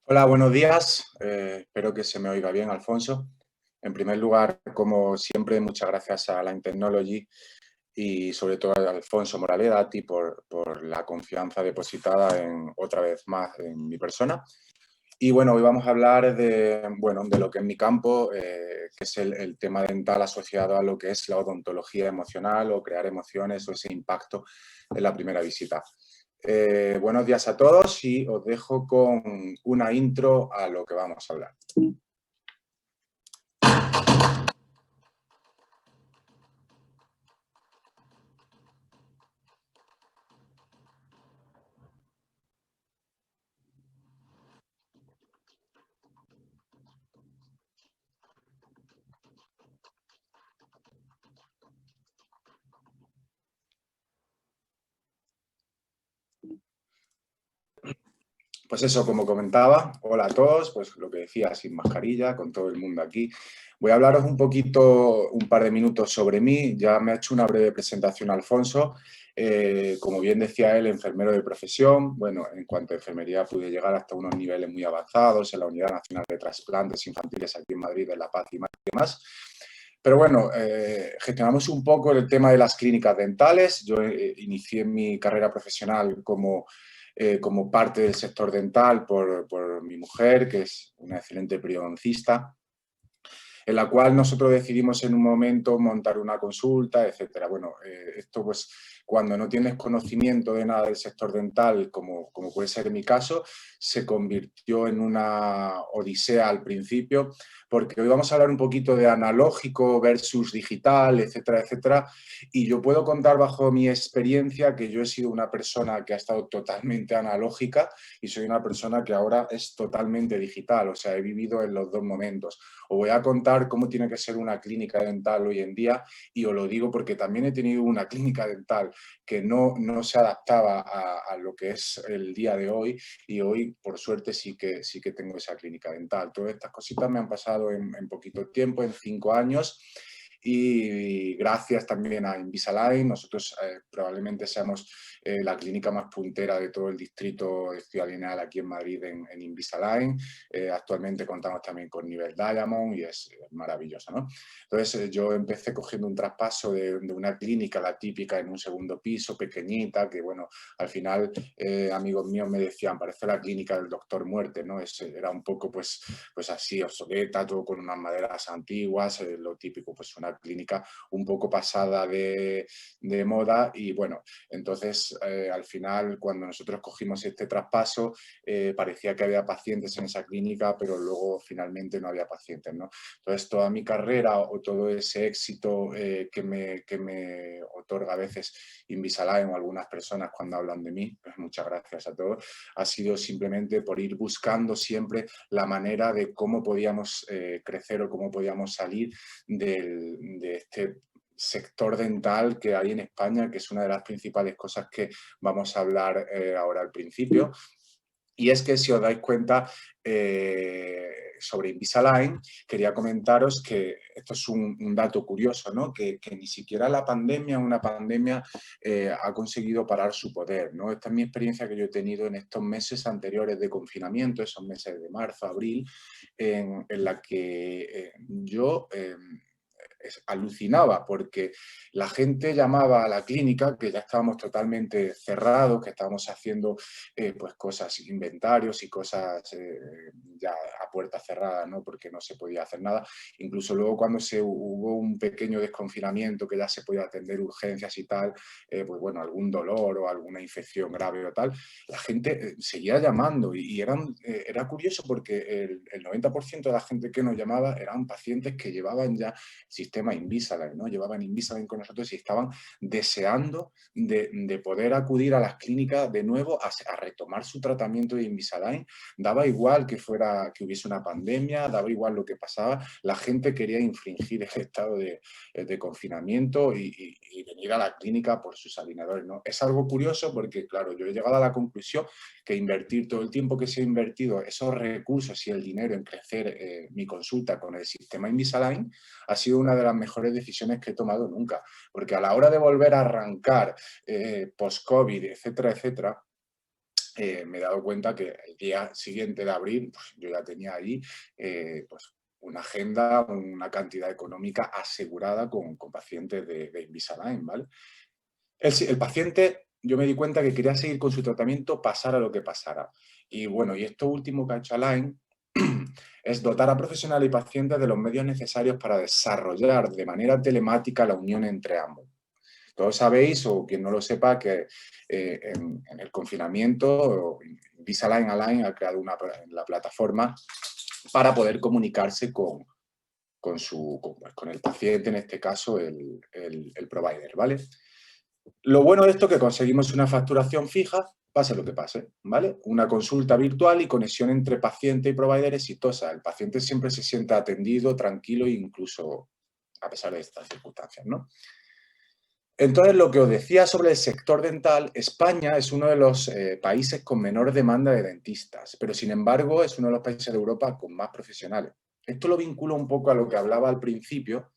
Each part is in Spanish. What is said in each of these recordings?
Hola, buenos días. Espero que se me oiga bien, Alfonso. En primer lugar, como siempre, muchas gracias a Line Technology y sobre todo a Alfonso Moraleda, a ti por la confianza depositada otra vez más en mi persona. Y bueno, hoy vamos a hablar de lo que es mi campo, que es el tema dental asociado a lo que es la odontología emocional o crear emociones o ese impacto en la primera visita. Buenos días a todos y os dejo con una intro a lo que vamos a hablar. Pues eso, como comentaba, hola a todos, pues lo que decía, sin mascarilla, con todo el mundo aquí. Voy a hablaros un poquito, un par de minutos sobre mí. Ya me ha hecho una breve presentación Alfonso. Como bien decía él, enfermero de profesión. Bueno, en cuanto a enfermería pude llegar hasta unos niveles muy avanzados en la Unidad Nacional de Trasplantes Infantiles aquí en Madrid, en La Paz y demás. Pero bueno, gestionamos un poco el tema de las clínicas dentales. Yo inicié mi carrera profesional como parte del sector dental por mi mujer, que es una excelente periodoncista, en la cual nosotros decidimos en un momento montar una consulta, etcétera. Bueno, esto pues cuando no tienes conocimiento de nada del sector dental, como puede ser en mi caso, se convirtió en una odisea al principio, porque hoy vamos a hablar un poquito de analógico versus digital, etcétera, etcétera, y yo puedo contar bajo mi experiencia que yo he sido una persona que ha estado totalmente analógica y soy una persona que ahora es totalmente digital, o sea, he vivido en los dos momentos. Os voy a contar cómo tiene que ser una clínica dental hoy en día y os lo digo porque también he tenido una clínica dental que no se adaptaba a lo que es el día de hoy y hoy, por suerte, sí que tengo esa clínica dental. Todas estas cositas me han pasado en poquito tiempo, en 5 años. Y gracias también a Invisalign, nosotros probablemente seamos la clínica más puntera de todo el distrito de Ciudad Lineal aquí en Madrid en Invisalign. Actualmente contamos también con nivel Diamond y es maravilloso, ¿no? Entonces yo empecé cogiendo un traspaso de una clínica, la típica, en un segundo piso, pequeñita, que bueno, al final amigos míos me decían, parece la clínica del Doctor Muerte, ¿no? Era un poco pues así, obsoleta, todo con unas maderas antiguas, lo típico, pues una clínica un poco pasada de moda y bueno, entonces al final cuando nosotros cogimos este traspaso parecía que había pacientes en esa clínica, pero luego finalmente no había pacientes, ¿no? Entonces toda mi carrera o todo ese éxito que me otorga a veces Invisalign o algunas personas cuando hablan de mí, pues muchas gracias a todos, ha sido simplemente por ir buscando siempre la manera de cómo podíamos crecer o cómo podíamos salir de este sector dental que hay en España, que es una de las principales cosas que vamos a hablar ahora al principio. Y es que si os dais cuenta sobre Invisalign, quería comentaros que esto es un dato curioso, ¿no? Que ni siquiera una pandemia, ha conseguido parar su poder, ¿no? Esta es mi experiencia que yo he tenido en estos meses anteriores de confinamiento, esos meses de marzo, abril, en la que yo alucinaba porque la gente llamaba a la clínica, que ya estábamos totalmente cerrados, que estábamos haciendo pues cosas, inventarios y cosas ya a puerta cerrada, ¿no? Porque no se podía hacer nada. Incluso luego cuando hubo un pequeño desconfinamiento que ya se podía atender urgencias y tal, pues bueno, algún dolor o alguna infección grave o tal, la gente seguía llamando y era curioso porque el 90% de la gente que nos llamaba eran pacientes que llevaban ya sistema Invisalign, ¿no? Llevaban Invisalign con nosotros y estaban deseando de poder acudir a las clínicas de nuevo a retomar su tratamiento de Invisalign. Daba igual que hubiese una pandemia, daba igual lo que pasaba, la gente quería infringir el estado de confinamiento y venir a la clínica por sus alineadores, ¿no? Es algo curioso porque, claro, yo he llegado a la conclusión que invertir todo el tiempo que se ha invertido, esos recursos y el dinero en crecer mi consulta con el sistema Invisalign, ha sido una de las mejores decisiones que he tomado nunca, porque a la hora de volver a arrancar post-COVID, etcétera, etcétera, me he dado cuenta que el día siguiente de abrir, pues, yo ya tenía ahí pues, una agenda, una cantidad económica asegurada con pacientes de Invisalign, ¿vale? El paciente, yo me di cuenta que quería seguir con su tratamiento, pasara lo que pasara. Y bueno, y esto último que ha hecho Align es dotar a profesionales y pacientes de los medios necesarios para desarrollar de manera telemática la unión entre ambos. Todos sabéis, o quien no lo sepa, que en el confinamiento Invisalign Align ha creado la plataforma para poder comunicarse con el paciente, en este caso el provider, ¿vale? Lo bueno de esto es que conseguimos una facturación fija, pase lo que pase, ¿vale? Una consulta virtual y conexión entre paciente y provider exitosa. El paciente siempre se siente atendido, tranquilo e incluso a pesar de estas circunstancias, ¿no? Entonces, lo que os decía sobre el sector dental, España es uno de los países con menor demanda de dentistas, pero sin embargo es uno de los países de Europa con más profesionales. Esto lo vinculo un poco a lo que hablaba al principio,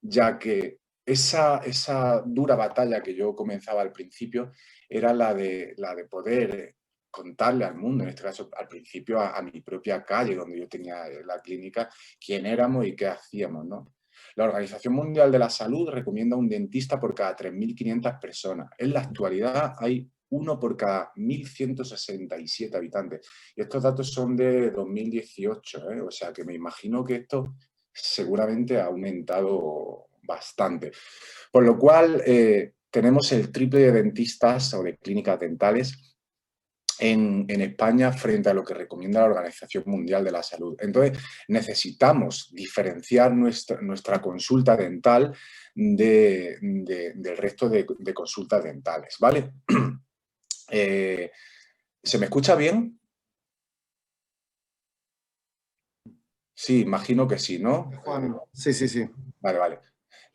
ya que esa dura batalla que yo comenzaba al principio era la de poder contarle al mundo, en este caso al principio a mi propia calle, donde yo tenía la clínica, quién éramos y qué hacíamos, ¿no? La Organización Mundial de la Salud recomienda un dentista por cada 3.500 personas. En la actualidad hay uno por cada 1.167 habitantes. Y estos datos son de 2018, ¿eh? O sea que me imagino que esto seguramente ha aumentado bastante. Por lo cual, tenemos el triple de dentistas o de clínicas dentales en España frente a lo que recomienda la Organización Mundial de la Salud. Entonces, necesitamos diferenciar nuestra consulta dental del resto de consultas dentales, ¿vale? ¿Se me escucha bien? Sí, imagino que sí, ¿no? Juan, sí, sí, sí. Vale, vale.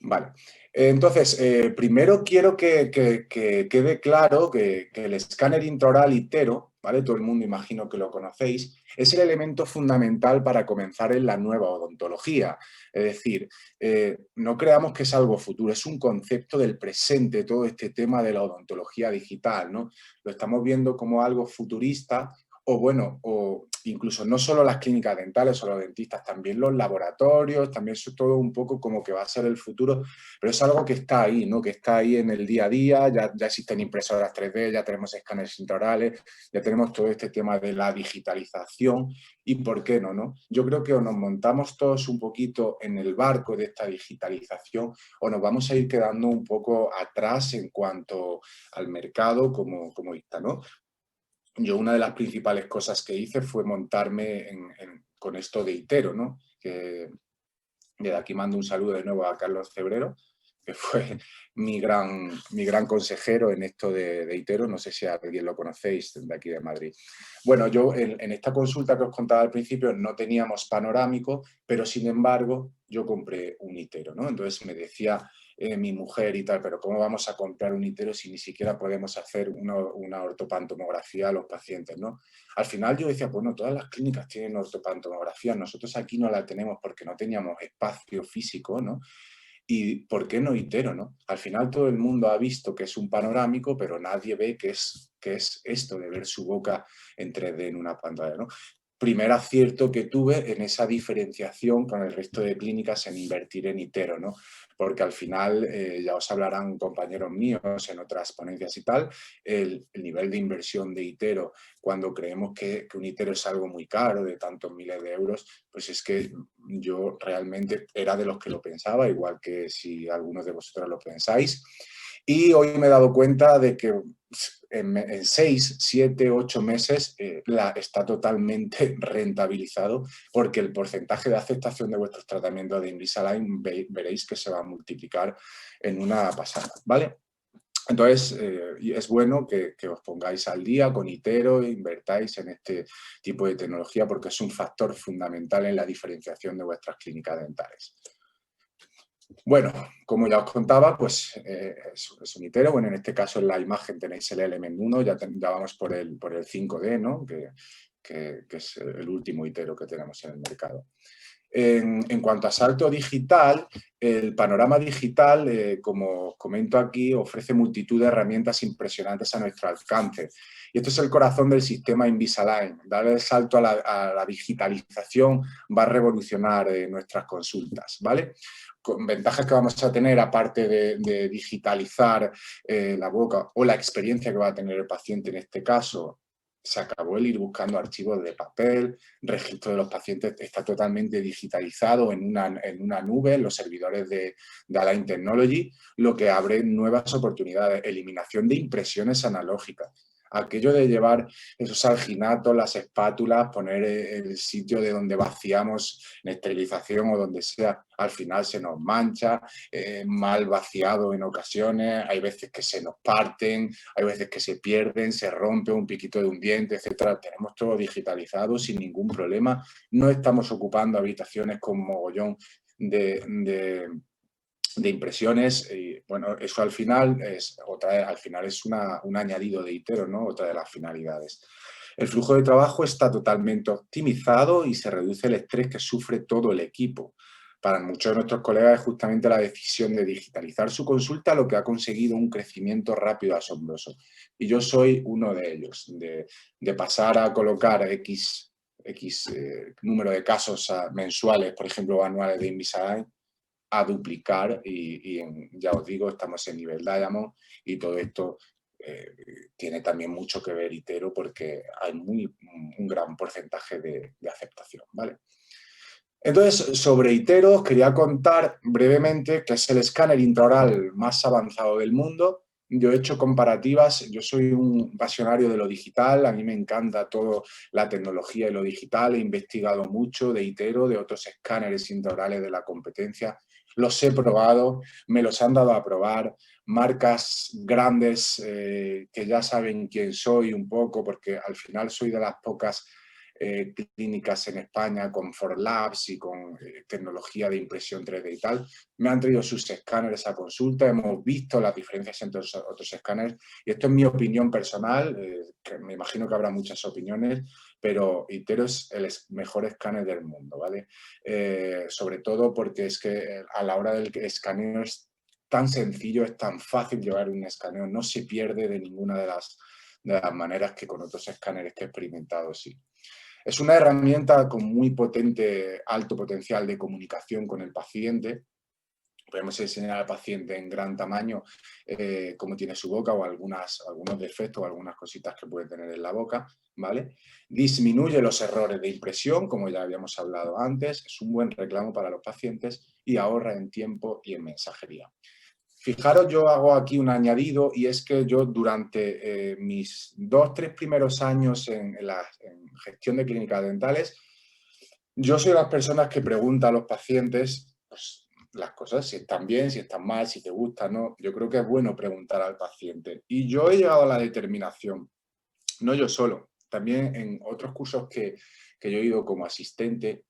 Vale. Entonces, primero quiero que quede claro que el escáner intraoral ITERO, ¿vale? Todo el mundo imagino que lo conocéis, es el elemento fundamental para comenzar en la nueva odontología. Es decir, no creamos que es algo futuro, es un concepto del presente, todo este tema de la odontología digital, ¿no? Lo estamos viendo como algo futurista, o bueno, o incluso no solo las clínicas dentales o los dentistas, también los laboratorios, también eso todo un poco como que va a ser el futuro, pero es algo que está ahí, ¿no? Que está ahí en el día a día, ya existen impresoras 3D, ya tenemos escáneres intraorales, ya tenemos todo este tema de la digitalización y ¿por qué no, no? Yo creo que o nos montamos todos un poquito en el barco de esta digitalización o nos vamos a ir quedando un poco atrás en cuanto al mercado como está, ¿no? Yo una de las principales cosas que hice fue montarme con esto de ITERO, ¿no? Que desde aquí mando un saludo de nuevo a Carlos Cebrero, que fue mi gran consejero en esto de ITERO, no sé si alguien lo conocéis de aquí de Madrid. Bueno, yo en esta consulta que os contaba al principio no teníamos panorámico, pero sin embargo yo compré un ITERO, ¿no? Entonces me decía mi mujer y tal, pero ¿cómo vamos a comprar un ITERO si ni siquiera podemos hacer una ortopantomografía a los pacientes, ¿no? Al final yo decía, bueno, todas las clínicas tienen ortopantomografía, nosotros aquí no la tenemos porque no teníamos espacio físico, ¿no? ¿Y por qué no ITERO, no? Al final todo el mundo ha visto que es un panorámico, pero nadie ve qué es esto de ver su boca en 3D en una pantalla, ¿no? Primer acierto que tuve en esa diferenciación con el resto de clínicas en invertir en ITERO, ¿no? Porque al final, ya os hablarán compañeros míos en otras ponencias y tal, el nivel de inversión de ITERO, cuando creemos que un ITERO es algo muy caro, de tantos miles de euros, pues es que yo realmente era de los que lo pensaba, igual que si algunos de vosotros lo pensáis. Y hoy me he dado cuenta de que en 6, 7, 8 meses está totalmente rentabilizado porque el porcentaje de aceptación de vuestros tratamientos de Invisalign veréis que se va a multiplicar en una pasada, ¿vale? Entonces, es bueno que os pongáis al día con ITERO e invertáis en este tipo de tecnología porque es un factor fundamental en la diferenciación de vuestras clínicas dentales. Bueno, como ya os contaba, pues es un ITERO. Bueno, en este caso en la imagen tenéis el Element 1, ya vamos por el 5D, ¿no? Que es el último ITERO que tenemos en el mercado. En cuanto a salto digital, el panorama digital, como comento aquí, ofrece multitud de herramientas impresionantes a nuestro alcance. Y esto es el corazón del sistema Invisalign. Dar el salto a la digitalización va a revolucionar nuestras consultas, ¿vale? Con ventajas que vamos a tener, aparte de digitalizar la boca o la experiencia que va a tener el paciente en este caso. Se acabó el ir buscando archivos de papel, registro de los pacientes está totalmente digitalizado en una nube, en los servidores de Align Technology, lo que abre nuevas oportunidades, eliminación de impresiones analógicas. Aquello de llevar esos alginatos, las espátulas, poner el sitio de donde vaciamos en esterilización o donde sea, al final se nos mancha, mal vaciado en ocasiones, hay veces que se nos parten, hay veces que se pierden, se rompe un piquito de un diente, etcétera. Tenemos todo digitalizado sin ningún problema. No estamos ocupando habitaciones con mogollón de impresiones. Y, bueno, eso al final es un añadido de Itero, ¿no? Otra de las finalidades. El flujo de trabajo está totalmente optimizado y se reduce el estrés que sufre todo el equipo. Para muchos de nuestros colegas es justamente la decisión de digitalizar su consulta lo que ha conseguido un crecimiento rápido asombroso. Y yo soy uno de ellos, de pasar a colocar X número de casos mensuales, por ejemplo, o anuales de Invisalign, a duplicar y ya os digo, estamos en nivel Diamond y todo esto tiene también mucho que ver Itero porque hay un gran porcentaje de aceptación, ¿vale? Entonces, sobre Itero os quería contar brevemente que es el escáner intraoral más avanzado del mundo. Yo he hecho comparativas, yo soy un pasionario de lo digital, a mí me encanta toda la tecnología y lo digital, he investigado mucho de Itero, de otros escáneres intraorales de la competencia, los he probado, me los han dado a probar, marcas grandes que ya saben quién soy un poco, porque al final soy de las pocas clínicas en España con ForLabs y con tecnología de impresión 3D y tal, me han traído sus escáneres a consulta, hemos visto las diferencias entre los otros escáneres y esto es mi opinión personal, que me imagino que habrá muchas opiniones, pero Itero es el mejor escáner del mundo, ¿vale? Sobre todo porque es que a la hora del escaneo es tan sencillo, es tan fácil llevar un escaneo, no se pierde de ninguna de las maneras que con otros escáneres que he experimentado, sí. Es una herramienta con muy potente, alto potencial de comunicación con el paciente. Podemos enseñar al paciente en gran tamaño cómo tiene su boca o algunos defectos o algunas cositas que puede tener en la boca, ¿vale? Disminuye los errores de impresión, como ya habíamos hablado antes, es un buen reclamo para los pacientes y ahorra en tiempo y en mensajería. Fijaros, yo hago aquí un añadido y es que yo durante mis 2-3 primeros años en gestión de clínicas dentales, yo soy de las personas que pregunta a los pacientes pues, las cosas, si están bien, si están mal, si te gusta, ¿no? Yo creo que es bueno preguntar al paciente. Y yo he llegado a la determinación, no yo solo, también en otros cursos que yo he ido como asistente,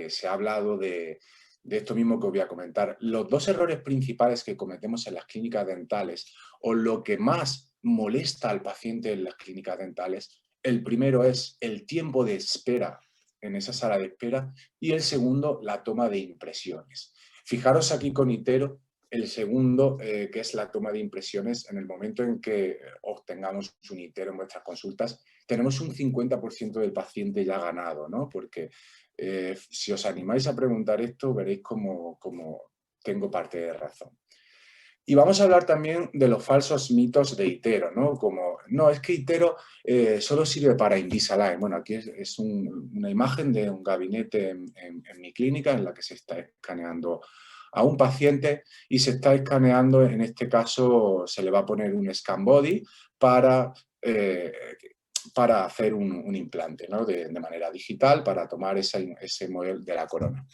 se ha hablado de esto mismo que os voy a comentar. Los dos errores principales que cometemos en las clínicas dentales o lo que más molesta al paciente en las clínicas dentales, el primero es el tiempo de espera en esa sala de espera y el segundo, la toma de impresiones. Fijaros aquí con Itero, el segundo, que es la toma de impresiones, en el momento en que obtengamos un Itero en vuestras consultas, tenemos un 50% del paciente ya ganado, ¿no? Porque si os animáis a preguntar esto, veréis cómo tengo parte de razón. Y vamos a hablar también de los falsos mitos de Itero, ¿no? Como, no, es que Itero solo sirve para Invisalign. Bueno, aquí es una imagen de un gabinete en mi clínica en la que se está escaneando a un paciente y se está escaneando, en este caso se le va a poner un scan body para hacer un implante, ¿no? de manera digital para tomar ese modelo de la corona.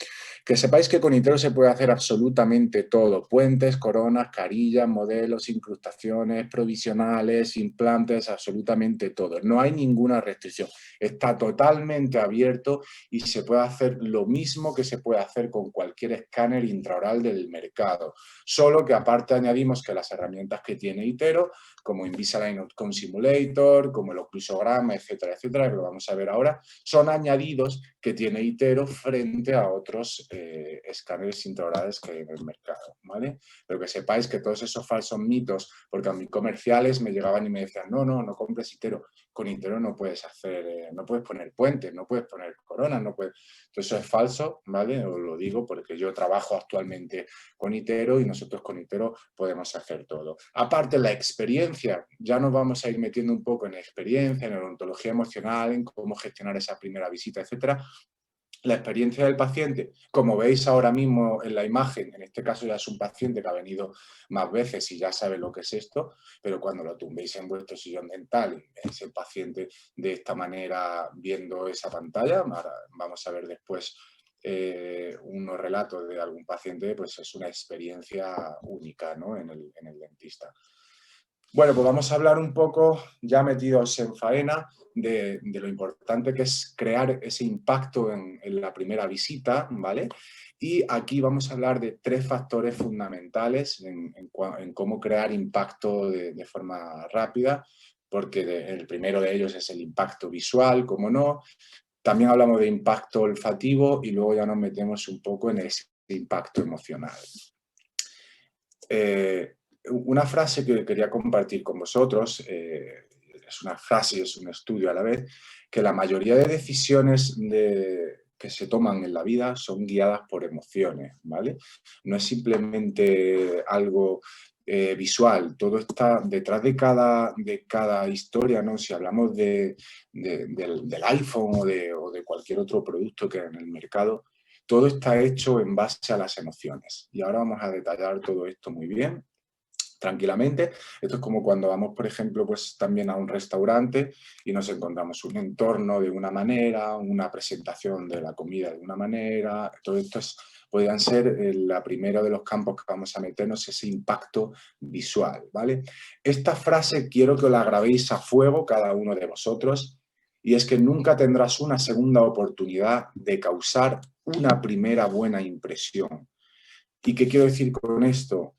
Que sepáis que con Itero se puede hacer absolutamente todo, puentes, coronas, carillas, modelos, incrustaciones, provisionales, implantes, absolutamente todo. No hay ninguna restricción, está totalmente abierto y se puede hacer lo mismo que se puede hacer con cualquier escáner intraoral del mercado, solo que aparte añadimos que las herramientas que tiene Itero, como Invisalign Outcome Simulator, como el Occlusal fotograma, etcétera, etcétera, que lo vamos a ver ahora, son añadidos que tiene iTero frente a otros escáneres intraorales que hay en el mercado, ¿vale? Pero que sepáis que todos esos falsos mitos, porque a mis comerciales me llegaban y me decían, no compres iTero. Con iTero no puedes hacer, no puedes poner puentes, no puedes poner coronas, no puedes... Entonces eso es falso, ¿vale? Os lo digo porque yo trabajo actualmente con iTero y nosotros con iTero podemos hacer todo. Aparte, la experiencia, ya nos vamos a ir metiendo un poco en experiencia, en odontología emocional, en cómo gestionar esa primera visita, etcétera. La experiencia del paciente, como veis ahora mismo en la imagen, en este caso ya es un paciente que ha venido más veces y ya sabe lo que es esto, pero cuando lo tumbéis en vuestro sillón dental y veis el paciente de esta manera viendo esa pantalla, ahora vamos a ver después unos relatos de algún paciente, pues es una experiencia única, ¿no? en el dentista. Bueno, pues vamos a hablar un poco, ya metidos en faena, de lo importante que es crear ese impacto en la primera visita, ¿vale? Y aquí vamos a hablar de 3 factores fundamentales en cómo crear impacto de forma rápida, porque el primero de ellos es el impacto visual, como no. También hablamos de impacto olfativo y luego ya nos metemos un poco en ese impacto emocional. Una frase que quería compartir con vosotros, es una frase y es un estudio a la vez, que la mayoría de decisiones que se toman en la vida son guiadas por emociones, ¿vale? No es simplemente algo visual, todo está detrás de cada historia, ¿no? Si hablamos del iPhone o de cualquier otro producto que hay en el mercado, todo está hecho en base a las emociones. Y ahora vamos a detallar todo esto muy bien, tranquilamente. Esto es como cuando vamos, por ejemplo, pues también a un restaurante y nos encontramos un entorno de una manera, una presentación de la comida de una manera. Todo esto podrían ser la primera de los campos que vamos a meternos, ese impacto visual, ¿vale? Esta frase quiero que la grabéis a fuego cada uno de vosotros, y es que nunca tendrás una segunda oportunidad de causar una primera buena impresión. ¿Y qué quiero decir con esto?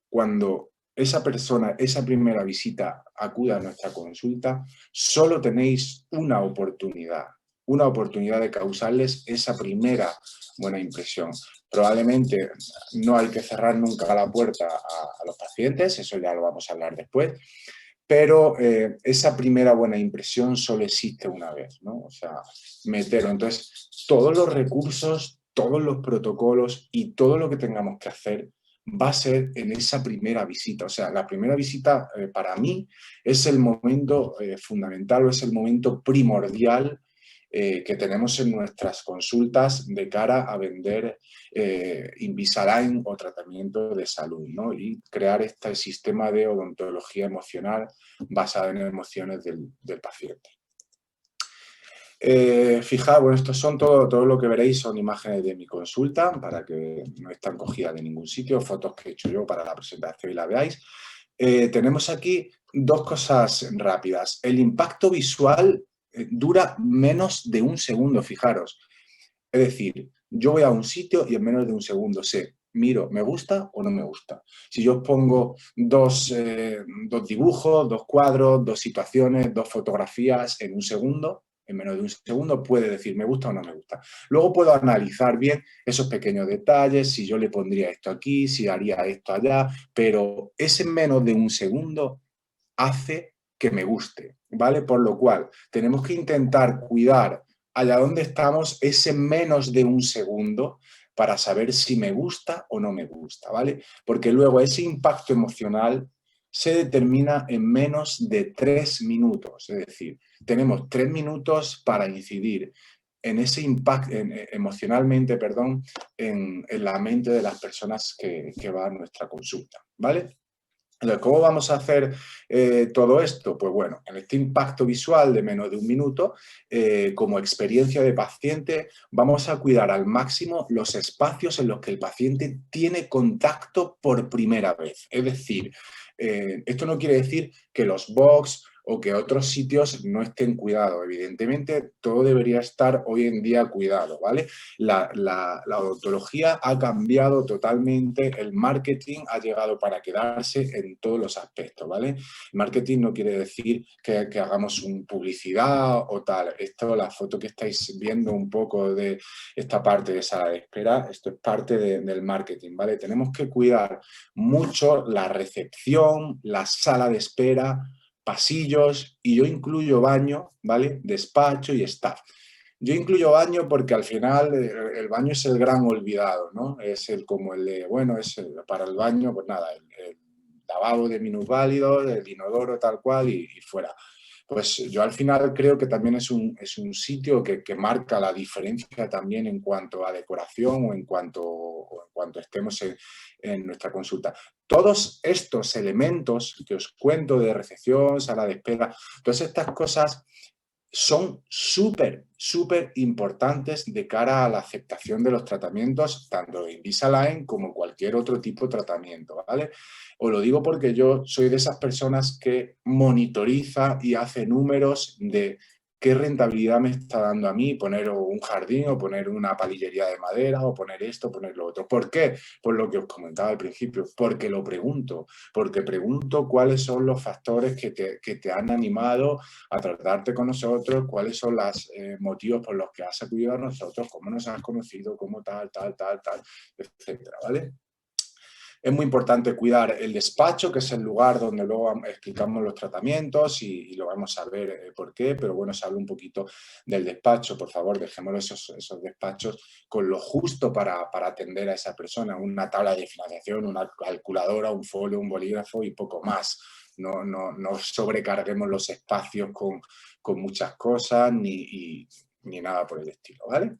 Cuando esa persona, esa primera visita acude a nuestra consulta, solo tenéis una oportunidad de causarles esa primera buena impresión. Probablemente no hay que cerrar nunca la puerta a los pacientes, eso ya lo vamos a hablar después, pero esa primera buena impresión solo existe una vez, ¿no? O sea, meterlo. Entonces, todos los recursos, todos los protocolos y todo lo que tengamos que hacer va a ser en esa primera visita. O sea, la primera visita para mí es el momento fundamental o es el momento primordial que tenemos en nuestras consultas de cara a vender Invisalign o tratamiento de salud, ¿no? Y crear este sistema de odontología emocional basada en emociones del paciente. Fijaos, bueno, estos son todo lo que veréis son imágenes de mi consulta, para que no están cogidas de ningún sitio, fotos que he hecho yo para la presentación y la veáis. Tenemos aquí 2 cosas rápidas. El impacto visual dura menos de un segundo, fijaros. Es decir, yo voy a un sitio y en menos de un segundo sé, miro, ¿me gusta o no me gusta? Si yo os pongo dos dibujos, 2 cuadros, 2 situaciones, 2 fotografías en un segundo, en menos de un segundo puede decir me gusta o no me gusta. Luego puedo analizar bien esos pequeños detalles, si yo le pondría esto aquí, si haría esto allá, pero ese menos de un segundo hace que me guste, ¿vale? Por lo cual tenemos que intentar cuidar allá donde estamos ese menos de un segundo para saber si me gusta o no me gusta, ¿vale? Porque luego ese impacto emocional se determina en menos de 3 minutos, es decir, tenemos 3 minutos para incidir en ese impacto, emocionalmente, perdón, en la mente de las personas que van a nuestra consulta, ¿vale? Entonces, ¿cómo vamos a hacer todo esto? Pues bueno, en este impacto visual de menos de un minuto, como experiencia de paciente, vamos a cuidar al máximo los espacios en los que el paciente tiene contacto por primera vez. Es decir, esto no quiere decir que los box o que otros sitios no estén cuidados. Evidentemente, todo debería estar hoy en día cuidado, ¿vale? La odontología ha cambiado totalmente, el marketing ha llegado para quedarse en todos los aspectos, ¿vale? Marketing no quiere decir que hagamos publicidad o tal. Esto, la foto que estáis viendo un poco de esta parte de sala de espera, esto es parte del marketing, ¿vale? Tenemos que cuidar mucho la recepción, la sala de espera, pasillos, y yo incluyo baño, ¿vale? Despacho y staff. Yo incluyo baño porque al final el baño es el gran olvidado, ¿no? Es como el de, bueno, para el baño, pues nada, el lavabo de minusválidos, el inodoro tal cual y fuera. Pues yo al final creo que también es un sitio que marca la diferencia también en cuanto a decoración o en cuanto estemos en nuestra consulta. Todos estos elementos que os cuento de recepción, sala de espera, todas estas cosas son súper, súper importantes de cara a la aceptación de los tratamientos, tanto de Invisalign como cualquier otro tipo de tratamiento, ¿vale? Os lo digo porque yo soy de esas personas que monitoriza y hace números de qué rentabilidad me está dando a mí poner un jardín o poner una palillería de madera o poner esto, poner lo otro. ¿Por qué? Por lo que os comentaba al principio, porque lo pregunto, porque pregunto cuáles son los factores que te han animado a tratarte con nosotros, cuáles son los motivos por los que has acudido a nosotros, cómo nos has conocido, cómo tal, etcétera, ¿vale? Es muy importante cuidar el despacho, que es el lugar donde luego explicamos los tratamientos y lo vamos a ver por qué, pero bueno, se habla un poquito del despacho. Por favor, dejémoslo esos despachos con lo justo para atender a esa persona, una tabla de financiación, una calculadora, un folio, un bolígrafo y poco más. No sobrecarguemos los espacios con muchas cosas ni nada por el estilo, ¿vale?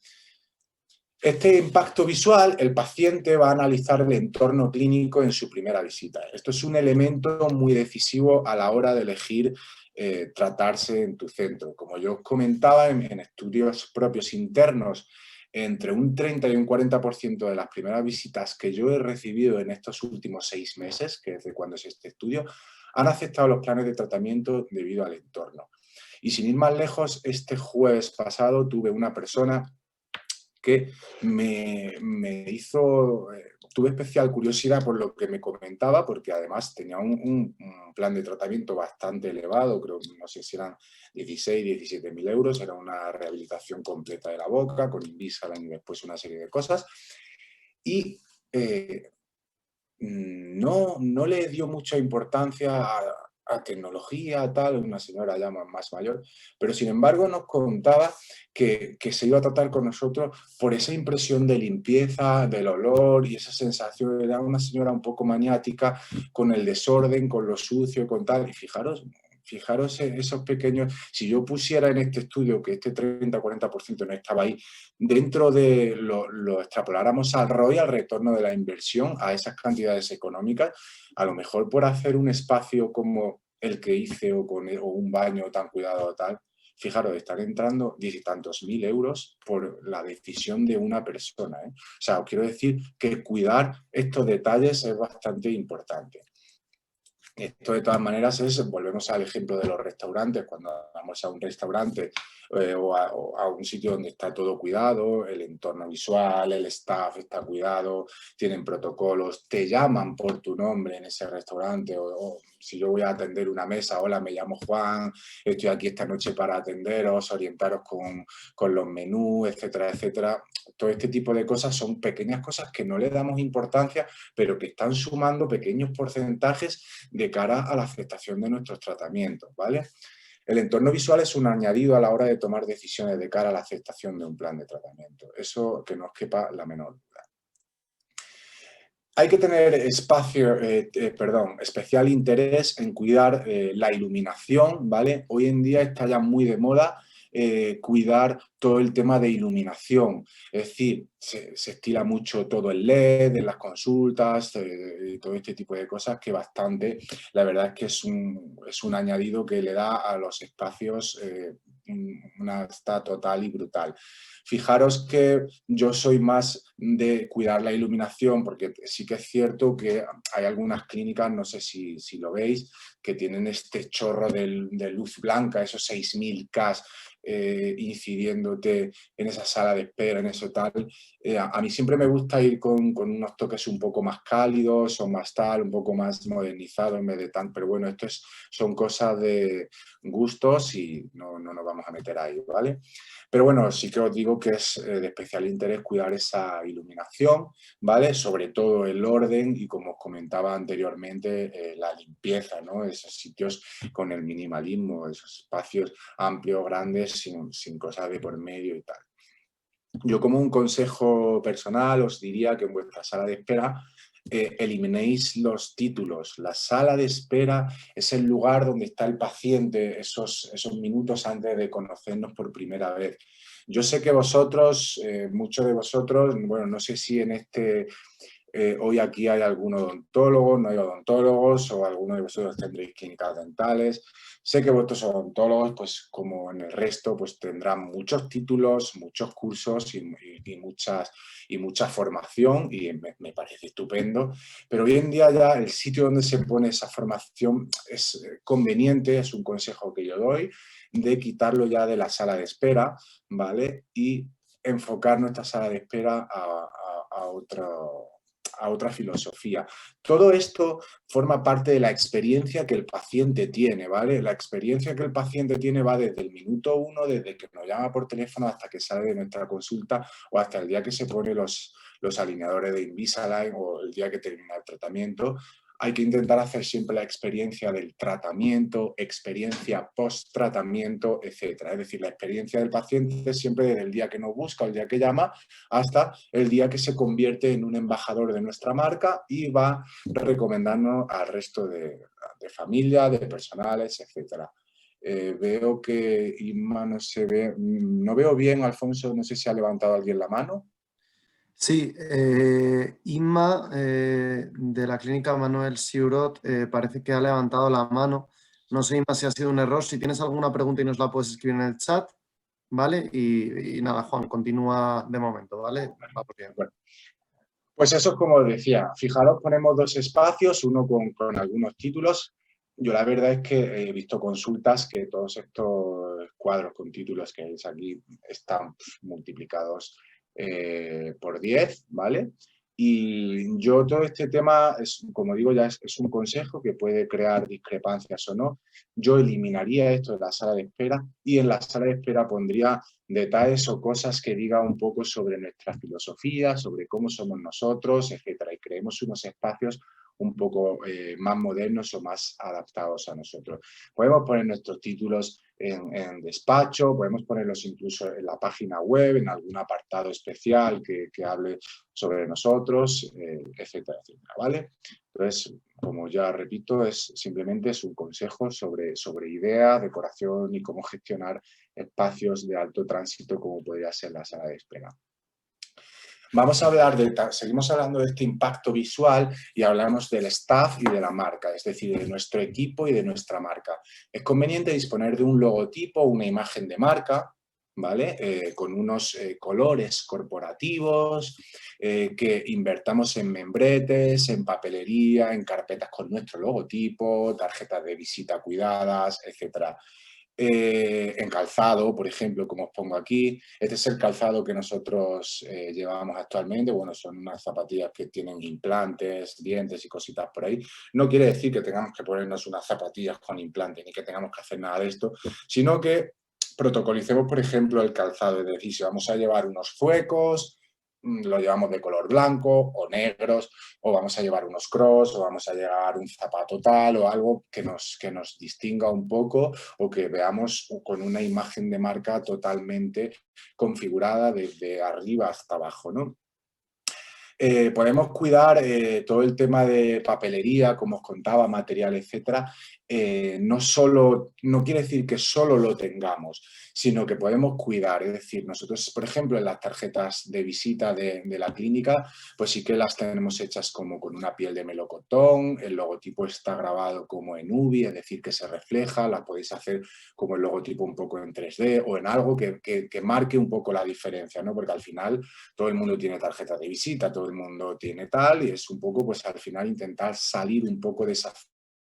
Este impacto visual, el paciente va a analizar el entorno clínico en su primera visita. Esto es un elemento muy decisivo a la hora de elegir tratarse en tu centro. Como yo os comentaba, en estudios propios internos, entre un 30 y un 40% de las primeras visitas que yo he recibido en estos últimos 6 meses, que es de cuando es este estudio, han aceptado los planes de tratamiento debido al entorno. Y sin ir más lejos, este jueves pasado tuve una persona que me hizo, tuve especial curiosidad por lo que me comentaba, porque además tenía un plan de tratamiento bastante elevado, creo que no sé si eran 16, 17.000 euros, era una rehabilitación completa de la boca, con Invisalign y después una serie de cosas, y no le dio mucha importancia a tecnología, tal, una señora ya más mayor, pero sin embargo nos contaba que se iba a tratar con nosotros por esa impresión de limpieza, del olor y esa sensación. Era una señora un poco maniática con el desorden, con lo sucio, con tal, y fijaros esos pequeños, si yo pusiera en este estudio que este 30-40% no estaba ahí, dentro de lo extrapoláramos al ROI, al retorno de la inversión, a esas cantidades económicas, a lo mejor por hacer un espacio como el que hice o un baño tan cuidado o tal, fijaros, están entrando 10 y tantos mil euros por la decisión de una persona, ¿eh? O sea, os quiero decir que cuidar estos detalles es bastante importante. Esto de todas maneras volvemos al ejemplo de los restaurantes, cuando vamos a un restaurante o a un sitio donde está todo cuidado, el entorno visual, el staff está cuidado, tienen protocolos, te llaman por tu nombre en ese restaurante o si yo voy a atender una mesa, hola, me llamo Juan, estoy aquí esta noche para atenderos, orientaros con los menús, etcétera, etcétera. Todo este tipo de cosas son pequeñas cosas que no le damos importancia, pero que están sumando pequeños porcentajes de cara a la aceptación de nuestros tratamientos, ¿vale? El entorno visual es un añadido a la hora de tomar decisiones de cara a la aceptación de un plan de tratamiento. Eso que no os quepa la menor duda. Hay que tener especial interés en cuidar la iluminación, ¿vale? Hoy en día está ya muy de moda cuidar todo el tema de iluminación. Es decir, se estila mucho todo el LED en las consultas, todo este tipo de cosas que bastante, la verdad es que es un añadido que le da a los espacios una vista total y brutal. Fijaros que yo soy más de cuidar la iluminación, porque sí que es cierto que hay algunas clínicas, no sé si lo veis, que tienen este chorro de luz blanca, esos 6000 K incidiéndote en esa sala de espera, en eso tal. A mí siempre me gusta ir con unos toques un poco más cálidos o más tal, un poco más modernizados en vez de tan, pero bueno, son cosas de gustos y no nos vamos a meter ahí, ¿vale? Pero bueno, sí que os digo que es de especial interés cuidar esa iluminación, ¿vale? Sobre todo el orden y, como os comentaba anteriormente, la limpieza, ¿no? Esos sitios con el minimalismo, esos espacios amplios, grandes, sin cosas de por medio y tal. Yo, como un consejo personal, os diría que en vuestra sala de espera eliminéis los títulos. La sala de espera es el lugar donde está el paciente esos minutos antes de conocernos por primera vez. Yo sé que vosotros, muchos de vosotros, bueno, no sé si hoy aquí hay algún odontólogo, no hay odontólogos, o alguno de vosotros tendréis clínicas dentales. Sé que vuestros odontólogos, pues como en el resto, pues tendrán muchos títulos, muchos cursos y mucha formación, y me parece estupendo. Pero hoy en día ya el sitio donde se pone esa formación es conveniente, es un consejo que yo doy, de quitarlo ya de la sala de espera, ¿vale? Y enfocar nuestra sala de espera a otra filosofía. Todo esto forma parte de la experiencia que el paciente tiene, ¿vale? La experiencia que el paciente tiene va desde el minuto 1, desde que nos llama por teléfono hasta que sale de nuestra consulta, o hasta el día que se pone los alineadores de Invisalign, o el día que termina el tratamiento. Hay que intentar hacer siempre la experiencia del tratamiento, experiencia post-tratamiento, etc. Es decir, la experiencia del paciente siempre desde el día que nos busca, el día que llama, hasta el día que se convierte en un embajador de nuestra marca y va recomendando al resto de familia, de personales, etc. Veo que Inma no se ve, no veo bien, Alfonso, no sé si ha levantado alguien la mano. Sí, Inma, de la clínica Manuel Siurot, parece que ha levantado la mano. No sé, Inma, si ha sido un error. Si tienes alguna pregunta y nos la puedes escribir en el chat, ¿vale? Y nada, Juan, continúa de momento, ¿vale? Vamos bien. Bueno, pues eso es como decía. Fijaros, ponemos dos espacios, uno con algunos títulos. Yo la verdad es que he visto consultas que todos estos cuadros con títulos que veis aquí están multiplicados por 10, ¿vale? Y yo todo este tema, como digo, ya es un consejo que puede crear discrepancias o no. Yo eliminaría esto de la sala de espera, y en la sala de espera pondría detalles o cosas que digan un poco sobre nuestra filosofía, sobre cómo somos nosotros, etcétera. Y creemos unos espacios un poco más modernos o más adaptados a nosotros. Podemos poner nuestros títulos en despacho, podemos ponerlos incluso en la página web, en algún apartado especial que hable sobre nosotros, etcétera, etcétera, ¿vale? Entonces, como ya repito, simplemente es un consejo sobre idea, decoración y cómo gestionar espacios de alto tránsito como podría ser la sala de espera. Vamos a hablar seguimos hablando de este impacto visual y hablamos del staff y de la marca, es decir, de nuestro equipo y de nuestra marca. Es conveniente disponer de un logotipo, una imagen de marca, ¿vale? Con unos colores corporativos, que invertamos en membretes, en papelería, en carpetas con nuestro logotipo, tarjetas de visita cuidadas, etcétera. En calzado, por ejemplo, como os pongo aquí. Este es el calzado que nosotros llevamos actualmente. Bueno, son unas zapatillas que tienen implantes, dientes y cositas por ahí. No quiere decir que tengamos que ponernos unas zapatillas con implantes ni que tengamos que hacer nada de esto, sino que protocolicemos, por ejemplo, el calzado. Es decir, si vamos a llevar unos zuecos, lo llevamos de color blanco o negros, o vamos a llevar unos cross, o vamos a llevar un zapato tal, o algo que nos distinga un poco, o que veamos con una imagen de marca totalmente configurada desde arriba hasta abajo, ¿no? Podemos cuidar todo el tema de papelería, como os contaba, material, etcétera. No quiere decir que solo lo tengamos, sino que podemos cuidar. Es decir, nosotros, por ejemplo, en las tarjetas de visita de la clínica, pues sí que las tenemos hechas como con una piel de melocotón, el logotipo está grabado como en UV, es decir, que se refleja, la podéis hacer como el logotipo un poco en 3D o en algo que marque un poco la diferencia, ¿no? Porque al final todo el mundo tiene tarjeta de visita, todo el mundo tiene tal, y es un poco, pues al final intentar salir un poco de esa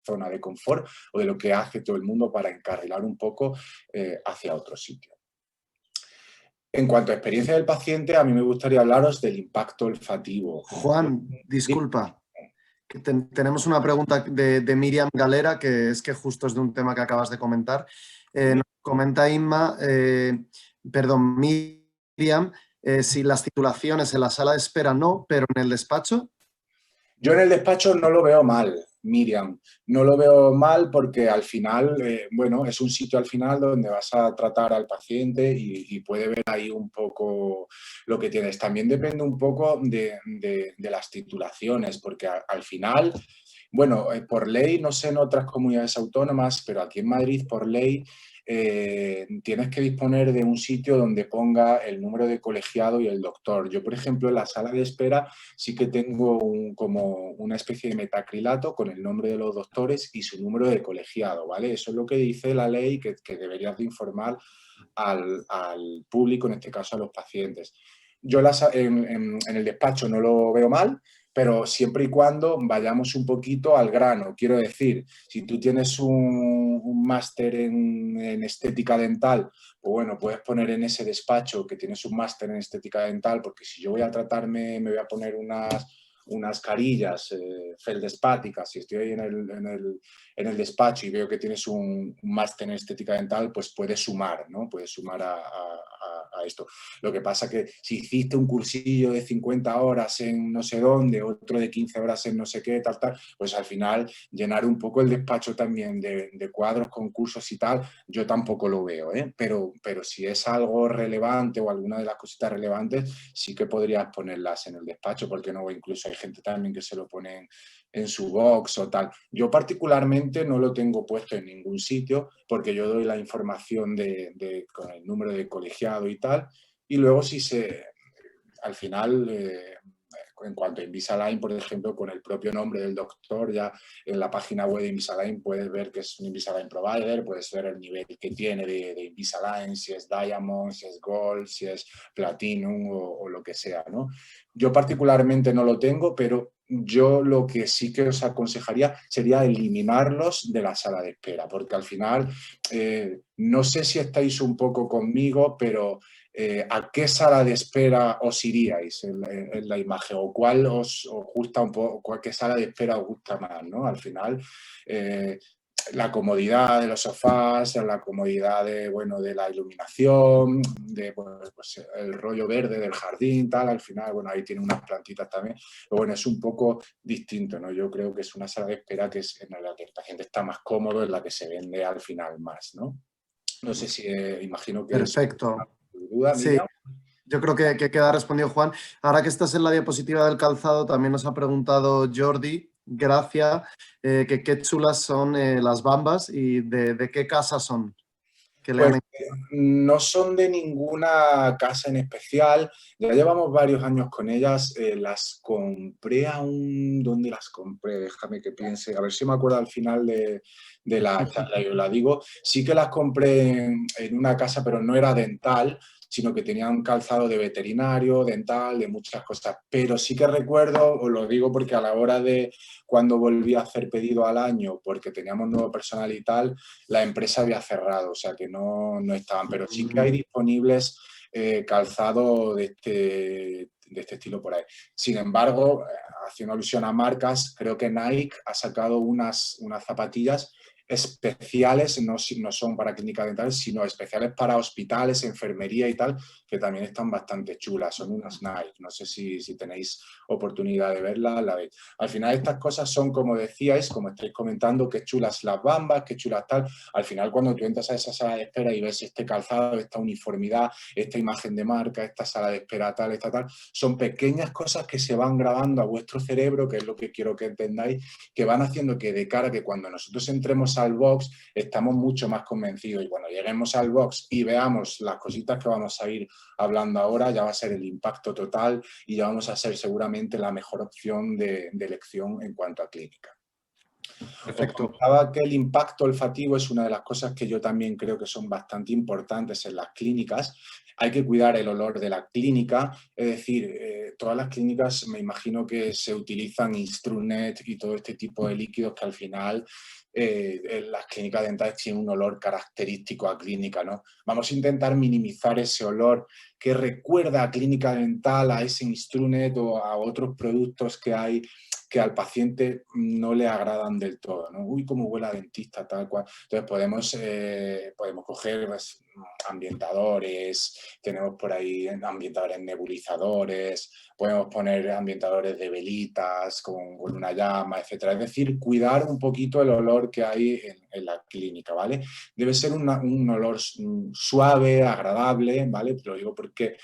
zona de confort o de lo que hace todo el mundo para encarrilar un poco hacia otro sitio. En cuanto a experiencia del paciente, a mí me gustaría hablaros del impacto olfativo. Juan, disculpa, que tenemos una pregunta de Miriam Galera, que es que justo es de un tema que acabas de comentar. Nos comenta Inma, perdón, Miriam, si las titulaciones en la sala de espera no, pero en el despacho. Yo en el despacho no lo veo mal, Miriam. No lo veo mal porque al final, bueno, es un sitio al final donde vas a tratar al paciente y puede ver ahí un poco lo que tienes. También depende un poco de las titulaciones, porque al final, bueno, por ley, no sé en otras comunidades autónomas, pero aquí en Madrid, por ley, tienes que disponer de un sitio donde ponga el número de colegiado y el doctor. Yo, por ejemplo, en la sala de espera sí que tengo como una especie de metacrilato con el nombre de los doctores y su número de colegiado, ¿vale? Eso es lo que dice la ley que deberías de informar al público, en este caso a los pacientes. Yo en el despacho no lo veo mal, pero siempre y cuando vayamos un poquito al grano. Quiero decir, si tú tienes un máster en estética dental, pues bueno, puedes poner en ese despacho que tienes un máster en estética dental, porque si yo voy a tratarme, me voy a poner unas carillas feldespáticas, si estoy ahí en el despacho y veo que tienes un máster en estética dental, pues puedes sumar, ¿no? Puedes sumar a esto. Lo que pasa que si hiciste un cursillo de 50 horas en no sé dónde, otro de 15 horas en no sé qué, tal, pues al final llenar un poco el despacho también de cuadros, concursos y tal, yo tampoco lo veo, ¿eh? Pero si es algo relevante o alguna de las cositas relevantes, sí que podrías ponerlas en el despacho, porque no, incluso hay gente también que se lo pone en su box o tal. Yo particularmente no lo tengo puesto en ningún sitio porque yo doy la información con el número de colegiado y tal, y luego si al final, en cuanto a Invisalign, por ejemplo, con el propio nombre del doctor, ya en la página web de Invisalign puedes ver que es un Invisalign provider, puedes ver el nivel que tiene de Invisalign, si es Diamond, si es Gold, si es Platinum o lo que sea, ¿no? Yo particularmente no lo tengo, pero yo lo que sí que os aconsejaría sería eliminarlos de la sala de espera, porque al final, no sé si estáis un poco conmigo, pero ¿a qué sala de espera os iríais en la imagen? ¿O cuál os gusta un poco, qué sala de espera os gusta más, ¿no? Al final, la comodidad de los sofás, la comodidad de la iluminación, pues, el rollo verde del jardín, tal, al final, bueno, ahí tiene unas plantitas también, pero bueno, es un poco distinto, ¿no? Yo creo que es una sala de espera que es en la que el paciente está más cómodo, en la que se vende al final más, ¿no? No sé si imagino que es Perfecto. duda, Sí, Miriam. yo creo que queda respondido Juan. Ahora que estás en la diapositiva del calzado, también nos ha preguntado Jordi, gracias, que qué chulas son las bambas y de qué casa son. Que le Pues han... no son de ninguna casa en especial, ya llevamos varios años con ellas, las compré aún, ¿dónde las compré? Déjame que piense, a ver si me acuerdo al final de la charla, yo la digo, sí que las compré en una casa, pero no era dental, sino que tenía un calzado de veterinario, dental, de muchas cosas, pero sí que recuerdo, os lo digo porque a la hora de cuando volví a hacer pedido al año, porque teníamos nuevo personal y tal, la empresa había cerrado, o sea que no estaban, pero sí que hay disponibles calzado de este estilo por ahí. Sin embargo, haciendo alusión a marcas, creo que Nike ha sacado unas zapatillas especiales, no son para clínicas dentales, sino especiales para hospitales, enfermería y tal, que también están bastante chulas, son unas Nike, no sé si tenéis oportunidad de verlas, la veis. Al final estas cosas son, como decíais, como estáis comentando, qué chulas las bambas, qué chulas tal. Al final cuando tú entras a esa sala de espera y ves este calzado, esta uniformidad, esta imagen de marca, esta sala de espera tal, esta tal, son pequeñas cosas que se van grabando a vuestro cerebro, que es lo que quiero que entendáis, que van haciendo que de cara a que cuando nosotros entremos al box estamos mucho más convencidos y cuando lleguemos al box y veamos las cositas que vamos a ir hablando ahora, ya va a ser el impacto total y ya vamos a ser seguramente la mejor opción de elección en cuanto a clínica. Os Perfecto. comentaba que el impacto olfativo es una de las cosas que yo también creo que son bastante importantes en las clínicas. Hay que cuidar el olor de la clínica, es decir, todas las clínicas me imagino que se utilizan Instrunet y todo este tipo de líquidos que al final las clínicas dentales tienen un olor característico a clínica, ¿no? Vamos a intentar minimizar ese olor que recuerda a clínica dental, a ese Instrunet o a otros productos que hay que al paciente no le agradan del todo, ¿no? Uy, cómo huele a dentista, tal cual. Entonces podemos coger pues, ambientadores, tenemos por ahí ambientadores nebulizadores, podemos poner ambientadores de velitas con una llama, etcétera. Es decir, cuidar un poquito el olor que hay en la clínica, ¿vale? Debe ser un olor suave, agradable, ¿vale? Te lo digo porque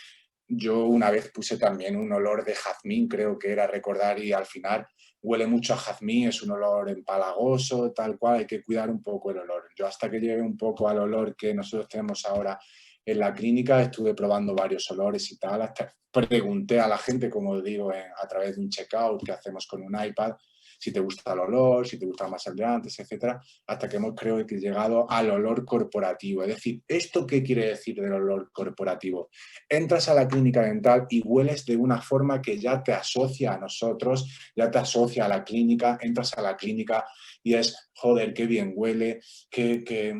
yo una vez puse también un olor de jazmín, creo que era recordar, y al final huele mucho a jazmín, es un olor empalagoso, tal cual, hay que cuidar un poco el olor. Yo hasta que llegué un poco al olor que nosotros tenemos ahora en la clínica, estuve probando varios olores y tal, hasta pregunté a la gente, como digo, a través de un checkout que hacemos con un iPad, si te gusta el olor, si te gusta más el de antes, etcétera, hasta que hemos creo que llegado al olor corporativo. Es decir, ¿esto qué quiere decir del olor corporativo? Entras a la clínica dental y hueles de una forma que ya te asocia a nosotros, ya te asocia a la clínica, entras a la clínica y es, joder, qué bien huele, qué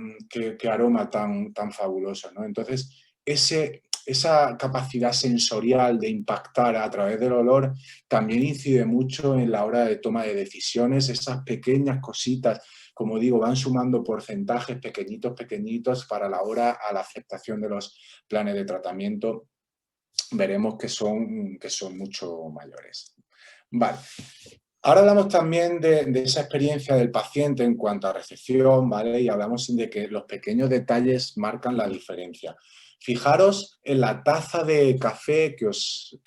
aroma tan fabuloso, ¿no? Entonces, esa capacidad sensorial de impactar a través del olor también incide mucho en la hora de toma de decisiones, esas pequeñas cositas, como digo, van sumando porcentajes pequeñitos para la hora a la aceptación de los planes de tratamiento, veremos que son mucho mayores. Vale. Ahora hablamos también de esa experiencia del paciente en cuanto a recepción, ¿vale? Y hablamos de que los pequeños detalles marcan la diferencia. Fijaros en la taza de café que os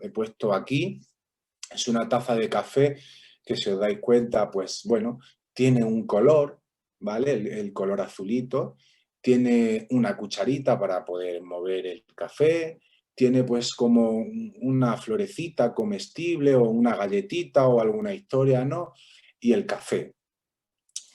he puesto aquí. Es una taza de café que, si os dais cuenta, pues bueno, tiene un color, ¿vale? El color azulito. Tiene una cucharita para poder mover el café. Tiene pues como una florecita comestible o una galletita o alguna historia, ¿no? Y el café.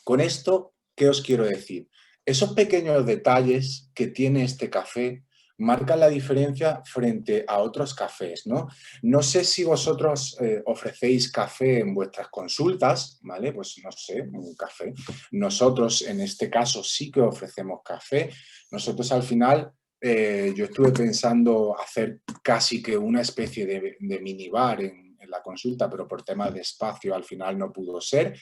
Con esto, ¿qué os quiero decir? Esos pequeños detalles que tiene este café marcan la diferencia frente a otros cafés, ¿no? No sé si vosotros ofrecéis café en vuestras consultas, ¿vale? Pues no sé, un café. Nosotros en este caso sí que ofrecemos café. Nosotros al final, yo estuve pensando hacer casi que una especie de minibar en la consulta, pero por temas de espacio al final no pudo ser.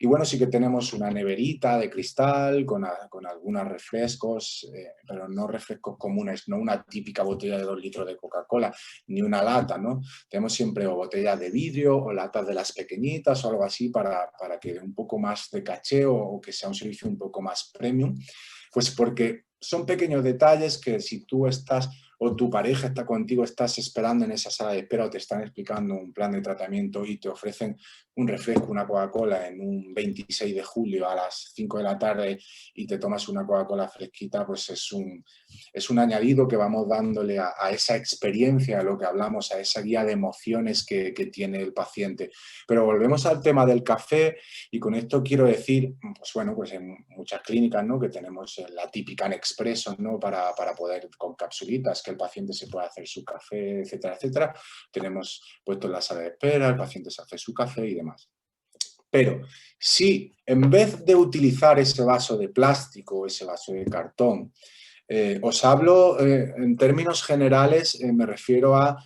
Y bueno, sí que tenemos una neverita de cristal con algunos refrescos, pero no refrescos comunes, no una típica botella de 2 litros de Coca-Cola, ni una lata, ¿no? Tenemos siempre o botellas de vidrio o latas de las pequeñitas o algo así para que dé un poco más de caché o que sea un servicio un poco más premium. Pues porque son pequeños detalles que si tú estás o tu pareja está contigo, estás esperando en esa sala de espera o te están explicando un plan de tratamiento y te ofrecen un refresco, una Coca-Cola en un 26 de julio a las 5 de la tarde y te tomas una Coca-Cola fresquita, pues es un añadido que vamos dándole a esa experiencia, a lo que hablamos, a esa guía de emociones que tiene el paciente. Pero volvemos al tema del café y con esto quiero decir, pues bueno, pues en muchas clínicas, ¿no? Que tenemos la típica Nespresso, ¿no? Para poder, con capsulitas, que el paciente se pueda hacer su café, etcétera, etcétera. Tenemos puesto en la sala de espera, el paciente se hace su café y demás. Pero si en vez de utilizar ese vaso de plástico o ese vaso de cartón, os hablo en términos generales, me refiero a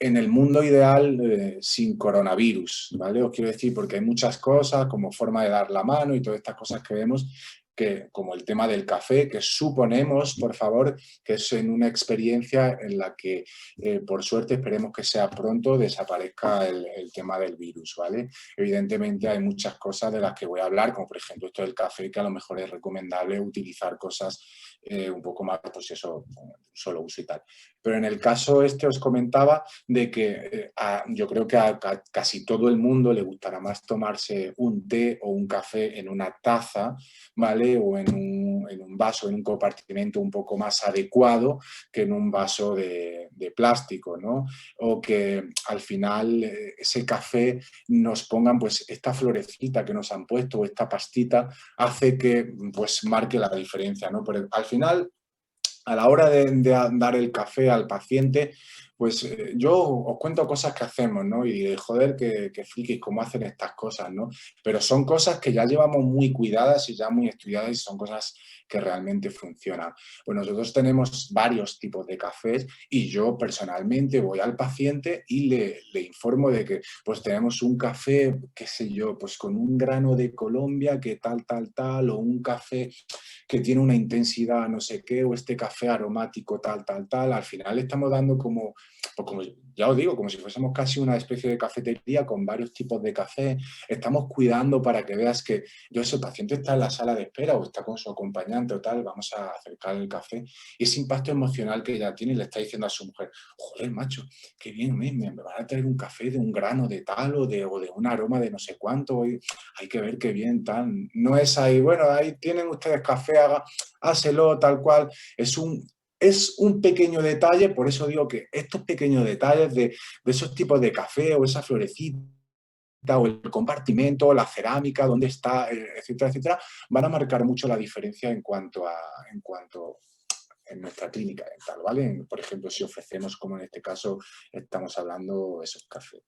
en el mundo ideal sin coronavirus, ¿vale? Os quiero decir, porque hay muchas cosas como forma de dar la mano y todas estas cosas que vemos, que, como el tema del café, que suponemos, por favor, que es en una experiencia en la que, por suerte, esperemos que sea pronto, desaparezca el tema del virus, ¿vale? Evidentemente hay muchas cosas de las que voy a hablar, como por ejemplo esto del café, que a lo mejor es recomendable utilizar cosas un poco más, pues eso, solo uso y tal. Pero en el caso este os comentaba de que yo creo que a casi todo el mundo le gustará más tomarse un té o un café en una taza, ¿vale? O en un vaso, en un compartimento un poco más adecuado que en un vaso de plástico, ¿no? O que al final ese café nos pongan pues esta florecita que nos han puesto o esta pastita hace que pues marque la diferencia, ¿no? Pero al final, a la hora de dar el café al paciente, pues yo os cuento cosas que hacemos, ¿no? Y diré, joder, que frikis, cómo hacen estas cosas, ¿no? Pero son cosas que ya llevamos muy cuidadas y ya muy estudiadas y son cosas que realmente funcionan. Pues nosotros tenemos varios tipos de cafés y yo personalmente voy al paciente y le informo de que pues tenemos un café, qué sé yo, pues con un grano de Colombia que tal, tal, tal, o un café que tiene una intensidad no sé qué, o este café aromático tal, tal, tal. Al final estamos dando como, pues como ya os digo, como si fuésemos casi una especie de cafetería con varios tipos de café. Estamos cuidando para que veas que yo, ese paciente está en la sala de espera o está con su acompañante o tal, vamos a acercar el café. Y ese impacto emocional que ella tiene, le está diciendo a su mujer, joder, macho, qué bien, me van a traer un café de un grano de tal o de un aroma de no sé cuánto. Hay que ver qué bien, tal. No es ahí, bueno, ahí tienen ustedes café, hácelo, tal cual. Es un pequeño detalle, por eso digo que estos pequeños detalles de esos tipos de café o esa florecita o el compartimento, la cerámica, dónde está, etcétera, etcétera, van a marcar mucho la diferencia en cuanto en nuestra clínica dental, ¿vale? Por ejemplo, si ofrecemos, como en este caso estamos hablando, esos cafés.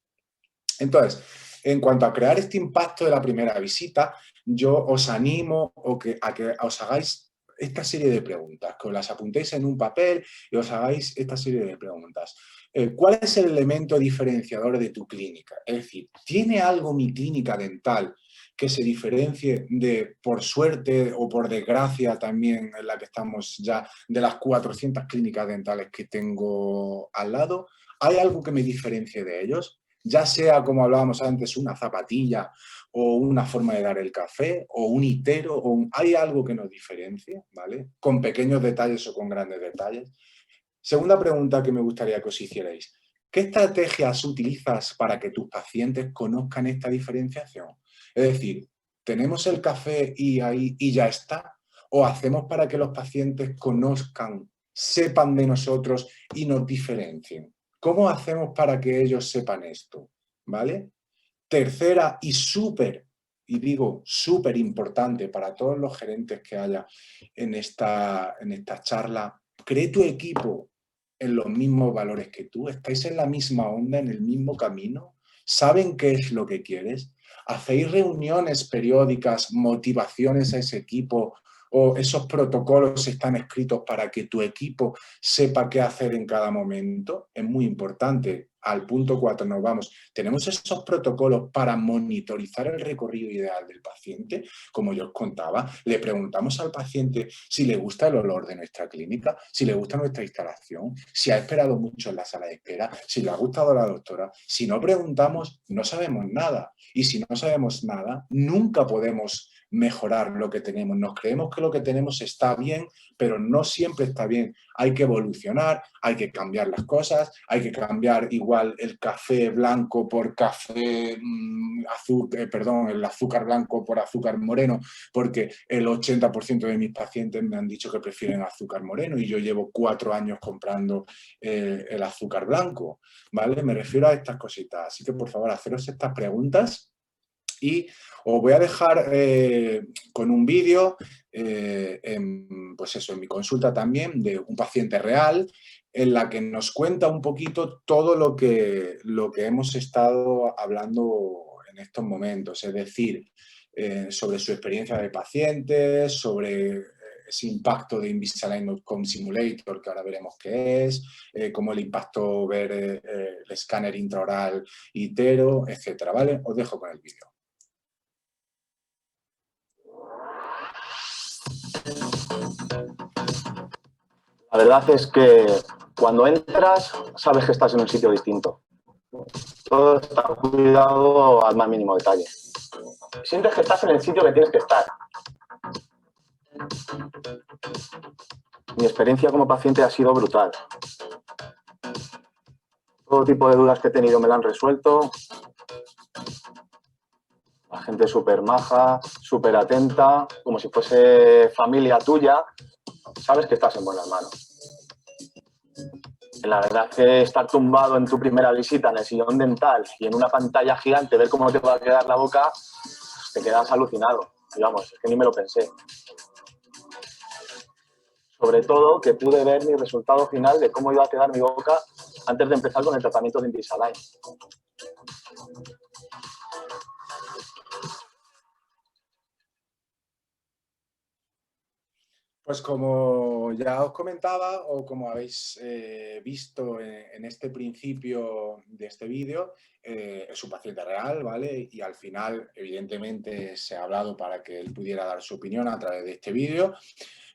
Entonces, en cuanto a crear este impacto de la primera visita, yo os animo a que os hagáis esta serie de preguntas, que os las apuntéis en un papel y os hagáis esta serie de preguntas. ¿Cuál es el elemento diferenciador de tu clínica? Es decir, ¿tiene algo mi clínica dental que se diferencie de, por suerte o por desgracia también en la que estamos ya, de las 400 clínicas dentales que tengo al lado? ¿Hay algo que me diferencie de ellos? Ya sea, como hablábamos antes, una zapatilla o una forma de dar el café o un hitero, hay algo que nos diferencie, ¿vale? Con pequeños detalles o con grandes detalles. Segunda pregunta que me gustaría que os hicierais. ¿Qué estrategias utilizas para que tus pacientes conozcan esta diferenciación? Es decir, ¿tenemos el café y ahí y ya está? ¿O hacemos para que los pacientes conozcan, sepan de nosotros y nos diferencien? ¿Cómo hacemos para que ellos sepan esto? ¿Vale? Tercera y súper, y digo súper importante para todos los gerentes que haya en esta charla, cree tu equipo en los mismos valores que tú, estáis en la misma onda, en el mismo camino, saben qué es lo que quieres, hacéis reuniones periódicas, motivaciones a ese equipo o esos protocolos están escritos para que tu equipo sepa qué hacer en cada momento. Es muy importante. Al punto 4 nos vamos. Tenemos esos protocolos para monitorizar el recorrido ideal del paciente, como yo os contaba. Le preguntamos al paciente si le gusta el olor de nuestra clínica, si le gusta nuestra instalación, si ha esperado mucho en la sala de espera, si le ha gustado la doctora. Si no preguntamos, no sabemos nada. Y si no sabemos nada, nunca podemos mejorar lo que tenemos. Nos creemos que lo que tenemos está bien, pero no siempre está bien. Hay que evolucionar, hay que cambiar las cosas, hay que cambiar igual el café blanco por café perdón, el azúcar blanco por azúcar moreno, porque el 80% de mis pacientes me han dicho que prefieren azúcar moreno y yo llevo 4 años comprando el azúcar blanco, ¿vale? Me refiero a estas cositas. Así que, por favor, haceros estas preguntas. Y os voy a dejar con un vídeo, pues eso, en mi consulta también, de un paciente real, en la que nos cuenta un poquito todo lo que hemos estado hablando en estos momentos. Es decir, sobre su experiencia de paciente, sobre ese impacto de Invisalign Outcome Simulator, que ahora veremos qué es, cómo le impactó ver el escáner intraoral itero, etcétera, ¿vale? Os dejo con el vídeo. La verdad es que cuando entras, sabes que estás en un sitio distinto. Todo está cuidado al más mínimo detalle. Sientes que estás en el sitio que tienes que estar. Mi experiencia como paciente ha sido brutal. Todo tipo de dudas que he tenido me la han resuelto. La gente súper maja, súper atenta, como si fuese familia tuya. Sabes que estás en buenas manos. La verdad es que estar tumbado en tu primera visita en el sillón dental y en una pantalla gigante, ver cómo te va a quedar la boca, te quedas alucinado. Digamos, es que ni me lo pensé. Sobre todo que pude ver mi resultado final de cómo iba a quedar mi boca antes de empezar con el tratamiento de Invisalign. Pues como ya os comentaba o como habéis visto en este principio de este vídeo, es un paciente real, ¿vale? Y al final, evidentemente, se ha hablado para que él pudiera dar su opinión a través de este vídeo,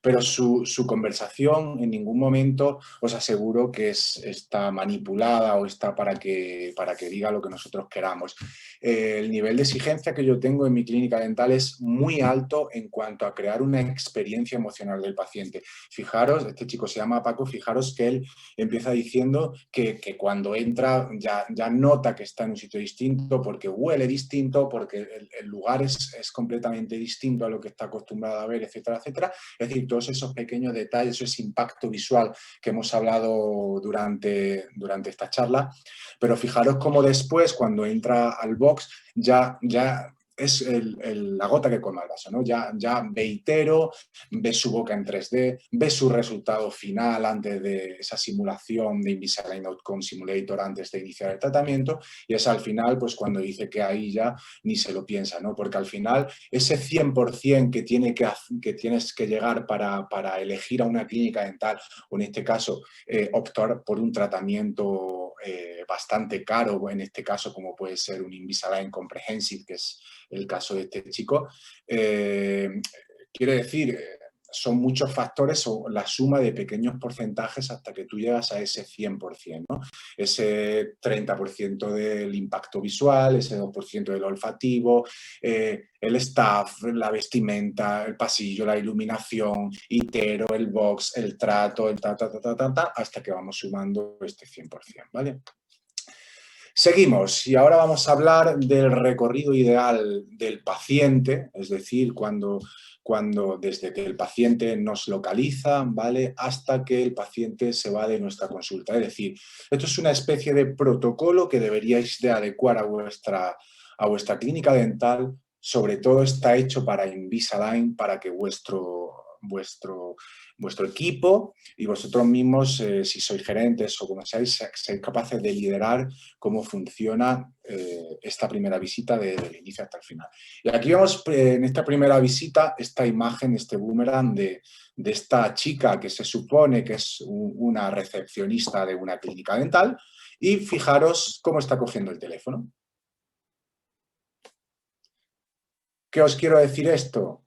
pero su conversación en ningún momento os aseguro que está manipulada o está para que diga lo que nosotros queramos. El nivel de exigencia que yo tengo en mi clínica dental es muy alto en cuanto a crear una experiencia emocional del paciente. Fijaros, este chico se llama Paco, fijaros que él empieza diciendo que cuando entra ya nota que está en un sitio distinto porque huele distinto, porque el lugar es completamente distinto a lo que está acostumbrado a ver, etcétera, etcétera. Es decir, todos esos pequeños detalles, ese impacto visual que hemos hablado durante esta charla, pero fijaros cómo después, cuando entra al box, ya es la gota que colma el vaso, ¿no? Ya ve itero, ve su boca en 3D, ve su resultado final antes de esa simulación de Invisalign Outcome Simulator antes de iniciar el tratamiento, y es al final pues cuando dice que ahí ya ni se lo piensa, ¿no? Porque al final ese 100% que tienes que llegar para elegir a una clínica dental, o en este caso optar por un tratamiento bastante caro, en este caso como puede ser un Invisalign Comprehensive, que es el caso de este chico, quiere decir, son muchos factores o la suma de pequeños porcentajes hasta que tú llegas a ese 100%, ¿no? Ese 30% del impacto visual, ese 2% del olfativo, el staff, la vestimenta, el pasillo, la iluminación, itero, el box, el trato, el hasta que vamos sumando este 100%, ¿vale? Seguimos y ahora vamos a hablar del recorrido ideal del paciente, es decir, cuando desde que el paciente nos localiza, ¿vale? Hasta que el paciente se va de nuestra consulta. Es decir, esto es una especie de protocolo que deberíais de adecuar a vuestra clínica dental. Sobre todo está hecho para Invisalign, para que vuestro equipo y vosotros mismos, si sois gerentes o como seáis capaces de liderar cómo funciona esta primera visita desde el inicio hasta el final. Y aquí vemos en esta primera visita esta imagen, este boomerang de esta chica que se supone que es una recepcionista de una clínica dental, y fijaros cómo está cogiendo el teléfono. ¿Qué os quiero decir esto?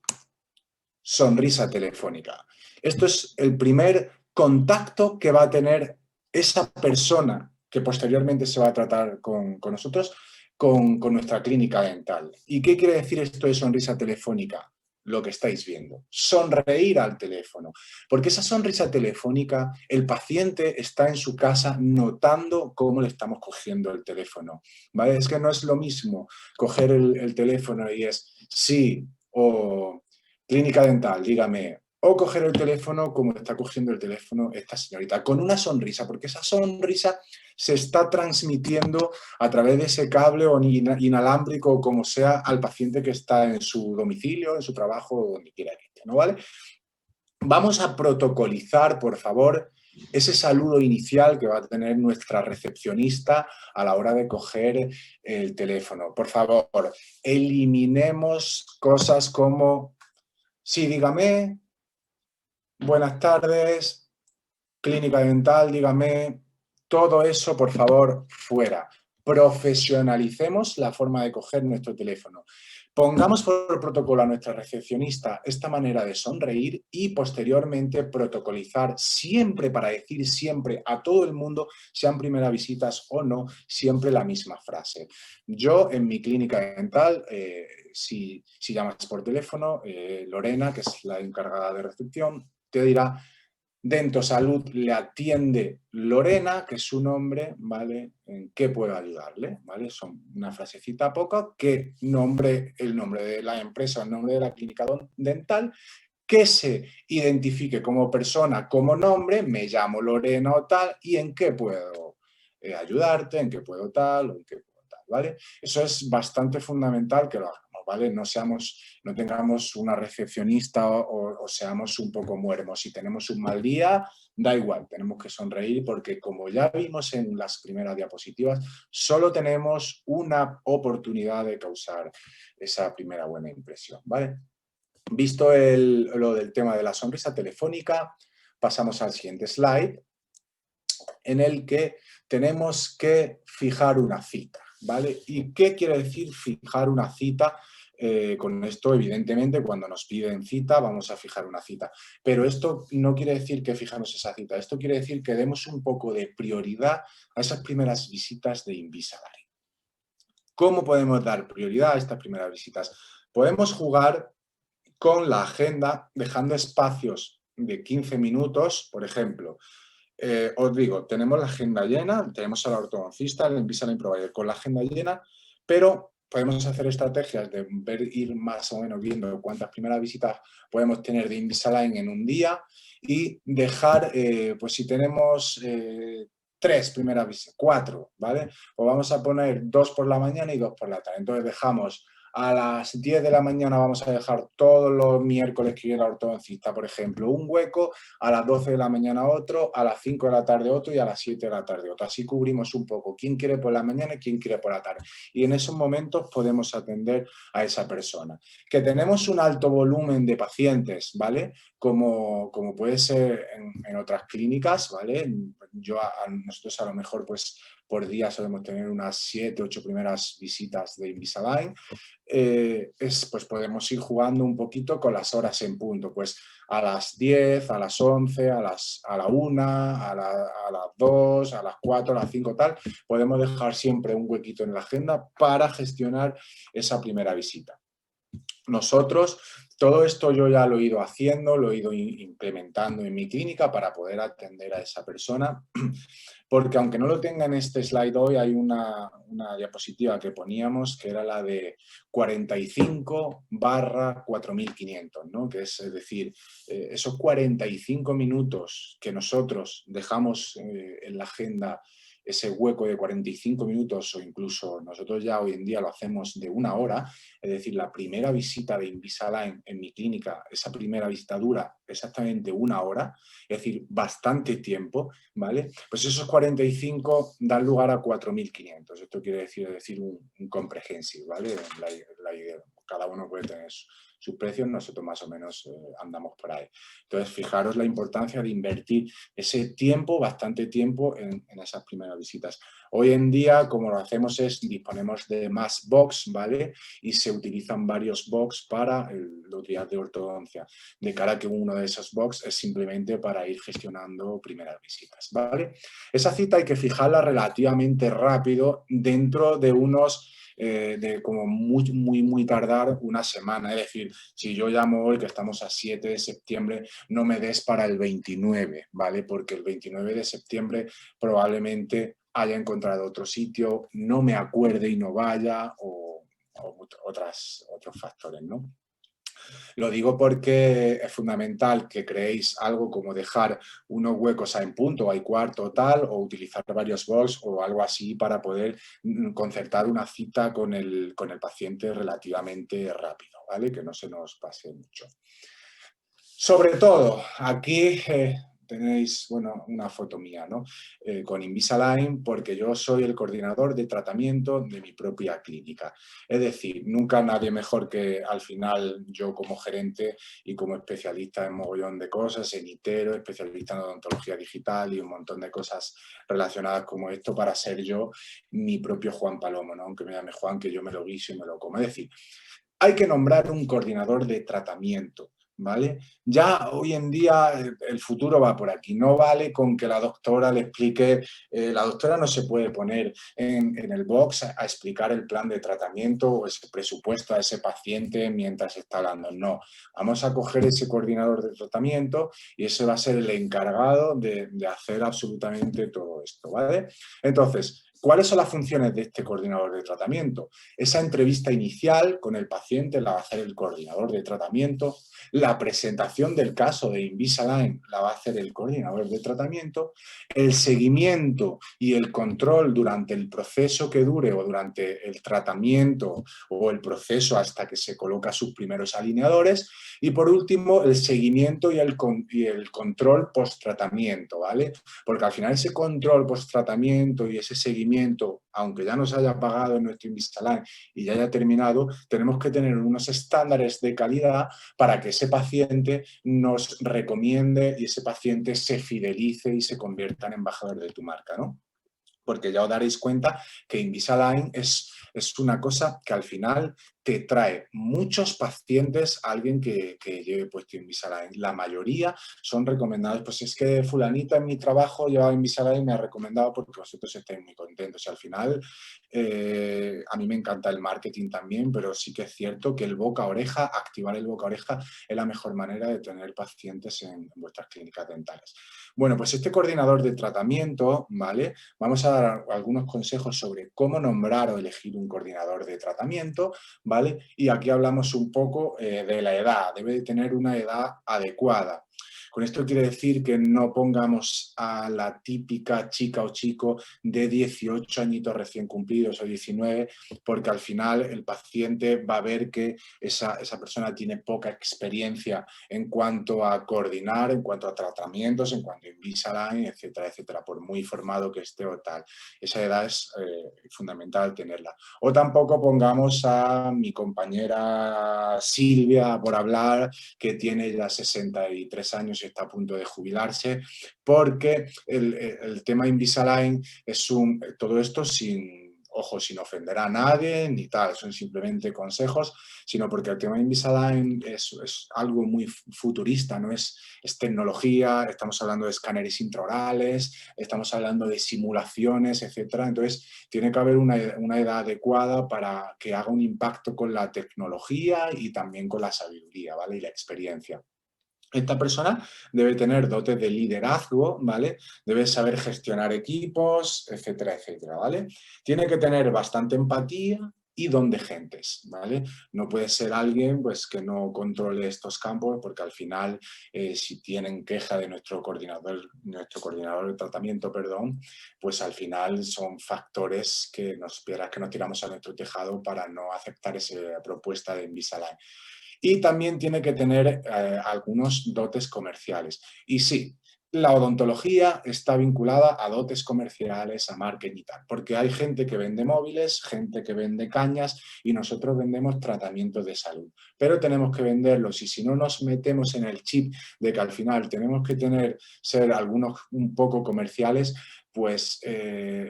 Sonrisa telefónica. Esto es el primer contacto que va a tener esa persona que posteriormente se va a tratar con nosotros, con nuestra clínica dental. ¿Y qué quiere decir esto de sonrisa telefónica? Lo que estáis viendo, sonreír al teléfono, porque esa sonrisa telefónica, el paciente está en su casa notando cómo le estamos cogiendo el teléfono, ¿vale? Es que no es lo mismo coger el teléfono y es sí o clínica dental, dígame, o coger el teléfono como está cogiendo el teléfono esta señorita, con una sonrisa, porque esa sonrisa se está transmitiendo a través de ese cable o inalámbrico o como sea al paciente que está en su domicilio, en su trabajo o donde quiera que esté, ¿no? ¿Vale? Vamos a protocolizar, por favor, ese saludo inicial que va a tener nuestra recepcionista a la hora de coger el teléfono. Por favor, eliminemos cosas como sí, dígame, buenas tardes, clínica dental, dígame, todo eso, por favor, fuera. Profesionalicemos la forma de coger nuestro teléfono. Pongamos por protocolo a nuestra recepcionista esta manera de sonreír y posteriormente protocolizar siempre, para decir siempre a todo el mundo, sean primeras visitas o no, siempre la misma frase. Yo en mi clínica dental, si llamas por teléfono, Lorena, que es la encargada de recepción, te dirá: Dentosalud le atiende Lorena, que es su nombre, ¿vale? ¿En qué puedo ayudarle? ¿Vale? Son una frasecita poca, que nombre, el nombre de la empresa, el nombre de la clínica dental, que se identifique como persona, como nombre, me llamo Lorena o tal, y en qué puedo ayudarte, en qué puedo tal, o en qué puedo tal, ¿vale? Eso es bastante fundamental que lo hagamos, ¿vale? No tengamos una recepcionista o seamos un poco muermos. Si tenemos un mal día, da igual, tenemos que sonreír porque, como ya vimos en las primeras diapositivas, solo tenemos una oportunidad de causar esa primera buena impresión, ¿vale? Visto lo del tema de la sonrisa telefónica, pasamos al siguiente slide, en el que tenemos que fijar una cita, ¿vale? ¿Y qué quiere decir fijar una cita? Con esto, evidentemente, cuando nos piden cita, vamos a fijar una cita. Pero esto no quiere decir que fijamos esa cita. Esto quiere decir que demos un poco de prioridad a esas primeras visitas de Invisalign. ¿Cómo podemos dar prioridad a estas primeras visitas? Podemos jugar con la agenda, dejando espacios de 15 minutos, por ejemplo. Os digo, tenemos la agenda llena, tenemos a la ortodoncista, el Invisalign Provider con la agenda llena, pero podemos hacer estrategias de ir más o menos viendo cuántas primeras visitas podemos tener de Invisalign en un día y dejar, pues si tenemos 3 primeras visitas, 4, ¿vale? Pues vamos a poner 2 por la mañana y 2 por la tarde. Entonces dejamos a las 10 de la mañana, vamos a dejar todos los miércoles que viene la ortodoncista, por ejemplo, un hueco, a las 12 de la mañana otro, a las 5 de la tarde otro y a las 7 de la tarde otro. Así cubrimos un poco quién quiere por la mañana y quién quiere por la tarde. Y en esos momentos podemos atender a esa persona. Que tenemos un alto volumen de pacientes, ¿vale? Como puede ser en otras clínicas, ¿vale? Nosotros a lo mejor, pues, por día solemos tener unas 7, 8 primeras visitas de Invisalign. Pues podemos ir jugando un poquito con las horas en punto, pues a las 10, a las 11, a la 1, a las 2, a las 4, a las 5, tal. Podemos dejar siempre un huequito en la agenda para gestionar esa primera visita. Nosotros, todo esto yo ya lo he ido haciendo, lo he ido implementando en mi clínica para poder atender a esa persona, porque aunque no lo tenga en este slide hoy, hay una diapositiva que poníamos que era la de 45/4500, ¿no? Que es decir, esos 45 minutos que nosotros dejamos en la agenda, ese hueco de 45 minutos, o incluso nosotros ya hoy en día lo hacemos de 1 hora, es decir, la primera visita de Invisalign en mi clínica, esa primera visita dura exactamente 1 hora, es decir, bastante tiempo, ¿vale? Pues esos 45 dan lugar a 4500. Esto quiere decir un comprehensive, ¿vale? La idea, cada uno puede tener sus precios, nosotros más o menos andamos por ahí. Entonces, fijaros la importancia de invertir ese tiempo, bastante tiempo, en esas primeras visitas. Hoy en día, como lo hacemos es, disponemos de más box, ¿vale? Y se utilizan varios box para los días de ortodoncia, de cara a que uno de esos box es simplemente para ir gestionando primeras visitas, ¿vale? Esa cita hay que fijarla relativamente rápido, dentro de unos, de como muy tardar una semana. Es decir, si yo llamo hoy, que estamos a 7 de septiembre, no me des para el 29, ¿vale? Porque el 29 de septiembre probablemente haya encontrado otro sitio, no me acuerde y no vaya, o otros factores, ¿no? Lo digo porque es fundamental que creéis algo como dejar unos huecos a en punto, a cuarto tal, o utilizar varios box o algo así para poder concertar una cita con el paciente relativamente rápido, ¿vale? Que no se nos pase mucho. Sobre todo, aquí tenéis, bueno, una foto mía, ¿no? Con Invisalign, porque yo soy el coordinador de tratamiento de mi propia clínica. Es decir, nunca nadie mejor que al final yo como gerente y como especialista en mogollón de cosas, en ITERO, especialista en odontología digital y un montón de cosas relacionadas como esto para ser yo mi propio Juan Palomo, ¿no? Aunque me llame Juan, que yo me lo guiso y me lo como. Es decir, hay que nombrar un coordinador de tratamiento, ¿vale? Ya hoy en día el futuro va por aquí. No vale con que la doctora le explique, la doctora no se puede poner en el box a explicar el plan de tratamiento o ese presupuesto a ese paciente mientras está hablando. No, vamos a coger ese coordinador de tratamiento y ese va a ser el encargado de hacer absolutamente todo esto, ¿vale? Entonces, ¿cuáles son las funciones de este coordinador de tratamiento? Esa entrevista inicial con el paciente la va a hacer el coordinador de tratamiento. La presentación del caso de Invisalign la va a hacer el coordinador de tratamiento. El seguimiento y el control durante el proceso que dure o durante el tratamiento o el proceso hasta que se coloca sus primeros alineadores. Y por último, el seguimiento y el control post-tratamiento, ¿vale? Porque al final ese control post-tratamiento y ese seguimiento, aunque ya nos haya pagado en nuestro Invisalign y ya haya terminado, tenemos que tener unos estándares de calidad para que ese paciente nos recomiende y ese paciente se fidelice y se convierta en embajador de tu marca, ¿no? Porque ya os daréis cuenta que Invisalign es una cosa que al final te trae muchos pacientes a alguien que lleve puesto Invisalign. La mayoría son recomendados, pues es que fulanita en mi trabajo lleva Invisalign y me ha recomendado porque vosotros estáis muy contentos. Y al final, a mí me encanta el marketing también, pero sí que es cierto que el boca a oreja, activar el boca a oreja es la mejor manera de tener pacientes en vuestras clínicas dentales. Bueno, pues este coordinador de tratamiento, ¿vale? Vamos a dar algunos consejos sobre cómo nombrar o elegir un coordinador de tratamiento, ¿vale? Y aquí hablamos un poco de la edad. Debe de tener una edad adecuada. Con esto quiere decir que no pongamos a la típica chica o chico de 18 añitos recién cumplidos o 19, porque al final el paciente va a ver que esa persona tiene poca experiencia en cuanto a coordinar, en cuanto a tratamientos, en cuanto a Invisalign, etcétera, etcétera, por muy formado que esté o tal. Esa edad es fundamental tenerla. O tampoco pongamos a mi compañera Silvia, por hablar, que tiene ya 63 años y está a punto de jubilarse, porque el tema Invisalign es todo esto sin ofender a nadie ni tal, son simplemente consejos, sino porque el tema de Invisalign es algo muy futurista, ¿no? Es tecnología, estamos hablando de escáneres intraorales, estamos hablando de simulaciones, etcétera. Entonces, tiene que haber una edad adecuada para que haga un impacto con la tecnología y también con la sabiduría, ¿vale? Y la experiencia. Esta persona debe tener dotes de liderazgo, ¿vale? Debe saber gestionar equipos, etcétera, etcétera, ¿vale? Tiene que tener bastante empatía y don de gentes, ¿vale? No puede ser alguien pues, que no controle estos campos porque al final, si tienen queja de nuestro coordinador de tratamiento, perdón, pues al final son factores que nos tiramos a nuestro tejado para no aceptar esa propuesta de Invisalign. Y también tiene que tener algunos dotes comerciales. Y sí, la odontología está vinculada a dotes comerciales, a marketing y tal, porque hay gente que vende móviles, gente que vende cañas y nosotros vendemos tratamientos de salud. Pero tenemos que venderlos y si no nos metemos en el chip de que al final tenemos que ser algunos un poco comerciales, pues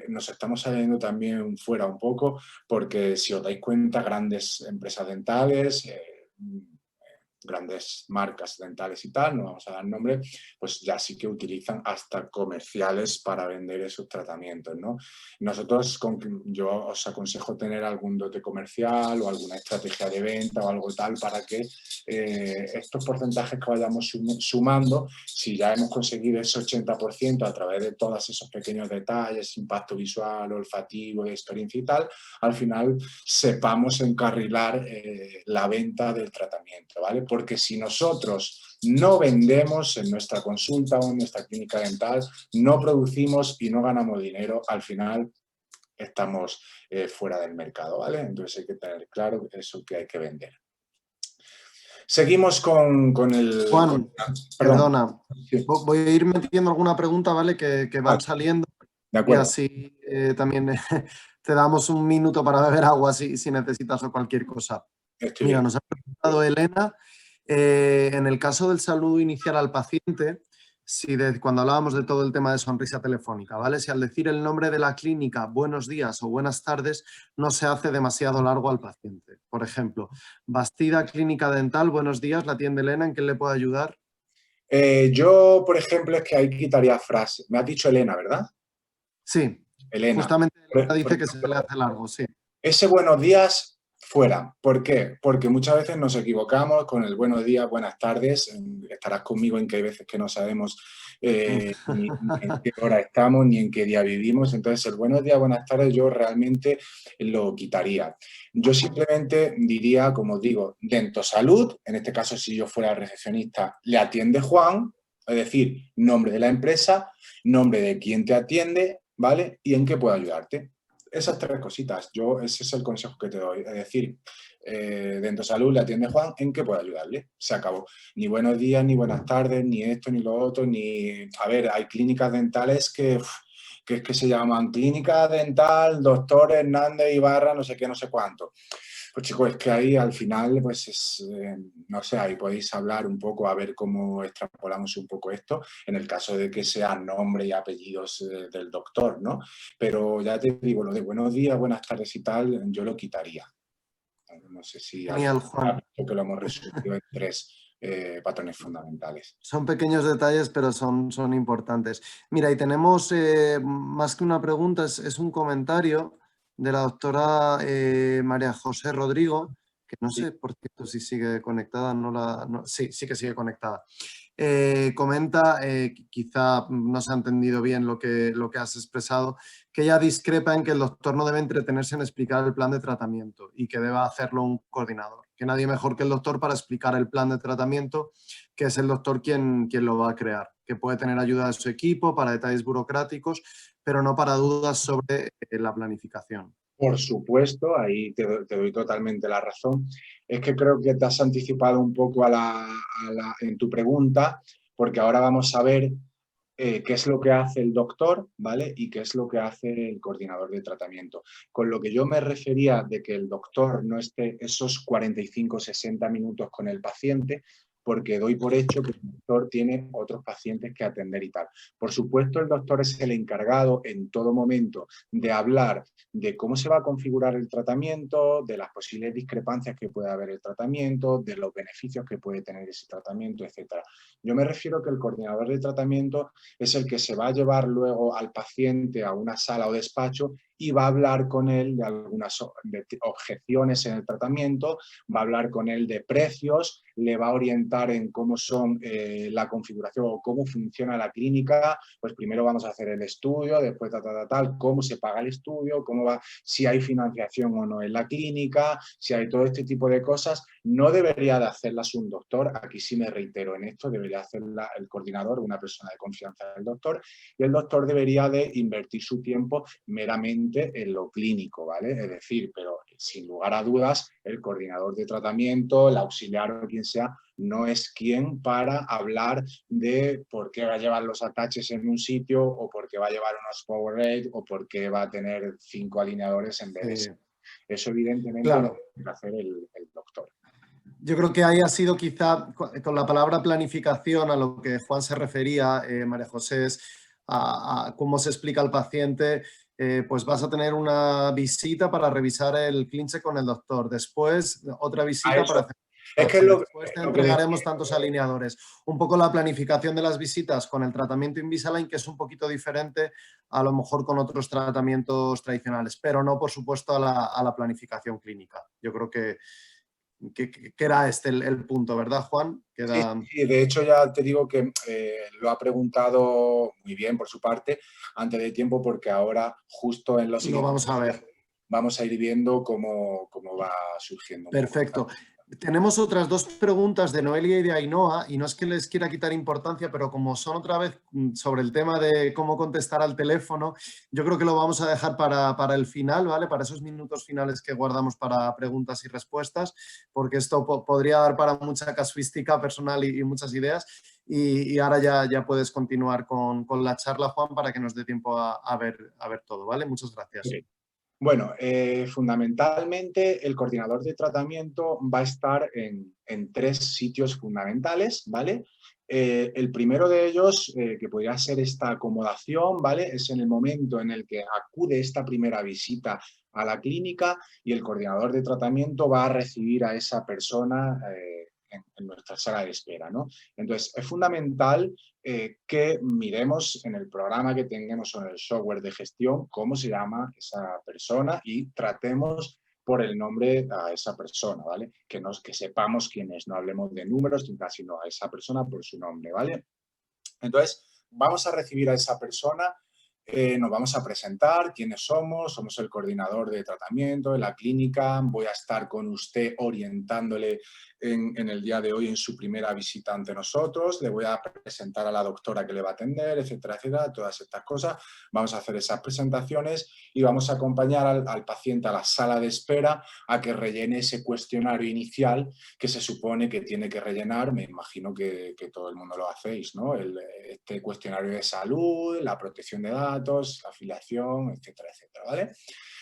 nos estamos saliendo también fuera un poco, porque si os dais cuenta, grandes empresas dentales, grandes marcas dentales y tal, no vamos a dar nombre, pues ya sí que utilizan hasta comerciales para vender esos tratamientos, ¿no? Nosotros, yo os aconsejo tener algún dote comercial o alguna estrategia de venta o algo tal para que estos porcentajes que vayamos sumando, si ya hemos conseguido ese 80% a través de todos esos pequeños detalles, impacto visual, olfativo, experiencia y tal, al final sepamos encarrilar la venta del tratamiento, ¿vale? Porque si nosotros no vendemos en nuestra consulta o en nuestra clínica dental, no producimos y no ganamos dinero, al final estamos fuera del mercado, ¿vale? Entonces hay que tener claro eso que hay que vender. Seguimos con el... Juan, perdona. Sí. Voy a ir metiendo alguna pregunta, ¿vale? Que van saliendo. De Y acuerdo. así también te damos un minuto para beber agua si necesitas o cualquier cosa. Estoy Mira, bien. nos ha preguntado Elena, en el caso del saludo inicial al paciente, cuando hablábamos de todo el tema de sonrisa telefónica, ¿vale? Si al decir el nombre de la clínica, buenos días o buenas tardes, no se hace demasiado largo al paciente. Por ejemplo, Bastida Clínica Dental, buenos días, la atiende Elena, ¿en qué le puedo ayudar? Yo, por ejemplo, es que ahí quitaría frase. Me has dicho Elena, ¿verdad? Sí, Elena. justamente Elena dice Por que se le hace largo, sí. ese buenos días fuera. ¿Por qué? Porque muchas veces nos equivocamos con el buenos días, buenas tardes. Estarás conmigo en que hay veces que no sabemos ni en qué hora estamos, ni en qué día vivimos. Entonces, el buenos días, buenas tardes yo realmente lo quitaría. Yo simplemente diría, como os digo, Dentosalud, en este caso si yo fuera recepcionista, le atiende Juan, es decir, nombre de la empresa, nombre de quien te atiende, ¿vale? Y en qué puedo ayudarte. Esas tres cositas, ese es el consejo que te doy. Es decir, Dentosalud le atiende Juan, ¿en qué puedo ayudarle? Se acabó. Ni buenos días, ni buenas tardes, ni esto, ni lo otro, ni... A ver, hay clínicas dentales que se llaman Clínica Dental Doctor Hernández Ibarra, no sé qué, no sé cuánto. Pues chicos, es que ahí al final, pues no sé, ahí podéis hablar un poco a ver cómo extrapolamos un poco esto, en el caso de que sean nombre y apellidos del doctor, ¿no? Pero ya te digo, lo de buenos días, buenas tardes y tal, yo lo quitaría. No sé si al Genial, final Juan. creo que lo hemos resumido en tres patrones fundamentales. Son pequeños detalles, pero son importantes. Mira, y tenemos más que una pregunta, es un comentario de la doctora María José Rodrigo, que no sé por cierto si sigue conectada, sí que sigue conectada. Comenta, quizá no se ha entendido bien lo que has expresado, que ella discrepa en que el doctor no debe entretenerse en explicar el plan de tratamiento y que deba hacerlo un coordinador. Que nadie mejor que el doctor para explicar el plan de tratamiento, que es el doctor quien lo va a crear, que puede tener ayuda de su equipo para detalles burocráticos, pero no para dudas sobre la planificación. Por supuesto, ahí te doy totalmente la razón. Es que creo que te has anticipado un poco en tu pregunta, porque ahora vamos a ver qué es lo que hace el doctor, ¿vale? Y qué es lo que hace el coordinador de tratamiento. Con lo que yo me refería de que el doctor no esté esos 45 60 minutos con el paciente, porque doy por hecho que el doctor tiene otros pacientes que atender y tal. Por supuesto, el doctor es el encargado en todo momento de hablar de cómo se va a configurar el tratamiento, de las posibles discrepancias que puede haber el tratamiento, de los beneficios que puede tener ese tratamiento, etc. Yo me refiero que el coordinador de tratamiento es el que se va a llevar luego al paciente a una sala o despacho y va a hablar con él de algunas objeciones en el tratamiento, va a hablar con él de precios, le va a orientar en cómo son la configuración o cómo funciona la clínica. Pues primero vamos a hacer el estudio, después tal, cómo se paga el estudio, cómo va, si hay financiación o no en la clínica, si hay todo este tipo de cosas. No debería de hacerlas un doctor, aquí sí me reitero en esto, debería hacerla el coordinador, una persona de confianza del doctor, y el doctor debería de invertir su tiempo meramente en lo clínico, ¿vale? Es decir, pero sin lugar a dudas, el coordinador de tratamiento, el auxiliar o quien sea, no es quien para hablar de por qué va a llevar los ataches en un sitio o por qué va a llevar unos Powerade o por qué va a tener 5 alineadores en vez de 6. Eso evidentemente Claro. lo tiene que hacer el doctor. Yo creo que ahí ha sido quizá, con la palabra planificación, a lo que Juan se refería, María José, es a cómo se explica al paciente, pues vas a tener una visita para revisar el clinche con el doctor, después otra visita para hacer... Es que después te entregaremos tantos alineadores. Un poco la planificación de las visitas con el tratamiento Invisalign, que es un poquito diferente a lo mejor con otros tratamientos tradicionales, pero no, por supuesto, a la planificación clínica. Yo creo que era este el punto, ¿verdad, Juan? Sí, de hecho ya te digo que lo ha preguntado muy bien por su parte antes de tiempo, porque ahora justo en los lo vamos a ver. vamos a ir viendo cómo va surgiendo. Perfecto. Tenemos otras dos preguntas de Noelia y de Ainhoa, y no es que les quiera quitar importancia, pero como son otra vez sobre el tema de cómo contestar al teléfono, yo creo que lo vamos a dejar para el final, ¿vale? Para esos minutos finales que guardamos para preguntas y respuestas, porque esto podría dar para mucha casuística personal y muchas ideas. Y ahora ya puedes continuar con la charla, Juan, para que nos dé tiempo a ver todo, ¿vale? Muchas gracias. Okay. Bueno, fundamentalmente el coordinador de tratamiento va a estar en 3 sitios fundamentales, ¿vale? El primero de ellos, que podría ser esta acomodación, ¿vale? Es en el momento en el que acude esta primera visita a la clínica y el coordinador de tratamiento va a recibir a esa persona en nuestra sala de espera, ¿no? Entonces, es fundamental que miremos en el programa que tengamos o en el software de gestión cómo se llama esa persona y tratemos por el nombre a esa persona, ¿vale? Que sepamos quién es, no hablemos de números, sino a esa persona por su nombre, ¿vale? Entonces, vamos a recibir a esa persona, nos vamos a presentar quiénes somos el coordinador de tratamiento de la clínica, voy a estar con usted orientándole en el día de hoy en su primera visita ante nosotros, le voy a presentar a la doctora que le va a atender, etcétera, etcétera, todas estas cosas, vamos a hacer esas presentaciones y vamos a acompañar al paciente a la sala de espera a que rellene ese cuestionario inicial que se supone que tiene que rellenar, me imagino que todo el mundo lo hacéis, ¿no? Este cuestionario de salud, la protección de datos, la afiliación, etcétera, etcétera, ¿vale?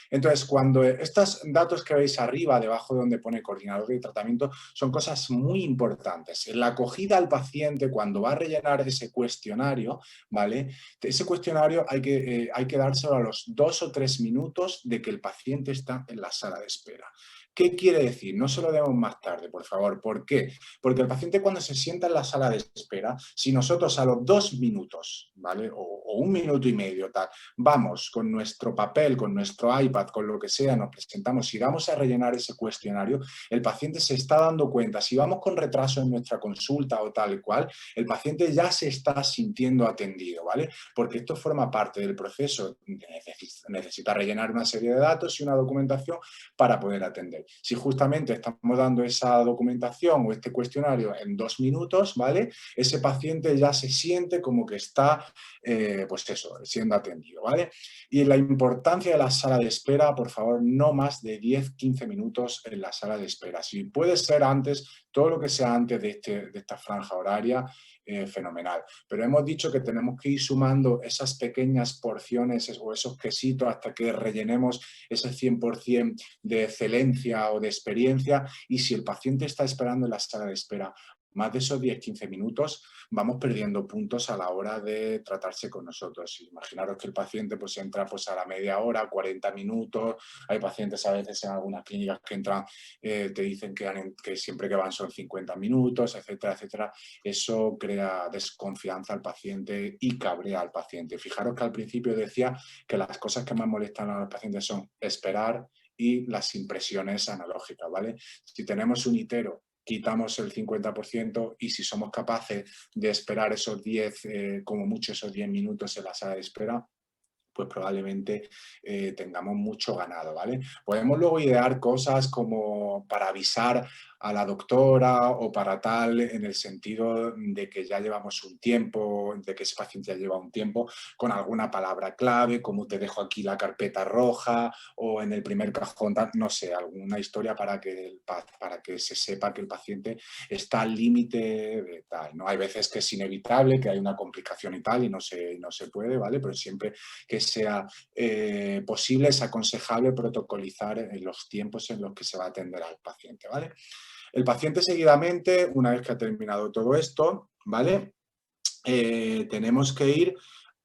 Entonces, cuando estos datos que veis arriba, debajo de donde pone coordinador de tratamiento, son cosas muy importantes. En la acogida al paciente, cuando va a rellenar ese cuestionario, ¿vale? Ese cuestionario hay que dárselo a los 2 o 3 minutos de que el paciente está en la sala de espera. ¿Qué quiere decir? No se lo demos más tarde, por favor. ¿Por qué? Porque el paciente cuando se sienta en la sala de espera, si nosotros a los 2 minutos, ¿vale? O 1 minuto y medio, tal, vamos con nuestro papel, con nuestro iPad, con lo que sea, nos presentamos y vamos a rellenar ese cuestionario, el paciente se está dando cuenta, si vamos con retraso en nuestra consulta o tal y cual, el paciente ya se está sintiendo atendido, ¿vale? Porque esto forma parte del proceso, necesita rellenar una serie de datos y una documentación para poder atender. Si justamente estamos dando esa documentación o este cuestionario en 2 minutos, ¿vale? Ese paciente ya se siente como que está, pues eso, siendo atendido, ¿vale? Y la importancia de la sala de espera, por favor, no más de 10-15 minutos en la sala de espera. Si puede ser antes, todo lo que sea antes de esta franja horaria, fenomenal. Pero hemos dicho que tenemos que ir sumando esas pequeñas porciones o esos quesitos hasta que rellenemos ese 100% de excelencia o de experiencia, y si el paciente está esperando en la sala de espera más de esos 10-15 minutos, vamos perdiendo puntos a la hora de tratarse con nosotros. Imaginaros que el paciente pues entra pues, a la media hora, 40 minutos, hay pacientes a veces en algunas clínicas que entran, te dicen que siempre que van son 50 minutos, etcétera, etcétera. Eso crea desconfianza al paciente y cabrea al paciente. Fijaros que al principio decía que las cosas que más molestan a los pacientes son esperar y las impresiones analógicas, ¿vale? Si tenemos un itero, quitamos el 50% y si somos capaces de esperar esos 10, como mucho esos 10 minutos en la sala de espera, pues probablemente tengamos mucho ganado, ¿vale? Podemos luego idear cosas como para avisar a la doctora o para tal, en el sentido de que ya llevamos un tiempo, de que ese paciente ya lleva un tiempo, con alguna palabra clave, como te dejo aquí la carpeta roja o en el primer cajón, no sé, alguna historia para que se sepa que el paciente está al límite de tal, ¿no? Hay veces que es inevitable, que hay una complicación y tal y no se puede, ¿vale? Pero siempre que sea posible, es aconsejable protocolizar los tiempos en los que se va a atender al paciente, ¿vale? El paciente seguidamente, una vez que ha terminado todo esto, ¿vale? Tenemos que ir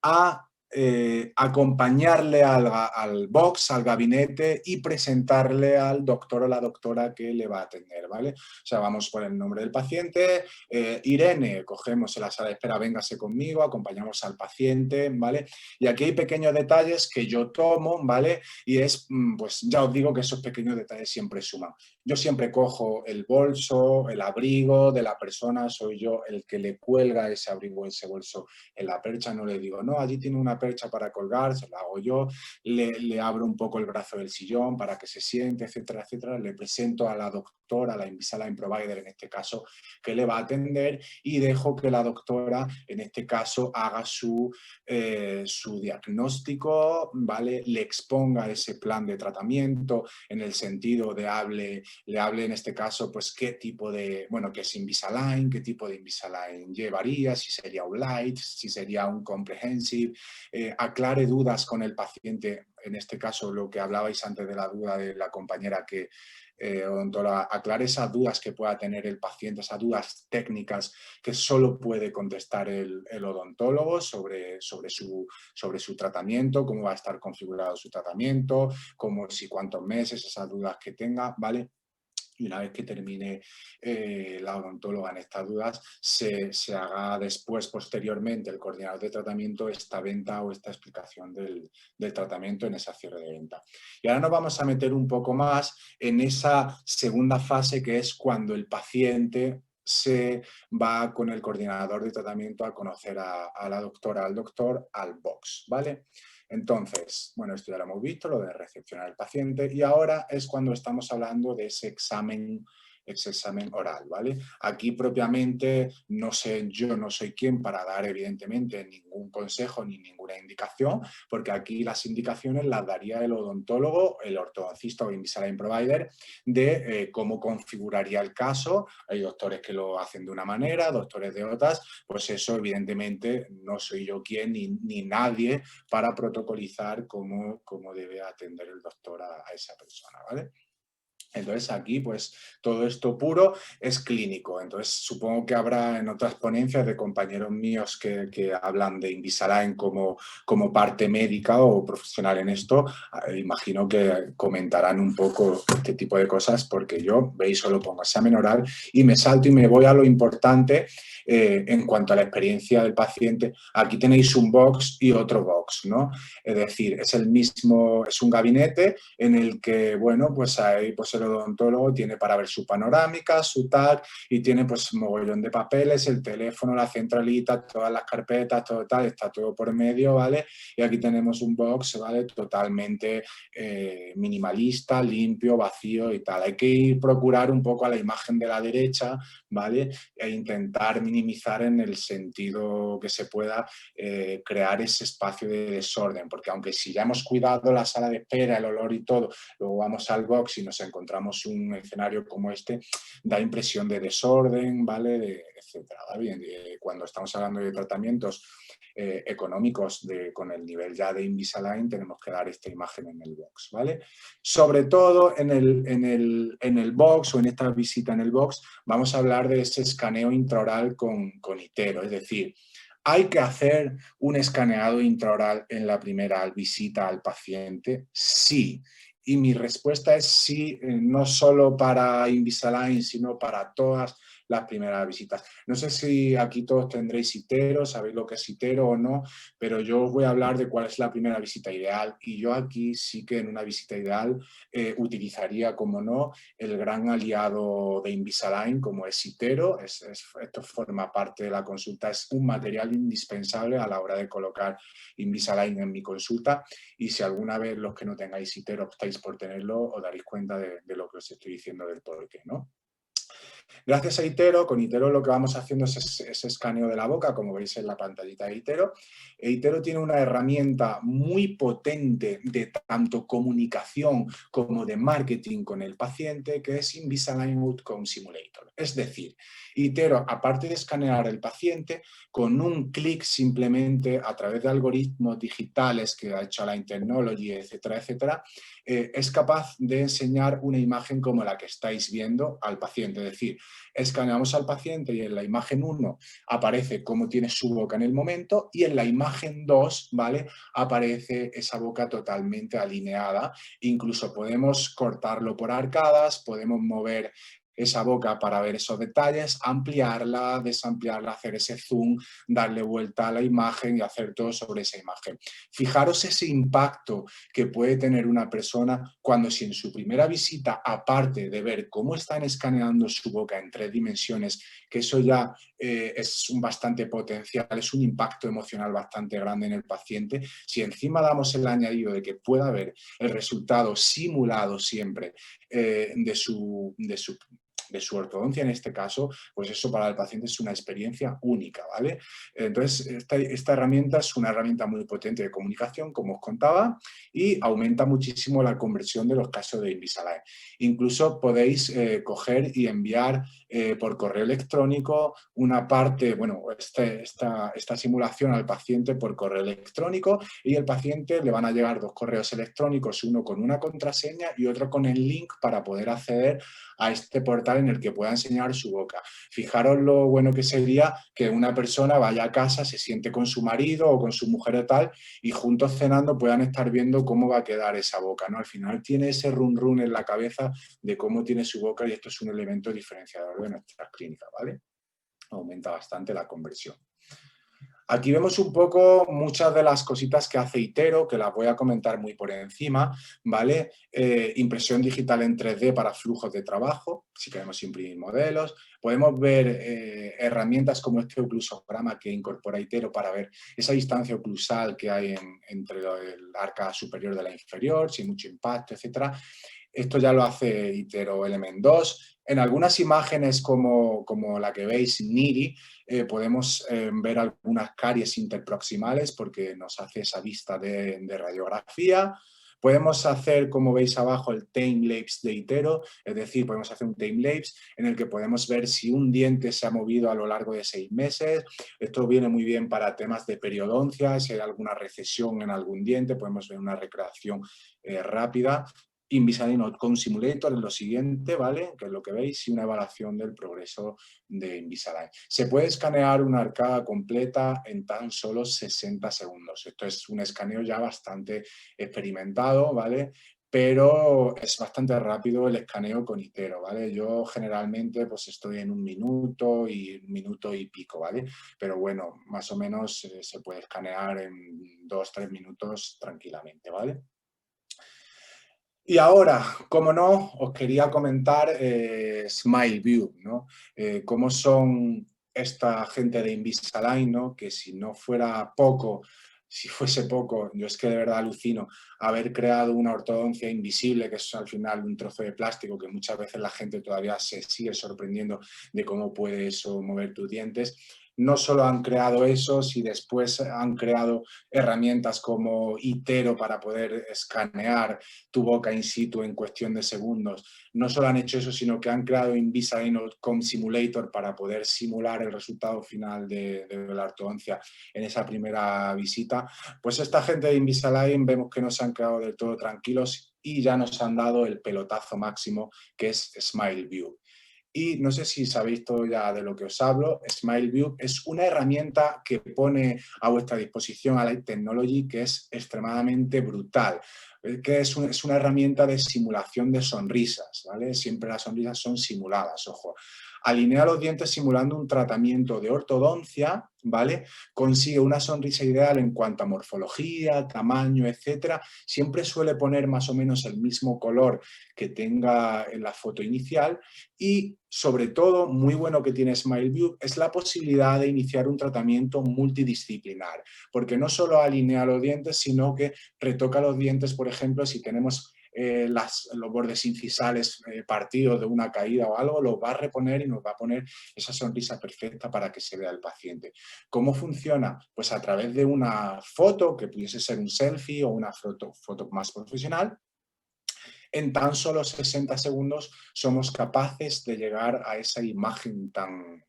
a acompañarle al box, al gabinete y presentarle al doctor o la doctora que le va a atender, ¿vale? O sea, vamos por el nombre del paciente, Irene, cogemos en la sala de espera, véngase conmigo, acompañamos al paciente, ¿vale? Y aquí hay pequeños detalles que yo tomo, ¿vale? Y es, pues ya os digo que esos pequeños detalles siempre suman. Yo siempre cojo el bolso, el abrigo de la persona, soy yo el que le cuelga ese abrigo, ese bolso en la percha, no le digo, no, allí tiene una percha para colgar, se la hago yo, le abro un poco el brazo del sillón para que se siente, etcétera, etcétera. Le presento a la doctora, a la Invisalign Provider en este caso, que le va a atender y dejo que la doctora en este caso haga su diagnóstico, ¿vale? Le exponga ese plan de tratamiento en el sentido de le hable en este caso pues qué tipo de, bueno, qué es Invisalign, qué tipo de Invisalign llevaría, si sería un Light, si sería un Comprehensive, aclare dudas con el paciente, en este caso lo que hablabais antes de la duda de la compañera que odontóloga, aclare esas dudas que pueda tener el paciente, esas dudas técnicas que solo puede contestar el odontólogo sobre su tratamiento, cómo va a estar configurado su tratamiento, cómo, si cuántos meses, esas dudas que tenga, ¿vale? Y una vez que termine la odontóloga en estas dudas, se haga después, posteriormente, el coordinador de tratamiento, esta venta o esta explicación del tratamiento en esa cierre de venta. Y ahora nos vamos a meter un poco más en esa segunda fase, que es cuando el paciente se va con el coordinador de tratamiento a conocer a la doctora, al doctor, al box, ¿vale? Entonces, bueno, esto ya lo hemos visto, lo de recepcionar al paciente, y ahora es cuando estamos hablando de ese examen oral, ¿vale? Aquí propiamente yo no soy quien para dar evidentemente ningún consejo ni ninguna indicación, porque aquí las indicaciones las daría el odontólogo, el ortodoncista o Invisalign Provider de cómo configuraría el caso. Hay doctores que lo hacen de una manera, doctores de otras, pues eso evidentemente no soy yo quien ni nadie para protocolizar cómo debe atender el doctor a esa persona, ¿vale? Entonces aquí pues todo esto puro es clínico, entonces supongo que habrá en otras ponencias de compañeros míos que hablan de Invisalign como parte médica o profesional en esto, imagino que comentarán un poco este tipo de cosas, porque yo, veis, solo pongo examen oral y me salto y me voy a lo importante en cuanto a la experiencia del paciente. Aquí tenéis un box y otro box, ¿no? Es decir, es el mismo, es un gabinete en el que, bueno, pues ahí pues el odontólogo tiene para ver su panorámica, su tag, y tiene pues mogollón de papeles, el teléfono, la centralita, todas las carpetas, todo tal, está todo por medio, ¿vale? Y aquí tenemos un box, ¿vale? Totalmente minimalista, limpio, vacío y tal. Hay que procurar un poco a la imagen de la derecha, ¿vale? E intentar minimizar en el sentido que se pueda crear ese espacio de desorden, porque aunque si ya hemos cuidado la sala de espera, el olor y todo, luego vamos al box y nos encontramos un escenario como este, da impresión de desorden, ¿vale? Etcétera, ¿vale? Cuando estamos hablando de tratamientos económicos con el nivel ya de Invisalign, tenemos que dar esta imagen en el box, ¿vale? Sobre todo en el box o en esta visita en el box vamos a hablar de ese escaneo intraoral con iTero, es decir, ¿hay que hacer un escaneado intraoral en la primera visita al paciente? Sí. Y mi respuesta es sí, no solo para Invisalign, sino para todas las primeras visitas. No sé si aquí todos tendréis iTero, sabéis lo que es iTero o no, pero yo os voy a hablar de cuál es la primera visita ideal, y yo aquí sí que en una visita ideal utilizaría, como no, el gran aliado de Invisalign como es iTero. Esto forma parte de la consulta, es un material indispensable a la hora de colocar Invisalign en mi consulta, y si alguna vez los que no tengáis iTero optáis por tenerlo, os daréis cuenta de lo que os estoy diciendo del porqué, ¿no? Gracias a iTero, con iTero lo que vamos haciendo es ese escaneo de la boca, como veis en la pantallita de iTero. iTero tiene una herramienta muy potente de tanto comunicación como de marketing con el paciente, que es Invisalign Outcome Simulator. Es decir, iTero, aparte de escanear el paciente, con un clic simplemente a través de algoritmos digitales que ha hecho la Technology, etcétera, etcétera, es capaz de enseñar una imagen como la que estáis viendo al paciente. Es decir, escaneamos al paciente y en la imagen 1 aparece cómo tiene su boca en el momento, y en la imagen 2, ¿vale?, aparece esa boca totalmente alineada. Incluso podemos cortarlo por arcadas, podemos mover esa boca para ver esos detalles, ampliarla, desampliarla, hacer ese zoom, darle vuelta a la imagen y hacer todo sobre esa imagen. Fijaros ese impacto que puede tener una persona cuando cuando si en su primera visita, aparte de ver cómo están escaneando su boca en 3 dimensiones, que eso ya es un bastante potencial, es un impacto emocional bastante grande en el paciente, si encima damos el añadido de que pueda ver el resultado simulado siempre de su ortodoncia en este caso, pues eso para el paciente es una experiencia única, ¿vale? Entonces, esta herramienta es una herramienta muy potente de comunicación, como os contaba, y aumenta muchísimo la conversión de los casos de Invisalign. Incluso podéis coger y enviar por correo electrónico una parte, bueno, esta simulación al paciente por correo electrónico, y el paciente le van a llegar 2 correos electrónicos, uno con una contraseña y otro con el link para poder acceder a este portal en el que pueda enseñar su boca. Fijaros lo bueno que sería que una persona vaya a casa, se siente con su marido o con su mujer o tal, y juntos cenando puedan estar viendo cómo va a quedar esa boca, ¿no? Al final tiene ese run run en la cabeza de cómo tiene su boca, y esto es un elemento diferenciador de nuestras clínicas, ¿vale? Aumenta bastante la conversión. Aquí vemos un poco muchas de las cositas que hace Itero, que las voy a comentar muy por encima, ¿vale? Impresión digital en 3D para flujos de trabajo, si queremos imprimir modelos. Podemos ver herramientas como este oclusograma que incorpora Itero para ver esa distancia oclusal que hay entre el arca superior de la inferior, sin mucho impacto, etcétera. Esto ya lo hace Itero Element 2. En algunas imágenes como la que veis, NIRI, podemos ver algunas caries interproximales porque nos hace esa vista de radiografía. Podemos hacer, como veis abajo, el time-lapse de Itero, es decir, podemos hacer un time-lapse en el que podemos ver si un diente se ha movido a lo largo de 6 meses. Esto viene muy bien para temas de periodoncia, si hay alguna recesión en algún diente, podemos ver una recreación rápida. Invisalign Outcome Simulator es lo siguiente, ¿vale? Que es lo que veis, y una evaluación del progreso de Invisalign. Se puede escanear una arcada completa en tan solo 60 segundos. Esto es un escaneo ya bastante experimentado, ¿vale? Pero es bastante rápido el escaneo con Itero, ¿vale? Yo generalmente pues estoy en 1 minuto y 1 minuto y pico, ¿vale? Pero bueno, más o menos se puede escanear en 2-3 minutos tranquilamente, ¿vale? Y ahora, como no, os quería comentar SmileView, ¿no? Cómo son esta gente de Invisalign, ¿no? Que si no fuera poco, si fuese poco, yo es que de verdad alucino haber creado una ortodoncia invisible, que es al final un trozo de plástico, que muchas veces la gente todavía se sigue sorprendiendo de cómo puede eso mover tus dientes. No solo han creado eso, si después han creado herramientas como Itero para poder escanear tu boca in situ en cuestión de segundos. No solo han hecho eso, sino que han creado Invisalign Outcome Simulator para poder simular el resultado final de la ortodoncia en esa primera visita. Pues esta gente de Invisalign vemos que no se han quedado del todo tranquilos y ya nos han dado el pelotazo máximo, que es SmileView. Y no sé si sabéis todo ya de lo que os hablo. SmileView es una herramienta que pone a vuestra disposición a Light Technology, que es extremadamente brutal, que es una herramienta de simulación de sonrisas, ¿vale? Siempre las sonrisas son simuladas, ojo. Alinea los dientes simulando un tratamiento de ortodoncia, ¿vale? Consigue una sonrisa ideal en cuanto a morfología, tamaño, etcétera. Siempre suele poner más o menos el mismo color que tenga en la foto inicial, y sobre todo, muy bueno que tiene SmileView es la posibilidad de iniciar un tratamiento multidisciplinar, porque no solo alinea los dientes, sino que retoca los dientes, por ejemplo, si tenemos los bordes incisales partidos de una caída o algo, los va a reponer y nos va a poner esa sonrisa perfecta para que se vea el paciente. ¿Cómo funciona? Pues a través de una foto, que pudiese ser un selfie o una foto más profesional. En tan solo 60 segundos somos capaces de llegar a esa imagen tan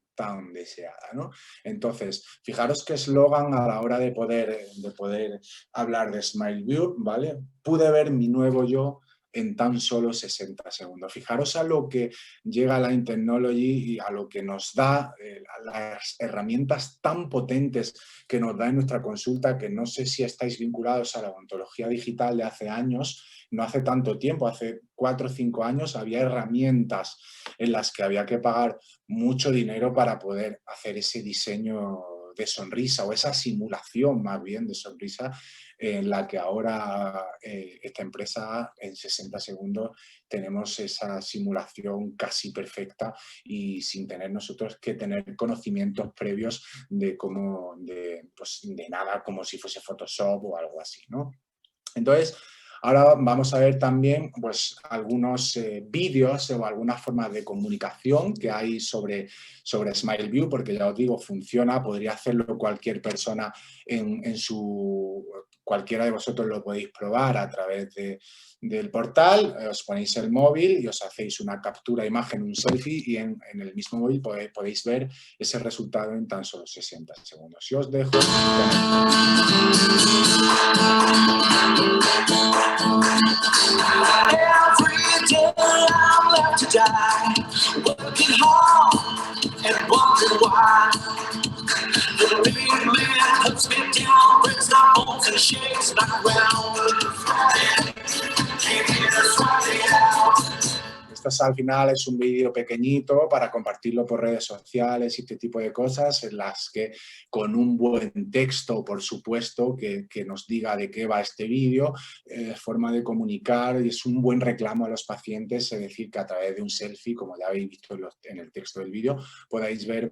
deseada, ¿no? Entonces, fijaros qué eslogan a la hora de poder hablar de SmileView, ¿vale? Pude ver mi nuevo yo en tan solo 60 segundos. Fijaros a lo que llega Light Technology y a lo que nos da las herramientas tan potentes que nos da en nuestra consulta, que no sé si estáis vinculados a la odontología digital de hace años. No hace tanto tiempo, hace 4 o 5 años, había herramientas en las que había que pagar mucho dinero para poder hacer ese diseño de sonrisa o esa simulación más bien de sonrisa en la que ahora esta empresa en 60 segundos tenemos esa simulación casi perfecta y sin tener nosotros que tener conocimientos previos de cómo, pues, de nada, como si fuese Photoshop o algo así, ¿no? Entonces, ahora vamos a ver también pues, algunos vídeos o algunas formas de comunicación que hay sobre SmileView, porque ya os digo, funciona, podría hacerlo cualquier persona en su... Cualquiera de vosotros lo podéis probar a través del portal, os ponéis el móvil y os hacéis una captura de imagen, un selfie, y en el mismo móvil podéis ver ese resultado en tan solo 60 segundos. Y os dejo... Every day I'm left to die, working hard and wondering why. The big man puts me down, breaks my bones and shakes my ground. Esto al final es un vídeo pequeñito para compartirlo por redes sociales y este tipo de cosas en las que con un buen texto, por supuesto, que nos diga de qué va este vídeo, forma de comunicar y es un buen reclamo a los pacientes, es decir, que a través de un selfie, como ya habéis visto en el texto del vídeo, podáis ver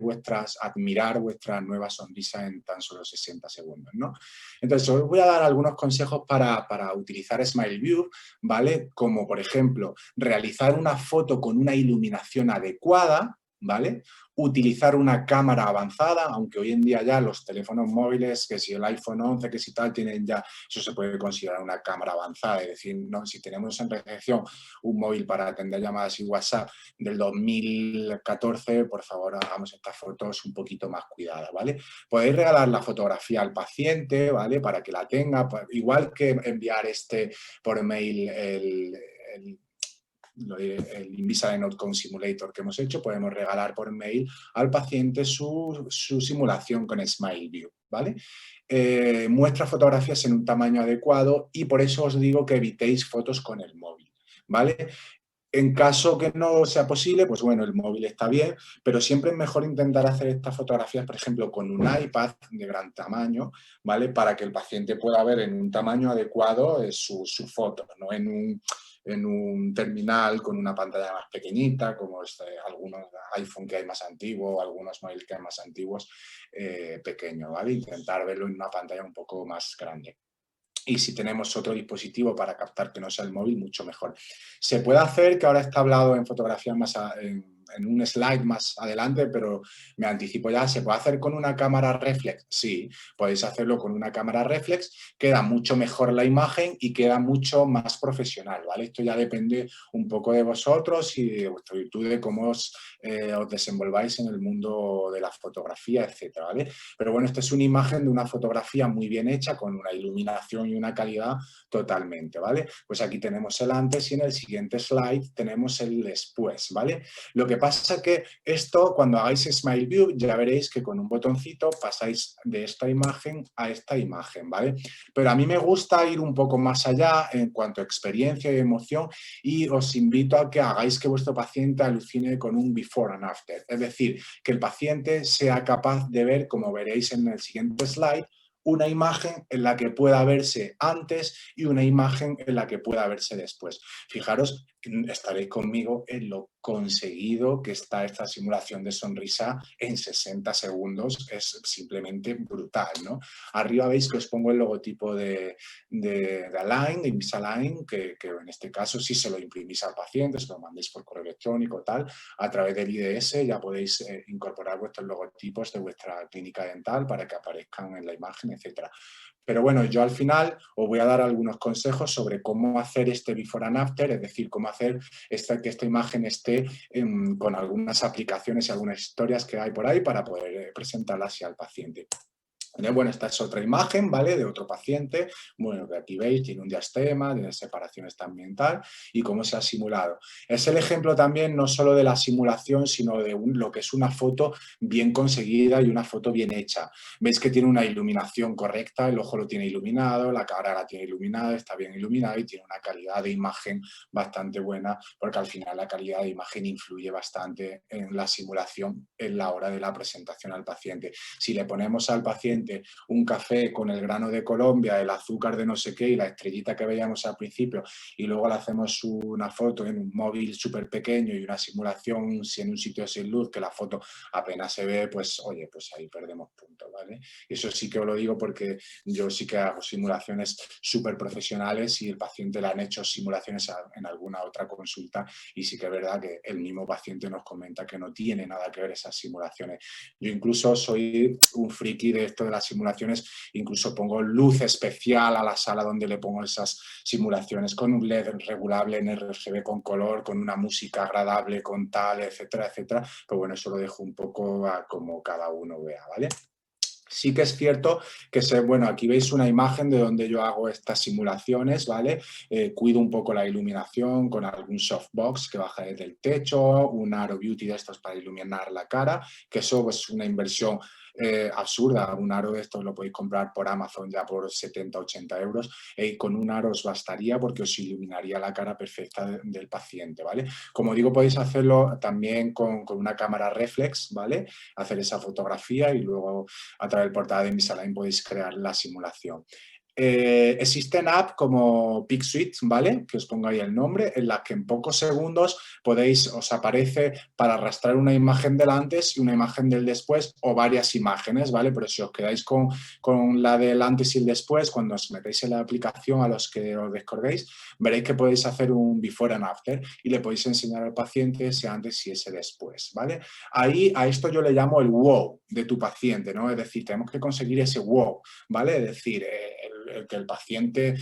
admirar vuestra nueva sonrisa en tan solo 60 segundos, ¿no? Entonces, os voy a dar algunos consejos para utilizar SmileView, ¿vale? Como, por ejemplo, realizar una foto con una iluminación adecuada, ¿vale? Utilizar una cámara avanzada, aunque hoy en día ya los teléfonos móviles, que si el iPhone 11, que si tal, tienen ya, eso se puede considerar una cámara avanzada, es decir, no, si tenemos en recepción un móvil para atender llamadas y WhatsApp del 2014, por favor, hagamos estas fotos un poquito más cuidadas, ¿vale? Podéis regalar la fotografía al paciente, ¿vale? Para que la tenga, igual que enviar por mail el Invisalign Outcome Simulator que hemos hecho, podemos regalar por mail al paciente su simulación con SmileView, ¿vale? Muestra fotografías en un tamaño adecuado y por eso os digo que evitéis fotos con el móvil, ¿vale? En caso que no sea posible, pues bueno, el móvil está bien, pero siempre es mejor intentar hacer estas fotografías, por ejemplo, con un iPad de gran tamaño, ¿vale? Para que el paciente pueda ver en un tamaño adecuado su foto, no en un terminal con una pantalla más pequeñita, como algunos iPhone que hay más antiguos, algunos móviles que hay más antiguos, pequeños, ¿vale? Intentar verlo en una pantalla un poco más grande. Y si tenemos otro dispositivo para captar que no sea el móvil, mucho mejor. Se puede hacer, que ahora está hablado en fotografía en un slide más adelante, pero me anticipo ya, ¿se puede hacer con una cámara reflex? Sí, podéis hacerlo con una cámara reflex, queda mucho mejor la imagen y queda mucho más profesional, ¿vale? Esto ya depende un poco de vosotros y de vuestra virtud, de cómo os desenvolváis en el mundo de la fotografía, etcétera, ¿vale? Pero bueno, esta es una imagen de una fotografía muy bien hecha, con una iluminación y una calidad totalmente, ¿vale? Pues aquí tenemos el antes y en el siguiente slide tenemos el después, ¿vale? Lo que pasa es que esto, cuando hagáis SmileView, ya veréis que con un botoncito pasáis de esta imagen a esta imagen, ¿vale? Pero a mí me gusta ir un poco más allá en cuanto a experiencia y emoción y os invito a que hagáis que vuestro paciente alucine con un before and after, es decir, que el paciente sea capaz de ver, como veréis en el siguiente slide, una imagen en la que pueda verse antes y una imagen en la que pueda verse después. Fijaros, estaréis conmigo en lo conseguido que está esta simulación de sonrisa en 60 segundos. Es simplemente brutal, ¿no? Arriba veis que os pongo el logotipo de Align, de Invisalign, que en este caso si se lo imprimís al paciente, se lo mandéis por correo electrónico, tal, a través del IDS ya podéis incorporar vuestros logotipos de vuestra clínica dental para que aparezcan en la imagen, etcétera. Pero bueno, yo al final os voy a dar algunos consejos sobre cómo hacer este before and after, es decir, cómo hacer que esta imagen esté con algunas aplicaciones y algunas historias que hay por ahí para poder presentarlas así al paciente. Bueno, esta es otra imagen, ¿vale? De otro paciente, bueno, que aquí veis, tiene un diastema, tiene separación ambiental y cómo se ha simulado. Es el ejemplo también no solo de la simulación, sino de lo que es una foto bien conseguida y una foto bien hecha. Veis que tiene una iluminación correcta, el ojo lo tiene iluminado, la cara la tiene iluminada, está bien iluminada y tiene una calidad de imagen bastante buena, porque al final la calidad de imagen influye bastante en la simulación en la hora de la presentación al paciente. Si le ponemos al paciente un café con el grano de Colombia, el azúcar de no sé qué y la estrellita que veíamos al principio y luego le hacemos una foto en un móvil súper pequeño y una simulación en un sitio sin luz que la foto apenas se ve, pues oye, pues ahí perdemos puntos, ¿vale? Eso sí que os lo digo porque yo sí que hago simulaciones súper profesionales y el paciente le han hecho simulaciones en alguna otra consulta y sí que es verdad que el mismo paciente nos comenta que no tiene nada que ver esas simulaciones. Yo incluso soy un friki de esto de las simulaciones, incluso pongo luz especial a la sala donde le pongo esas simulaciones con un LED regulable en RGB con color, con una música agradable, con tal, etcétera, etcétera. Pero bueno, eso lo dejo un poco a como cada uno vea, ¿vale? Sí que es cierto que, bueno, aquí veis una imagen de donde yo hago estas simulaciones, ¿vale? Cuido un poco la iluminación con algún softbox que baja desde el techo, un Aro Beauty de estos para iluminar la cara, que eso es una inversión absurda. Un aro de estos lo podéis comprar por Amazon ya por 70-80 euros y con un aro os bastaría porque os iluminaría la cara perfecta del paciente, ¿vale? Como digo, podéis hacerlo también con una cámara reflex, ¿vale? Hacer esa fotografía y luego a través del portal de Invisalign podéis crear la simulación. Existen apps como PicSuite, ¿vale? Que os pongo ahí el nombre, en las que en pocos segundos os aparece para arrastrar una imagen del antes y una imagen del después o varias imágenes, ¿vale? Pero si os quedáis con la del antes y el después, cuando os metéis en la aplicación a los que os descarguéis, veréis que podéis hacer un before and after y le podéis enseñar al paciente ese antes y ese después, ¿vale? Ahí a esto yo le llamo el wow de tu paciente, ¿no? Es decir, tenemos que conseguir ese wow, ¿vale? Es decir, que el paciente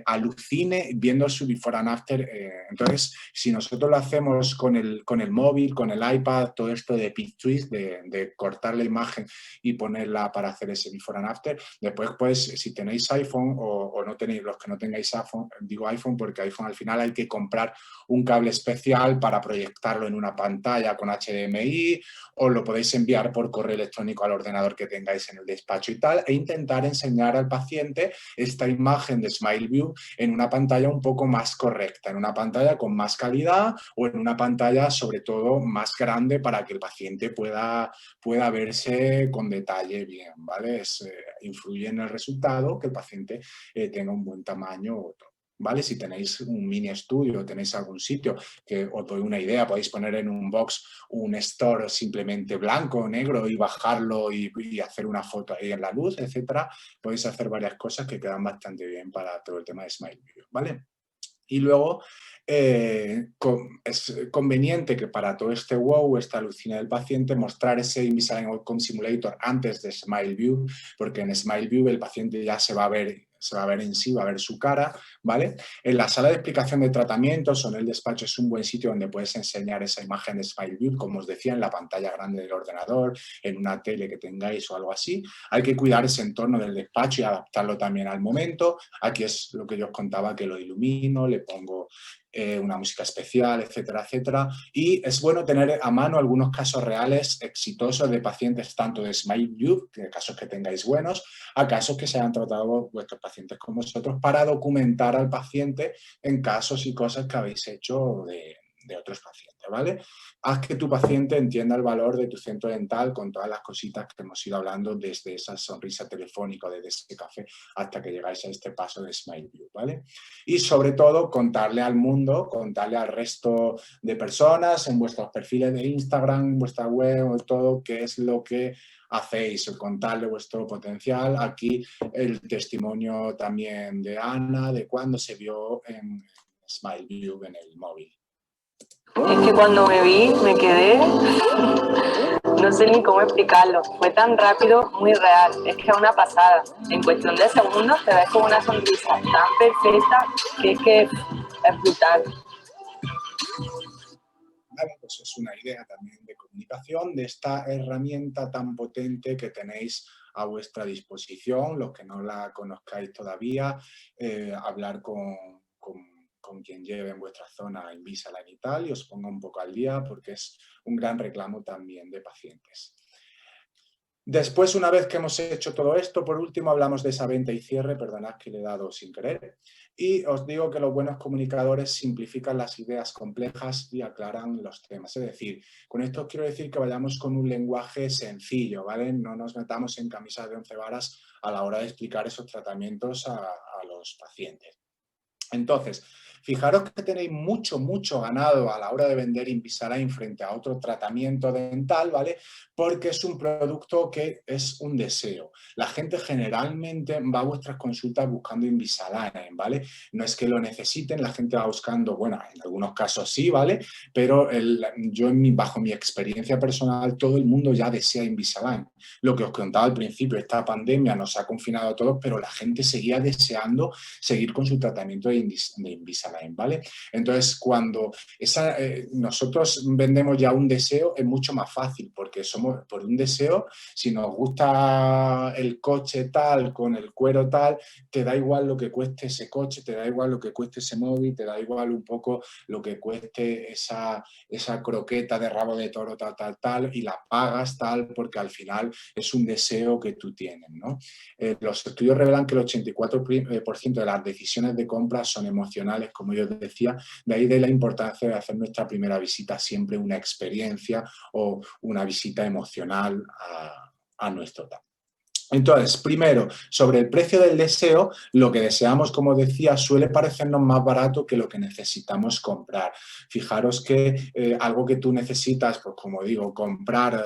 alucine viendo su before and after. Entonces, si nosotros lo hacemos con el móvil, con el iPad, todo esto de PicTwist, de cortar la imagen y ponerla para hacer ese before and after, después, pues, si tenéis iPhone o no tenéis, los que no tengáis iPhone, digo iPhone porque iPhone al final hay que comprar un cable especial para proyectarlo en una pantalla con HDMI, o lo podéis enviar por correo electrónico al ordenador que tengáis en el despacho y tal, e intentar enseñar al paciente esta imagen de SmileView en una pantalla un poco más correcta, en una pantalla con más calidad o en una pantalla sobre todo más grande para que el paciente pueda verse con detalle bien, ¿vale? Influye en el resultado que el paciente tenga un buen tamaño o otro. ¿Vale? Si tenéis un mini estudio o tenéis algún sitio que os doy una idea, podéis poner en un box un store simplemente blanco o negro y bajarlo y hacer una foto ahí en la luz, etcétera. Podéis hacer varias cosas que quedan bastante bien para todo el tema de SmileView, ¿vale? Y luego es conveniente que para todo este wow, esta alucina del paciente, mostrar ese Invisalign Outcome Simulator antes de SmileView, porque en SmileView el paciente ya se va a ver en sí, va a ver su cara, ¿vale? En la sala de explicación de tratamientos o en el despacho es un buen sitio donde puedes enseñar esa imagen de SmileView, como os decía, en la pantalla grande del ordenador, en una tele que tengáis o algo así. Hay que cuidar ese entorno del despacho y adaptarlo también al momento. Aquí es lo que yo os contaba, que lo ilumino, le pongo una música especial, etcétera, etcétera. Y es bueno tener a mano algunos casos reales exitosos de pacientes, tanto de SmileView, de casos que tengáis buenos, a casos que se hayan tratado vuestros pacientes con vosotros, para documentar al paciente en casos y cosas que habéis hecho de otros pacientes, ¿vale? Haz que tu paciente entienda el valor de tu centro dental con todas las cositas que hemos ido hablando, desde esa sonrisa telefónica, desde ese café, hasta que llegáis a este paso de SmileView, ¿vale? Y sobre todo, contarle al mundo, contarle al resto de personas en vuestros perfiles de Instagram, en vuestra web, todo, qué es lo que hacéis, contarle vuestro potencial. Aquí el testimonio también de Ana, de cuando se vio en SmileView en el móvil. Es que cuando me vi, me quedé, no sé ni cómo explicarlo, fue tan rápido, muy real, es que es una pasada. En cuestión de segundos te ves con una sonrisa tan perfecta que es brutal. Vale, pues es una idea también de cómo comunicación de esta herramienta tan potente que tenéis a vuestra disposición. Los que no la conozcáis todavía, hablar con quien lleve en vuestra zona Invisalign y tal, y os ponga un poco al día porque es un gran reclamo también de pacientes. Después, una vez que hemos hecho todo esto, por último hablamos de esa venta y cierre, perdonad que le he dado sin querer, y os digo que los buenos comunicadores simplifican las ideas complejas y aclaran los temas. Es decir, con esto quiero decir que vayamos con un lenguaje sencillo, ¿vale? No nos metamos en camisas de 11 varas a la hora de explicar esos tratamientos a los pacientes. Entonces, fijaros que tenéis mucho ganado a la hora de vender Invisalign frente a otro tratamiento dental, ¿vale? Porque es un producto que es un deseo. La gente generalmente va a vuestras consultas buscando Invisalign, ¿vale? No es que lo necesiten, la gente va buscando, bueno, en algunos casos sí, ¿vale? Pero yo bajo mi experiencia personal, todo el mundo ya desea Invisalign. Lo que os contaba al principio, esta pandemia nos ha confinado a todos, pero la gente seguía deseando seguir con su tratamiento de Invisalign, ¿vale? Entonces, cuando nosotros vendemos ya un deseo, es mucho más fácil, porque somos por un deseo, si nos gusta el coche tal, con el cuero tal, te da igual lo que cueste ese coche, te da igual lo que cueste ese móvil, te da igual un poco lo que cueste esa croqueta de rabo de toro tal, y la pagas tal, porque al final es un deseo que tú tienes, ¿no? Los estudios revelan que el 84% de las decisiones de compra son emocionales, como yo decía, de ahí de la importancia de hacer nuestra primera visita siempre una experiencia o una visita emocional a nuestro TAP. Entonces, primero, sobre el precio del deseo, lo que deseamos, como decía, suele parecernos más barato que lo que necesitamos comprar. Fijaros que algo que tú necesitas, pues como digo, comprar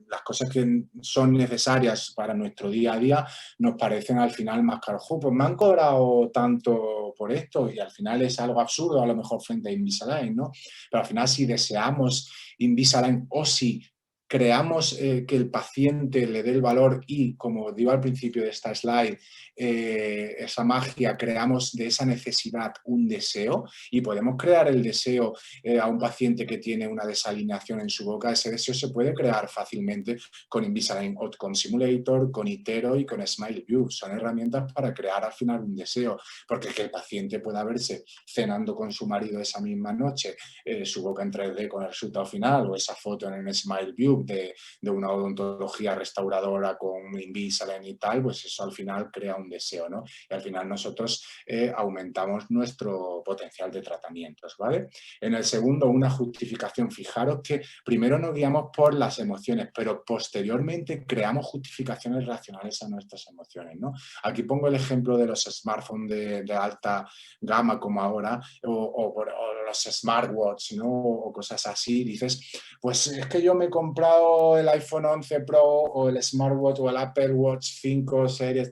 las cosas que son necesarias para nuestro día a día, nos parecen al final más caros. Pues me han cobrado tanto por esto y al final es algo absurdo a lo mejor frente a Invisalign, ¿no? Pero al final si deseamos Invisalign o si creamos que el paciente le dé el valor y, como digo al principio de esta slide, esa magia, creamos de esa necesidad un deseo y podemos crear el deseo a un paciente que tiene una desalineación en su boca. Ese deseo se puede crear fácilmente con Invisalign Outcome Simulator, con iTero y con SmileView. Son herramientas para crear al final un deseo, porque que el paciente pueda verse cenando con su marido esa misma noche, su boca en 3D con el resultado final, o esa foto en el SmileView de una odontología restauradora con Invisalign y tal, pues eso al final crea un deseo, ¿no? Y al final nosotros aumentamos nuestro potencial de tratamientos, ¿vale? En el segundo, una justificación. Fijaros que primero nos guiamos por las emociones, pero posteriormente creamos justificaciones racionales a nuestras emociones, ¿no? Aquí pongo el ejemplo de los smartphones de alta gama como ahora, o los smartwatch, ¿no? O cosas así. Dices, pues es que yo me he comprado el iPhone 11 Pro o el smartwatch o el Apple Watch 5 series,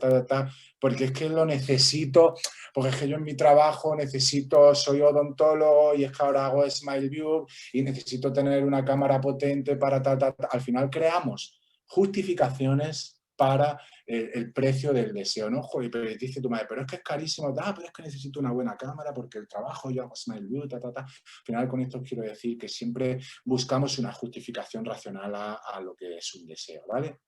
porque es que lo necesito, porque es que yo en mi trabajo soy odontólogo y es que ahora hago SmileView y necesito tener una cámara potente para tal. Al final creamos justificaciones para el precio del deseo, ¿no? Joder, pero dice tu madre, pero es que es carísimo, pero es que necesito una buena cámara porque el trabajo, yo hago SmileView, Al final con esto quiero decir que siempre buscamos una justificación racional a lo que es un deseo, ¿vale?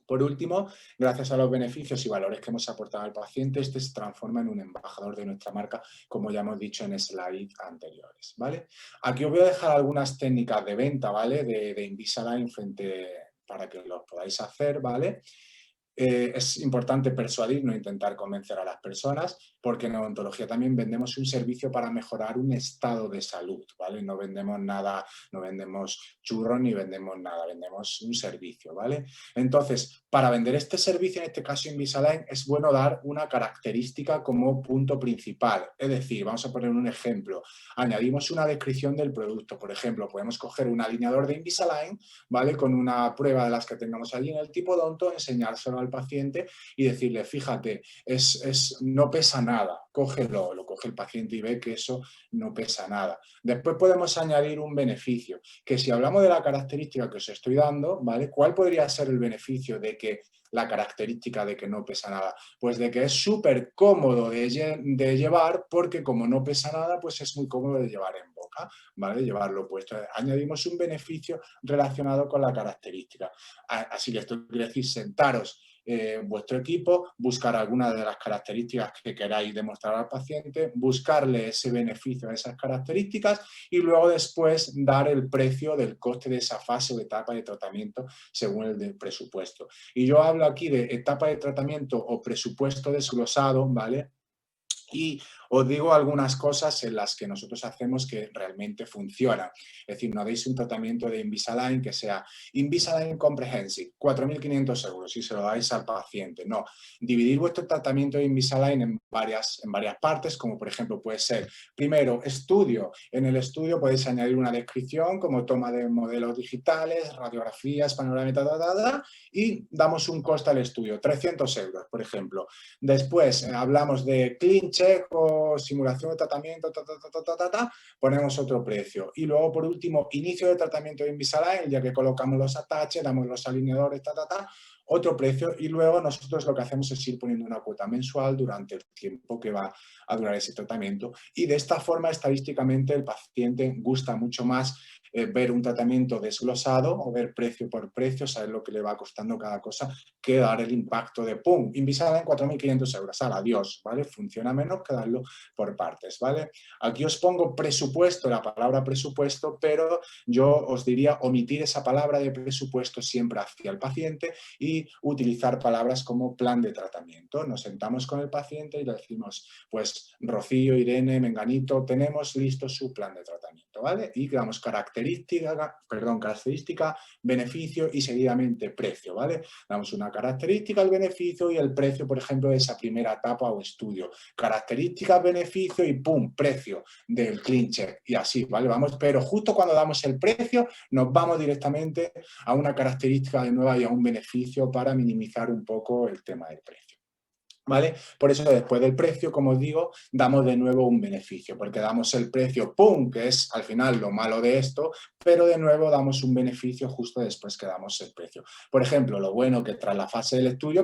Por último, gracias a los beneficios y valores que hemos aportado al paciente, este se transforma en un embajador de nuestra marca, como ya hemos dicho en slides anteriores, ¿vale? Aquí os voy a dejar algunas técnicas de venta, ¿vale? De Invisalign para que los podáis hacer, ¿vale? Es importante persuadir, no intentar convencer a las personas, porque en odontología también vendemos un servicio para mejorar un estado de salud, ¿vale? No vendemos nada, no vendemos churros ni vendemos nada, vendemos un servicio, ¿vale? Entonces, para vender este servicio, en este caso Invisalign, es bueno dar una característica como punto principal. Es decir, vamos a poner un ejemplo. Añadimos una descripción del producto. Por ejemplo, podemos coger un alineador de Invisalign, ¿vale? Con una prueba de las que tengamos allí en el tipo odonto, enseñárselo al al paciente y decirle, fíjate, no pesa nada, cógelo, lo coge el paciente y ve que eso no pesa nada. Después podemos añadir un beneficio, que si hablamos de la característica que os estoy dando, ¿vale? ¿Cuál podría ser el beneficio de que la característica de que no pesa nada? Pues de que es súper cómodo de llevar, porque como no pesa nada, pues es muy cómodo de llevar en boca, ¿vale? Llevarlo puesto. Añadimos un beneficio relacionado con la característica. Así que esto quiere decir sentaros vuestro equipo, buscar algunas de las características que queráis demostrar al paciente, buscarle ese beneficio a esas características y luego después dar el precio del coste de esa fase o etapa de tratamiento según el del presupuesto. Y yo hablo aquí de etapa de tratamiento o presupuesto desglosado, ¿vale? Y os digo algunas cosas en las que nosotros hacemos que realmente funcionan. Es decir, no deis un tratamiento de Invisalign que sea Invisalign Comprehensive, 4.500 euros y se lo dais al paciente. No, dividir vuestro tratamiento de Invisalign en varias partes, como por ejemplo puede ser, primero, estudio. En el estudio podéis añadir una descripción como toma de modelos digitales, radiografías, panorámica, y damos un coste al estudio, 300 euros, por ejemplo. Después hablamos de clean check o simulación de tratamiento, ponemos otro precio. Y luego, por último, inicio de tratamiento de Invisalign, ya que colocamos los ataches, damos los alineadores, otro precio. Y luego nosotros lo que hacemos es ir poniendo una cuota mensual durante el tiempo que va a durar ese tratamiento. Y de esta forma, estadísticamente, el paciente gusta mucho más ver un tratamiento desglosado o ver precio por precio, saber lo que le va costando cada cosa, que dar el impacto de ¡pum! Invisalign 4.500 euros, ¡hala, adiós! ¿Vale? Funciona menos que darlo por partes, ¿vale? Aquí os pongo presupuesto, la palabra presupuesto, pero yo os diría omitir esa palabra de presupuesto siempre hacia el paciente y utilizar palabras como plan de tratamiento. Nos sentamos con el paciente y le decimos, pues Rocío, Irene, Menganito, tenemos listo su plan de tratamiento, ¿vale? Y damos característica, beneficio y seguidamente precio, ¿vale? Damos una característica, el beneficio y el precio, por ejemplo, de esa primera etapa o estudio. Características, beneficio y ¡pum! Precio del clean check. Y así, ¿vale? Vamos, pero justo cuando damos el precio, nos vamos directamente a una característica de nueva y a un beneficio para minimizar un poco el tema del precio. ¿Vale? Por eso después del precio, como os digo, damos de nuevo un beneficio, porque damos el precio, ¡pum!, que es al final lo malo de esto, pero de nuevo damos un beneficio justo después que damos el precio. Por ejemplo, lo bueno que tras la fase del estudio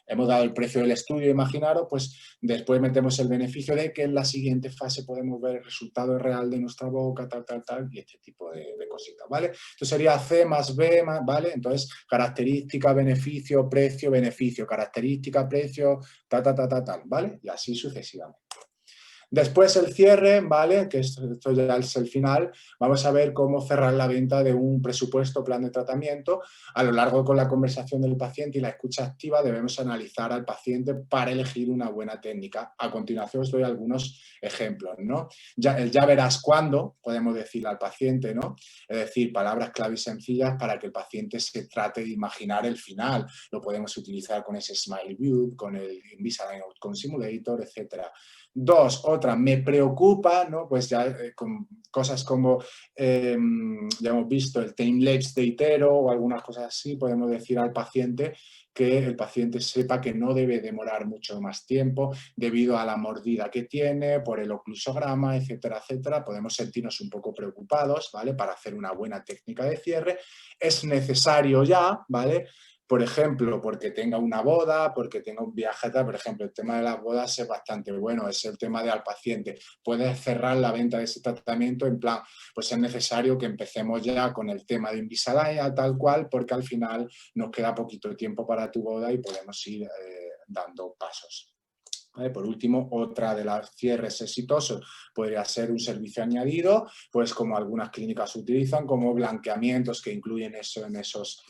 hemos dado el precio del estudio, imaginaros, pues después metemos el beneficio de que en la siguiente fase podemos ver el resultado real de nuestra boca, tal, y este tipo de cositas, ¿vale? Esto sería C más B, ¿vale? Entonces, característica, beneficio, característica, precio, tal, ¿vale? Y así sucesivamente. Después el cierre, ¿vale? Que esto ya es el final. Vamos a ver cómo cerrar la venta de un presupuesto, plan de tratamiento. A lo largo con la conversación del paciente y la escucha activa debemos analizar al paciente para elegir una buena técnica. A continuación os doy algunos ejemplos, ¿no? Ya verás cuándo, podemos decirle al paciente, ¿no? Es decir, palabras clave y sencillas para que el paciente se trate de imaginar el final. Lo podemos utilizar con ese Smile View, con el Invisalign Outcome Simulator, etcétera. Dos, otra, me preocupa, ¿no? Pues ya con cosas como, ya hemos visto, el time-lapse de itero o algunas cosas así, podemos decir al paciente que el paciente sepa que no debe demorar mucho más tiempo debido a la mordida que tiene, por el oclusograma, etcétera, etcétera. Podemos sentirnos un poco preocupados, ¿vale? Para hacer una buena técnica de cierre. Es necesario ya, ¿vale? Por ejemplo, porque tenga una boda, porque tenga un viaje, por ejemplo, el tema de las bodas es bastante bueno, es el tema de al paciente. Puedes cerrar la venta de ese tratamiento en plan, pues es necesario que empecemos ya con el tema de Invisalign tal cual, porque al final nos queda poquito tiempo para tu boda y podemos ir dando pasos. ¿Vale? Por último, otra de los cierres exitosos podría ser un servicio añadido, pues como algunas clínicas utilizan, como blanqueamientos que incluyen eso en esos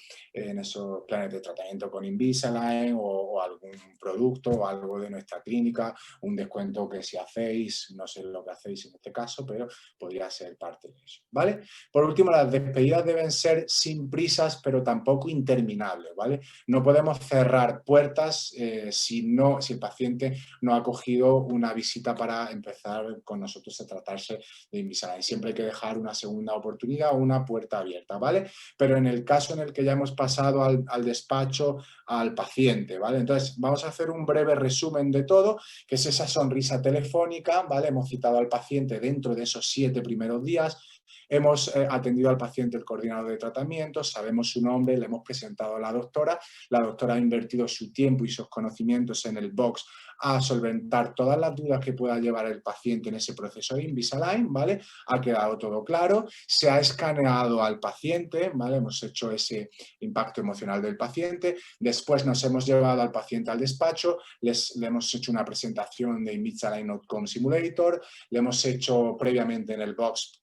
planes de tratamiento con Invisalign o algún producto o algo de nuestra clínica, un descuento que si hacéis, no sé lo que hacéis en este caso, pero podría ser parte de eso, ¿vale? Por último, las despedidas deben ser sin prisas, pero tampoco interminables, ¿vale? No podemos cerrar puertas si el paciente no ha cogido una visita para empezar con nosotros a tratarse de Invisalign. Siempre hay que dejar una segunda oportunidad o una puerta abierta, ¿vale? Pero en el caso en el que ya hemos pasado pasado al despacho al paciente, ¿vale? Entonces, vamos a hacer un breve resumen de todo, que es esa sonrisa telefónica, ¿vale? Hemos citado al paciente dentro de esos 7 primeros días, hemos atendido al paciente el coordinador de tratamiento, sabemos su nombre, le hemos presentado a la doctora ha invertido su tiempo y sus conocimientos en el box a solventar todas las dudas que pueda llevar el paciente en ese proceso de Invisalign, ¿vale? Ha quedado todo claro, se ha escaneado al paciente, ¿vale? Hemos hecho ese impacto emocional del paciente, después nos hemos llevado al paciente al despacho, le hemos hecho una presentación de Invisalign Outcome Simulator, le hemos hecho previamente en el box,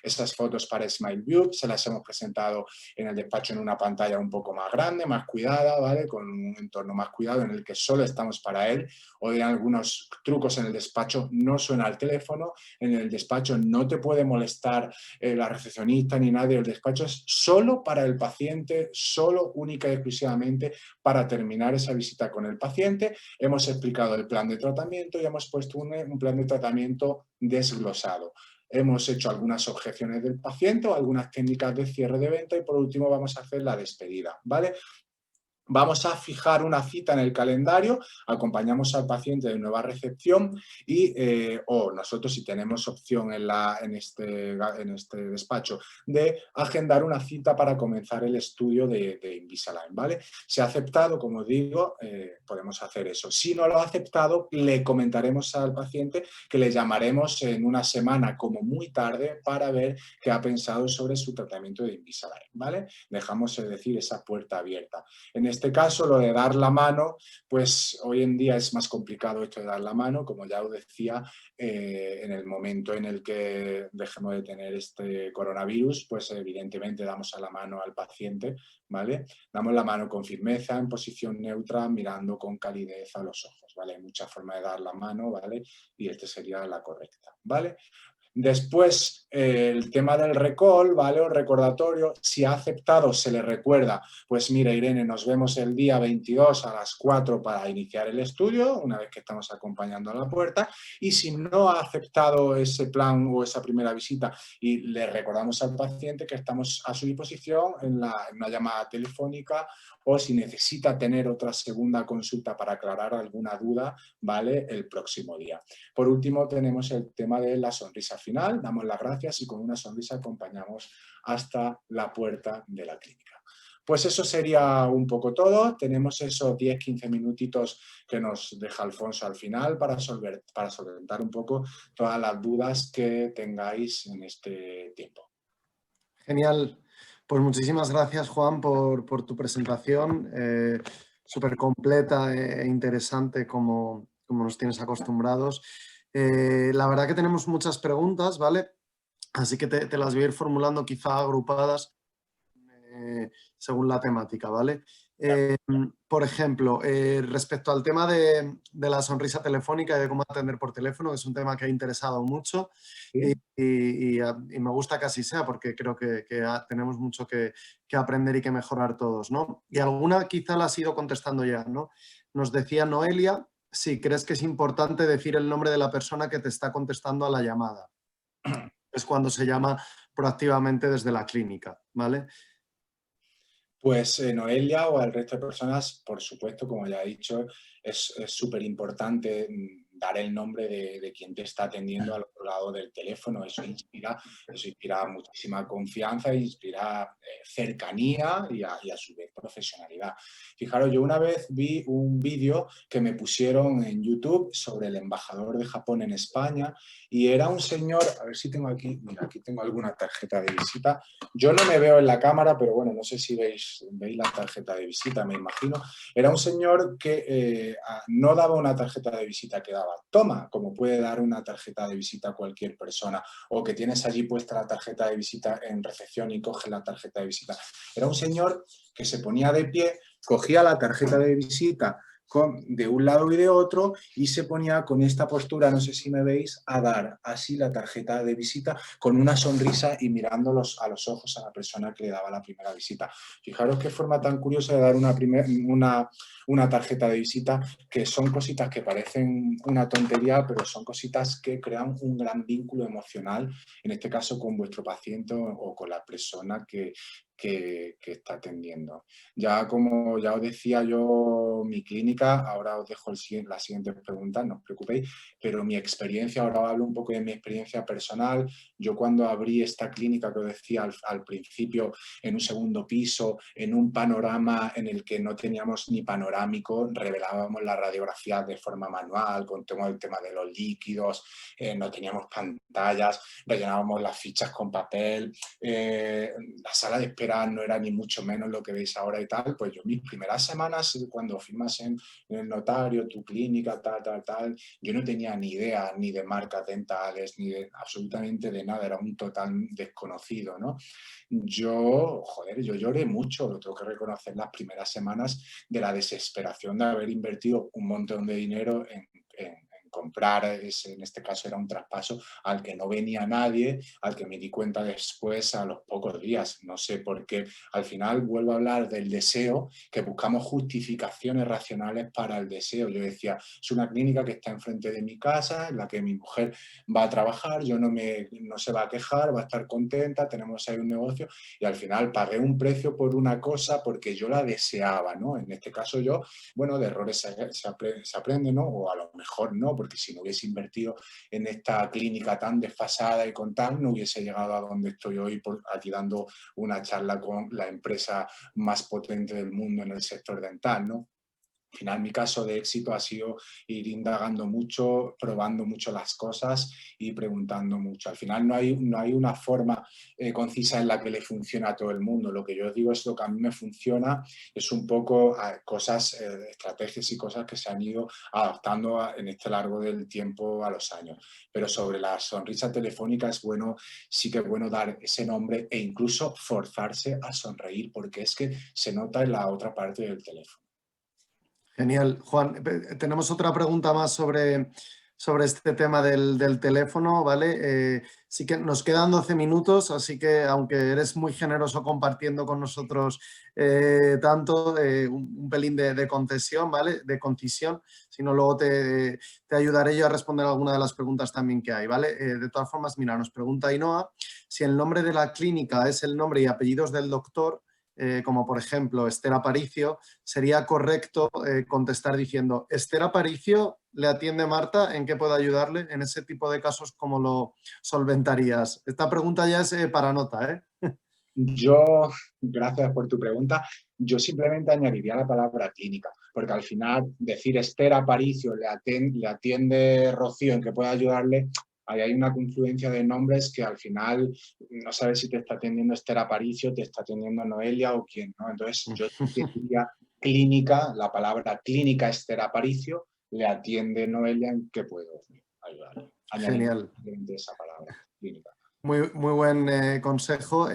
estas fotos para Smile View, se las hemos presentado en el despacho en una pantalla un poco más grande, más cuidada, ¿vale? Con un entorno más cuidado en el que solo estamos para él. Hoy en algunos trucos en el despacho no suena el teléfono, en el despacho no te puede molestar la recepcionista ni nadie, el despacho es solo para el paciente, solo, única y exclusivamente para terminar esa visita con el paciente. Hemos explicado el plan de tratamiento y hemos puesto un plan de tratamiento desglosado. Hemos hecho algunas objeciones del paciente o algunas técnicas de cierre de venta y por último vamos a hacer la despedida, ¿vale? Vamos a fijar una cita en el calendario, acompañamos al paciente de nueva recepción y o nosotros si tenemos opción en este despacho de agendar una cita para comenzar el estudio de Invisalign, ¿vale? Si ha aceptado, como digo, podemos hacer eso. Si no lo ha aceptado, le comentaremos al paciente que le llamaremos en una semana como muy tarde para ver qué ha pensado sobre su tratamiento de Invisalign, ¿vale? Dejamos, es decir, esa puerta abierta. En este caso, lo de dar la mano, pues hoy en día es más complicado esto de dar la mano, como ya os decía, en el momento en el que dejemos de tener este coronavirus, pues evidentemente damos a la mano al paciente, ¿vale? Damos la mano con firmeza, en posición neutra, mirando con calidez a los ojos, ¿vale? Hay muchas formas de dar la mano, ¿vale? Y esta sería la correcta, ¿vale? Después, el tema del recall, ¿vale? O recordatorio, si ha aceptado, se le recuerda, pues mira, Irene, nos vemos el día 22 a las 4 para iniciar el estudio, una vez que estamos acompañando a la puerta, y si no ha aceptado ese plan o esa primera visita y le recordamos al paciente que estamos a su disposición en una llamada telefónica o si necesita tener otra segunda consulta para aclarar alguna duda, ¿vale? El próximo día. Por último, tenemos el tema de la sonrisa final, damos las gracias y con una sonrisa acompañamos hasta la puerta de la clínica. Pues eso sería un poco todo. Tenemos esos 10-15 minutitos que nos deja Alfonso al final para solventar un poco todas las dudas que tengáis en este tiempo. Genial. Pues muchísimas gracias, Juan, por tu presentación. Súper completa e interesante como nos tienes acostumbrados. La verdad que tenemos muchas preguntas, ¿vale? Así que te las voy a ir formulando quizá agrupadas según la temática, ¿vale? Por ejemplo, respecto al tema de la sonrisa telefónica y de cómo atender por teléfono, que es un tema que ha interesado mucho y me gusta que así sea porque creo que tenemos mucho que aprender y que mejorar todos, ¿no? Y alguna quizá la has ido contestando ya, ¿no? Nos decía Noelia, si crees que es importante decir el nombre de la persona que te está contestando a la llamada. Es cuando se llama proactivamente desde la clínica, ¿vale? Pues Noelia o al resto de personas, por supuesto, como ya he dicho, es súper importante dar el nombre de quien te está atendiendo al otro lado del teléfono. Eso inspira muchísima confianza, inspira cercanía y a su vez profesionalidad. Fijaros, yo una vez vi un vídeo que me pusieron en YouTube sobre el embajador de Japón en España y era un señor, a ver si tengo aquí, mira, aquí tengo alguna tarjeta de visita. Yo no me veo en la cámara, pero bueno, no sé si veis la tarjeta de visita, me imagino. Era un señor que no daba una tarjeta de visita, que daba toma, como puede dar una tarjeta de visita a cualquier persona, o que tienes allí puesta la tarjeta de visita en recepción y coge la tarjeta de visita. Era un señor que se ponía de pie, cogía la tarjeta de visita de un lado y de otro y se ponía con esta postura, no sé si me veis, a dar así la tarjeta de visita con una sonrisa y mirándolos a los ojos a la persona que le daba la primera visita. Fijaros qué forma tan curiosa de dar una tarjeta de visita, que son cositas que parecen una tontería, pero son cositas que crean un gran vínculo emocional, en este caso con vuestro paciente o con la persona que que está atendiendo. Ya como ya os decía yo, mi clínica, ahora os dejo la siguiente pregunta, no os preocupéis, pero mi experiencia, ahora hablo un poco de mi experiencia personal. Yo cuando abrí esta clínica que os decía al principio, en un segundo piso, en un panorama en el que no teníamos ni panorámico, revelábamos la radiografía de forma manual, con todo el tema de los líquidos, no teníamos pantallas, rellenábamos las fichas con papel, la sala de espera no era ni mucho menos lo que veis ahora y tal. Pues yo mis primeras semanas, cuando firmas en el notario, tu clínica, tal, yo no tenía ni idea ni de marcas dentales, ni de absolutamente de nada, era un total desconocido, ¿no? Yo lloré mucho, lo tengo que reconocer, las primeras semanas, de la desesperación de haber invertido un montón de dinero en comprar, en este caso era un traspaso al que no venía nadie, al que me di cuenta después a los pocos días. No sé por qué. Al final vuelvo a hablar del deseo, que buscamos justificaciones racionales para el deseo. Yo decía, es una clínica que está enfrente de mi casa, en la que mi mujer va a trabajar, no se va a quejar, va a estar contenta, tenemos ahí un negocio, y al final pagué un precio por una cosa porque yo la deseaba, ¿no? En este caso yo, bueno, de errores se aprende, ¿no? O a lo mejor no, porque si no hubiese invertido en esta clínica tan desfasada y con tal, no hubiese llegado a donde estoy hoy, aquí dando una charla con la empresa más potente del mundo en el sector dental, ¿no? Al final, mi caso de éxito ha sido ir indagando mucho, probando mucho las cosas y preguntando mucho. Al final no hay una forma concisa en la que le funciona a todo el mundo. Lo que yo os digo es lo que a mí me funciona, es un poco cosas, estrategias y cosas que se han ido adaptando en este largo del tiempo a los años. Pero sobre la sonrisa telefónica sí que es bueno dar ese nombre e incluso forzarse a sonreír, porque es que se nota en la otra parte del teléfono. Genial. Juan, tenemos otra pregunta más sobre este tema del teléfono, ¿vale? Sí que nos quedan 12 minutos, así que aunque eres muy generoso compartiendo con nosotros tanto, un pelín de concesión, ¿vale? De concisión, si no luego te ayudaré yo a responder alguna de las preguntas también que hay, ¿vale? De todas formas, mira, nos pregunta Ainhoa si el nombre de la clínica es el nombre y apellidos del doctor, como por ejemplo Esther Aparicio, sería correcto contestar diciendo: Esther Aparicio, ¿le atiende Marta? ¿En qué puedo ayudarle? En ese tipo de casos, ¿cómo lo solventarías? Esta pregunta ya es para nota, ¿eh? Gracias por tu pregunta. Yo simplemente añadiría la palabra clínica, porque al final decir Esther Aparicio, le atiende Rocío, ¿en qué puede ayudarle? Ahí hay una confluencia de nombres que al final no sabes si te está atendiendo Esther Aparicio, te está atendiendo Noelia o quién, ¿no? Entonces yo diría clínica, la palabra clínica Esther Aparicio, le atiende Noelia, ¿en qué puedo ayudarle? Genial. Esa palabra, clínica. Muy buen consejo.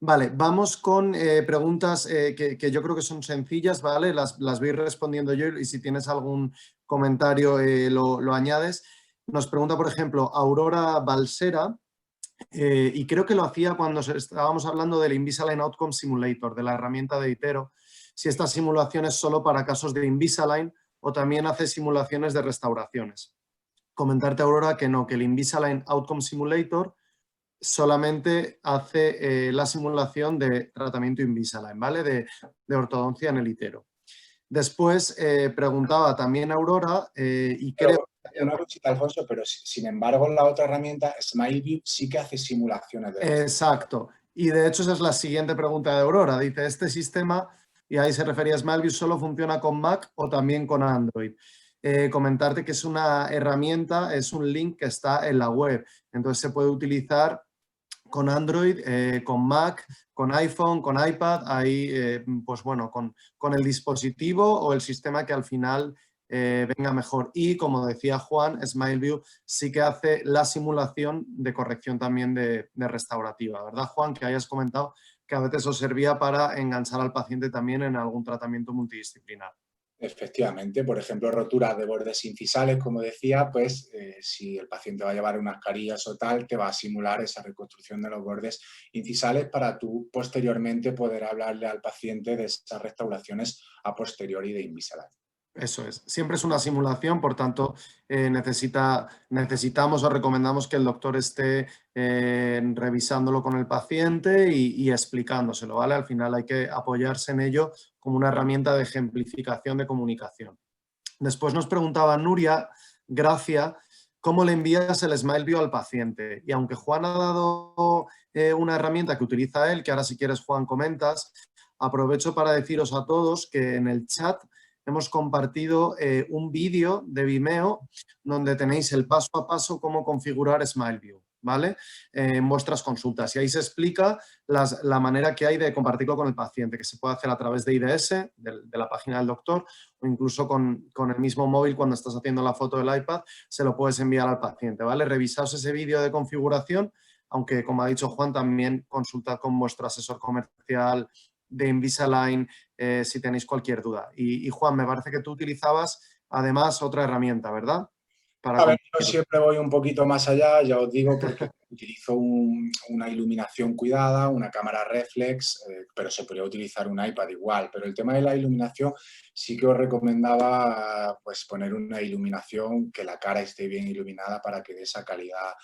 Vale, vamos con preguntas que yo creo que son sencillas, ¿vale? Las voy respondiendo yo y si tienes algún comentario lo añades. Nos pregunta, por ejemplo, Aurora Balsera, y creo que lo hacía cuando estábamos hablando del Invisalign Outcome Simulator, de la herramienta de Itero, si esta simulación es solo para casos de Invisalign o también hace simulaciones de restauraciones. Comentarte, Aurora, que no, que el Invisalign Outcome Simulator solamente hace la simulación de tratamiento Invisalign, ¿vale? De ortodoncia en el Itero. Después preguntaba también Aurora y creo... Una cosita, Alfonso, pero sin embargo la otra herramienta, SmileView, sí que hace simulaciones de... Exacto. Y de hecho esa es la siguiente pregunta de Aurora. Dice, ¿este sistema, y ahí se refería a SmileView, solo funciona con Mac o también con Android? Comentarte que es una herramienta, es un link que está en la web. Entonces se puede utilizar con Android, con Mac, con iPhone, con iPad, ahí, pues bueno, con el dispositivo o el sistema que al final venga mejor. Y como decía Juan, SmileView sí que hace la simulación de corrección también de restaurativa, ¿verdad, Juan? Que hayas comentado que a veces os servía para enganchar al paciente también en algún tratamiento multidisciplinar. Efectivamente, por ejemplo, roturas de bordes incisales, como decía, pues si el paciente va a llevar unas carillas o tal, te va a simular esa reconstrucción de los bordes incisales para tú posteriormente poder hablarle al paciente de esas restauraciones a posteriori de Invisalign. Eso es. Siempre es una simulación, por tanto, necesitamos o recomendamos que el doctor esté revisándolo con el paciente y explicándoselo, ¿vale? Al final hay que apoyarse en ello como una herramienta de ejemplificación de comunicación. Después nos preguntaba Nuria Gracia, ¿cómo le envías el SmileView al paciente? Y aunque Juan ha dado una herramienta que utiliza él, que ahora si quieres, Juan, comentas, aprovecho para deciros a todos que en el chat hemos compartido un vídeo de Vimeo donde tenéis el paso a paso cómo configurar SmileView, ¿vale? En vuestras consultas. Y ahí se explica la manera que hay de compartirlo con el paciente, que se puede hacer a través de IDS, de la página del doctor, o incluso con el mismo móvil cuando estás haciendo la foto del iPad, se lo puedes enviar al paciente, ¿vale? Revisaos ese vídeo de configuración, aunque como ha dicho Juan, también consultad con vuestro asesor comercial de Invisalign si tenéis cualquier duda. Y Juan, me parece que tú utilizabas además otra herramienta, ¿verdad? A ver, yo siempre voy un poquito más allá, ya os digo, porque utilizo una iluminación cuidada, una cámara reflex, pero se podría utilizar un iPad igual. Pero el tema de la iluminación sí que os recomendaba pues, poner una iluminación que la cara esté bien iluminada para que dé esa calidad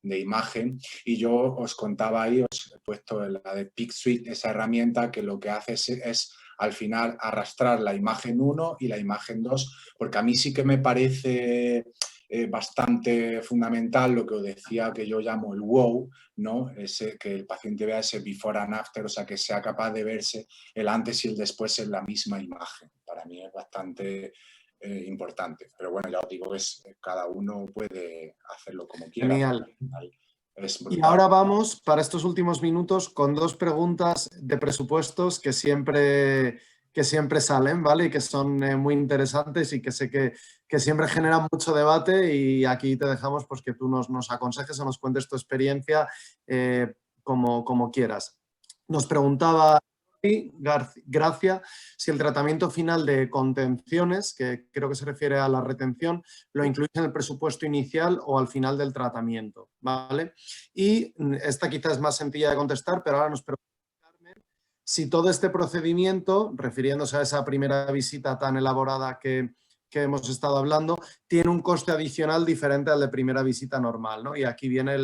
de imagen. Y yo os contaba ahí, os he puesto la de PicSuite, esa herramienta que lo que hace es al final arrastrar la imagen 1 y la imagen 2, porque a mí sí que me parece bastante fundamental lo que os decía, que yo llamo el wow, ¿no? Que el paciente vea ese before and after, o sea, que sea capaz de verse el antes y el después en la misma imagen. Para mí es bastante importante, pero bueno, ya os digo que cada uno puede hacerlo como quiera. Genial. Y ahora vamos, para estos últimos minutos, con dos preguntas de presupuestos que siempre salen, ¿vale? Y que son muy interesantes y que sé que siempre generan mucho debate, y aquí te dejamos pues, que tú nos aconsejes o nos cuentes tu experiencia como quieras. Nos preguntaba Gracia si el tratamiento final de contenciones, que creo que se refiere a la retención, lo incluís en el presupuesto inicial o al final del tratamiento, ¿vale? Y esta quizás es más sencilla de contestar, pero ahora nos pregunta Carmen si todo este procedimiento, refiriéndose a esa primera visita tan elaborada que hemos estado hablando, tiene un coste adicional diferente al de primera visita normal, ¿no? Y aquí viene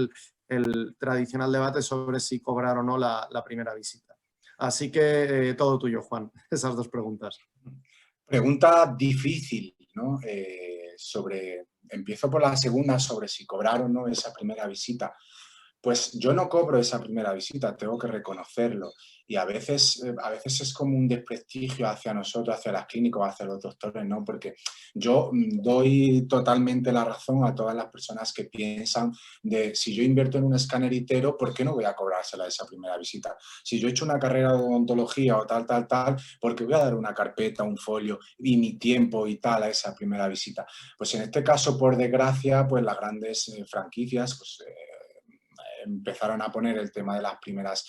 el tradicional debate sobre si cobrar o no la primera visita. Así que todo tuyo, Juan, esas dos preguntas. Pregunta difícil, ¿no? Empiezo por la segunda, sobre si cobrar o no esa primera visita. Pues yo no cobro esa primera visita, tengo que reconocerlo. Y a veces es como un desprestigio hacia nosotros, hacia las clínicas, hacia los doctores, ¿no? Porque yo doy totalmente la razón a todas las personas que piensan de si yo invierto en un escáner itero, ¿por qué no voy a cobrársela esa primera visita? Si yo he hecho una carrera de odontología o tal, ¿por qué voy a dar una carpeta, un folio y mi tiempo y tal a esa primera visita? Pues en este caso, por desgracia, pues las grandes franquicias, pues empezaron a poner el tema de las primeras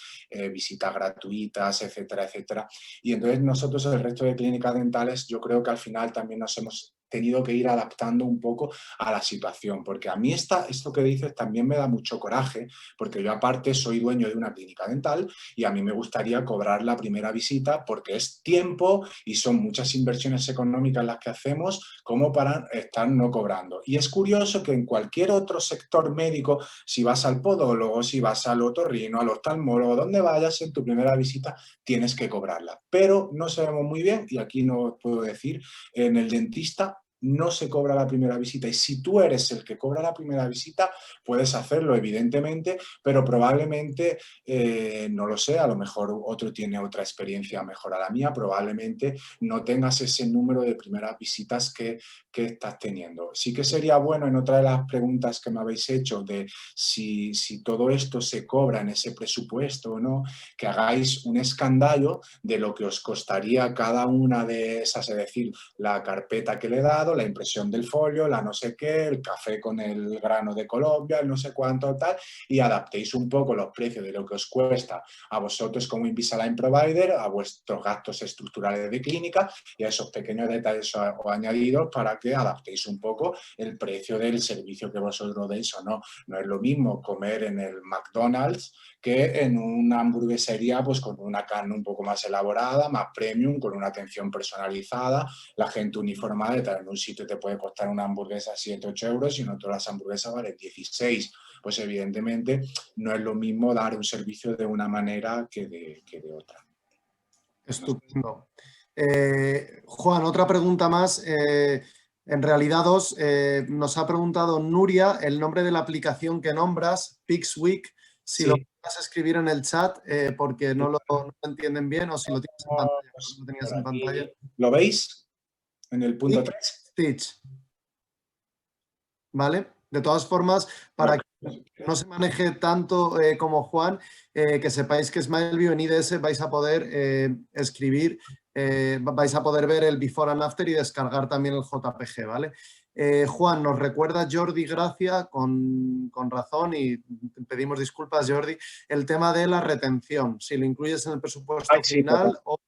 visitas gratuitas, etcétera, etcétera. Y entonces nosotros, el resto de clínicas dentales, yo creo que al final también nos hemos tenido que ir adaptando un poco a la situación, porque a mí esto que dices también me da mucho coraje, porque yo aparte soy dueño de una clínica dental y a mí me gustaría cobrar la primera visita porque es tiempo y son muchas inversiones económicas las que hacemos como para estar no cobrando. Y es curioso que en cualquier otro sector médico, si vas al podólogo, si vas al otorrino, al oftalmólogo, donde vayas en tu primera visita tienes que cobrarla, pero no sabemos muy bien, y aquí no puedo decir, en el dentista no se cobra la primera visita, y si tú eres el que cobra la primera visita, puedes hacerlo, evidentemente, pero probablemente, no lo sé, a lo mejor otro tiene otra experiencia mejor a la mía, probablemente no tengas ese número de primeras visitas que estás teniendo. Sí que sería bueno, en otra de las preguntas que me habéis hecho, de si todo esto se cobra en ese presupuesto o no, que hagáis un escandallo de lo que os costaría cada una de esas, es decir, la carpeta que le he dado, certificado, la impresión del folio, la no sé qué, el café con el grano de Colombia, el no sé cuánto tal, y adaptéis un poco los precios de lo que os cuesta a vosotros como Invisalign Provider, a vuestros gastos estructurales de clínica y a esos pequeños detalles o añadidos para que adaptéis un poco el precio del servicio que vosotros deis o no. No es lo mismo comer en el McDonald's que en una hamburguesería pues con una carne un poco más elaborada, más premium, con una atención personalizada, la gente uniformada y tal. En un sitio te puede costar una hamburguesa 7, 8 euros y en otro las hamburguesas valen 16. Pues evidentemente no es lo mismo dar un servicio de una manera que de otra. Estupendo. Juan, otra pregunta más. En realidad dos. Nos ha preguntado Nuria el nombre de la aplicación que nombras, PixWeek. Si Sí. lo puedes escribir en el chat porque no lo entienden bien o si lo tienes en pantalla. Pues, Lo tenías en pantalla. ¿lo veis? En el punto 3. Stitch. ¿Vale? De todas formas, para que no se maneje tanto como Juan, que sepáis que SmileView en IDS vais a poder escribir, vais a poder ver el before and after y descargar también el JPG, ¿vale? Juan, nos recuerda Jordi Gracia, con razón, y pedimos disculpas, Jordi, el tema de la retención, si lo incluyes en el presupuesto final o...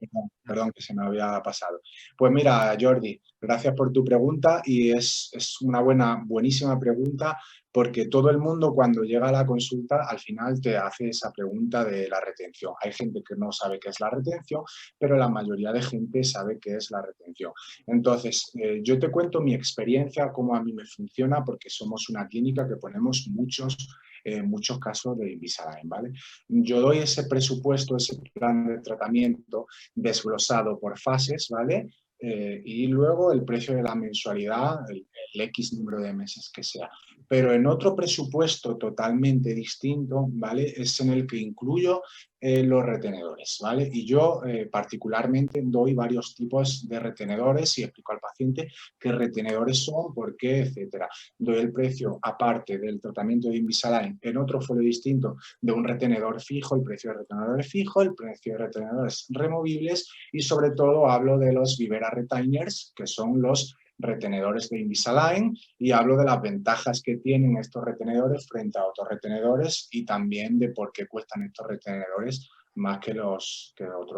Perdón, que se me había pasado. Pues mira, Jordi, gracias por tu pregunta y es una buenísima pregunta porque todo el mundo cuando llega a la consulta al final te hace esa pregunta de la retención. Hay gente que no sabe qué es la retención, pero la mayoría de gente sabe qué es la retención. Entonces, yo te cuento mi experiencia, cómo a mí me funciona, porque somos una clínica que ponemos muchos casos de Invisalign, ¿vale? Yo doy ese presupuesto, ese plan de tratamiento desglosado por fases, ¿vale? Y luego el precio de la mensualidad, el X número de meses que sea. Pero en otro presupuesto totalmente distinto, ¿vale? Es en el que incluyo los retenedores, ¿vale? Y yo particularmente doy varios tipos de retenedores y explico al paciente qué retenedores son, por qué, etcétera. Doy el precio aparte del tratamiento de Invisalign en otro folio distinto de un retenedor fijo, el precio de retenedores fijo, el precio de retenedores removibles y sobre todo hablo de los Vivera Retainers, que son los retenedores de Invisalign y hablo de las ventajas que tienen estos retenedores frente a otros retenedores y también de por qué cuestan estos retenedores más que otros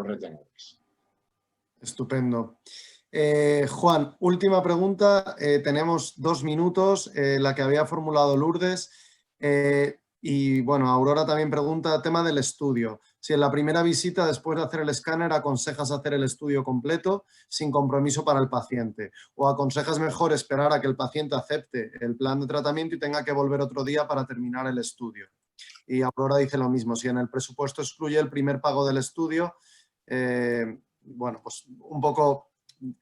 retenedores. Estupendo. Juan, última pregunta. Tenemos 2 minutos, la que había formulado Lourdes. Y bueno, Aurora también pregunta tema del estudio. Si en la primera visita, después de hacer el escáner, aconsejas hacer el estudio completo sin compromiso para el paciente o aconsejas mejor esperar a que el paciente acepte el plan de tratamiento y tenga que volver otro día para terminar el estudio. Y Aurora dice lo mismo, si en el presupuesto excluye el primer pago del estudio, bueno, pues un poco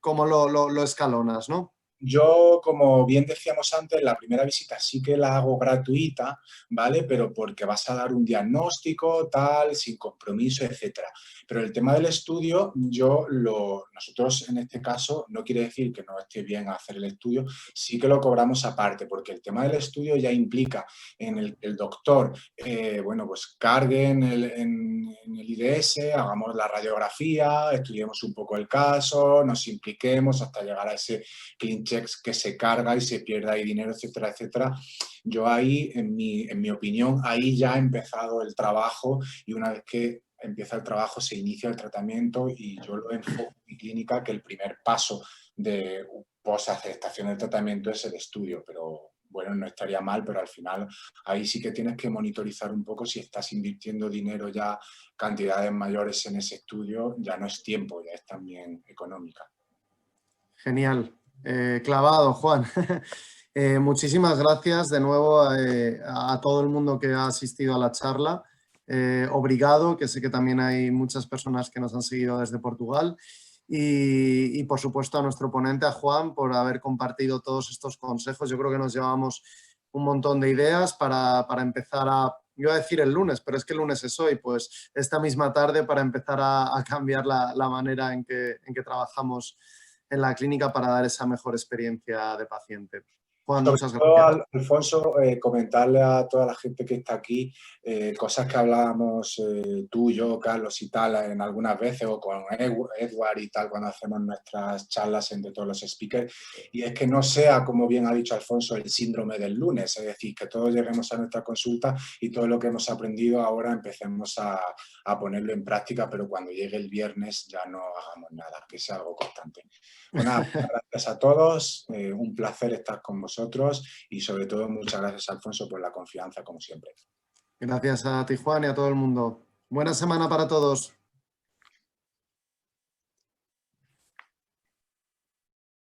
cómo lo escalonas, ¿no? Yo, como bien decíamos antes, la primera visita sí que la hago gratuita, ¿vale? Pero porque vas a dar un diagnóstico, tal, sin compromiso, etcétera. Pero el tema del estudio, nosotros en este caso, no quiere decir que no esté bien hacer el estudio, sí que lo cobramos aparte, porque el tema del estudio ya implica en el doctor, bueno, pues cargue en el IDS, hagamos la radiografía, estudiemos un poco el caso, nos impliquemos hasta llegar a ese clean checks que se carga y se pierde ahí dinero, etcétera, etcétera. Yo ahí, en mi opinión, ahí ya ha empezado el trabajo y una vez que empieza el trabajo se inicia el tratamiento y yo lo enfoco en mi clínica que el primer paso de post-aceptación del tratamiento es el estudio, pero bueno, no estaría mal, pero al final ahí sí que tienes que monitorizar un poco si estás invirtiendo dinero ya, cantidades mayores en ese estudio, ya no es tiempo, ya es también económica. Genial. Clavado, Juan. Muchísimas gracias de nuevo a todo el mundo que ha asistido a la charla. Obrigado, que sé que también hay muchas personas que nos han seguido desde Portugal. Y por supuesto a nuestro ponente, a Juan, por haber compartido todos estos consejos. Yo creo que nos llevamos un montón de ideas para empezar a... Yo iba a decir el lunes, pero es que el lunes es hoy, pues esta misma tarde para empezar a cambiar la manera en que trabajamos en la clínica para dar esa mejor experiencia de paciente. Juan, Sobre muchas todo, gracias. Alfonso, comentarle a toda la gente que está aquí cosas que hablábamos tú, yo, Carlos y tal en algunas veces, o con Edward y tal, cuando hacemos nuestras charlas entre todos los speakers, y es que no sea, como bien ha dicho Alfonso, el síndrome del lunes, es decir, que todos lleguemos a nuestra consulta y todo lo que hemos aprendido ahora empecemos a ponerlo en práctica, pero cuando llegue el viernes ya no hagamos nada, que sea algo constante. Pues nada, gracias a todos, un placer estar con vosotros y sobre todo muchas gracias, Alfonso, por la confianza como siempre. Gracias a ti, Juan, y a todo el mundo. Buena semana para todos.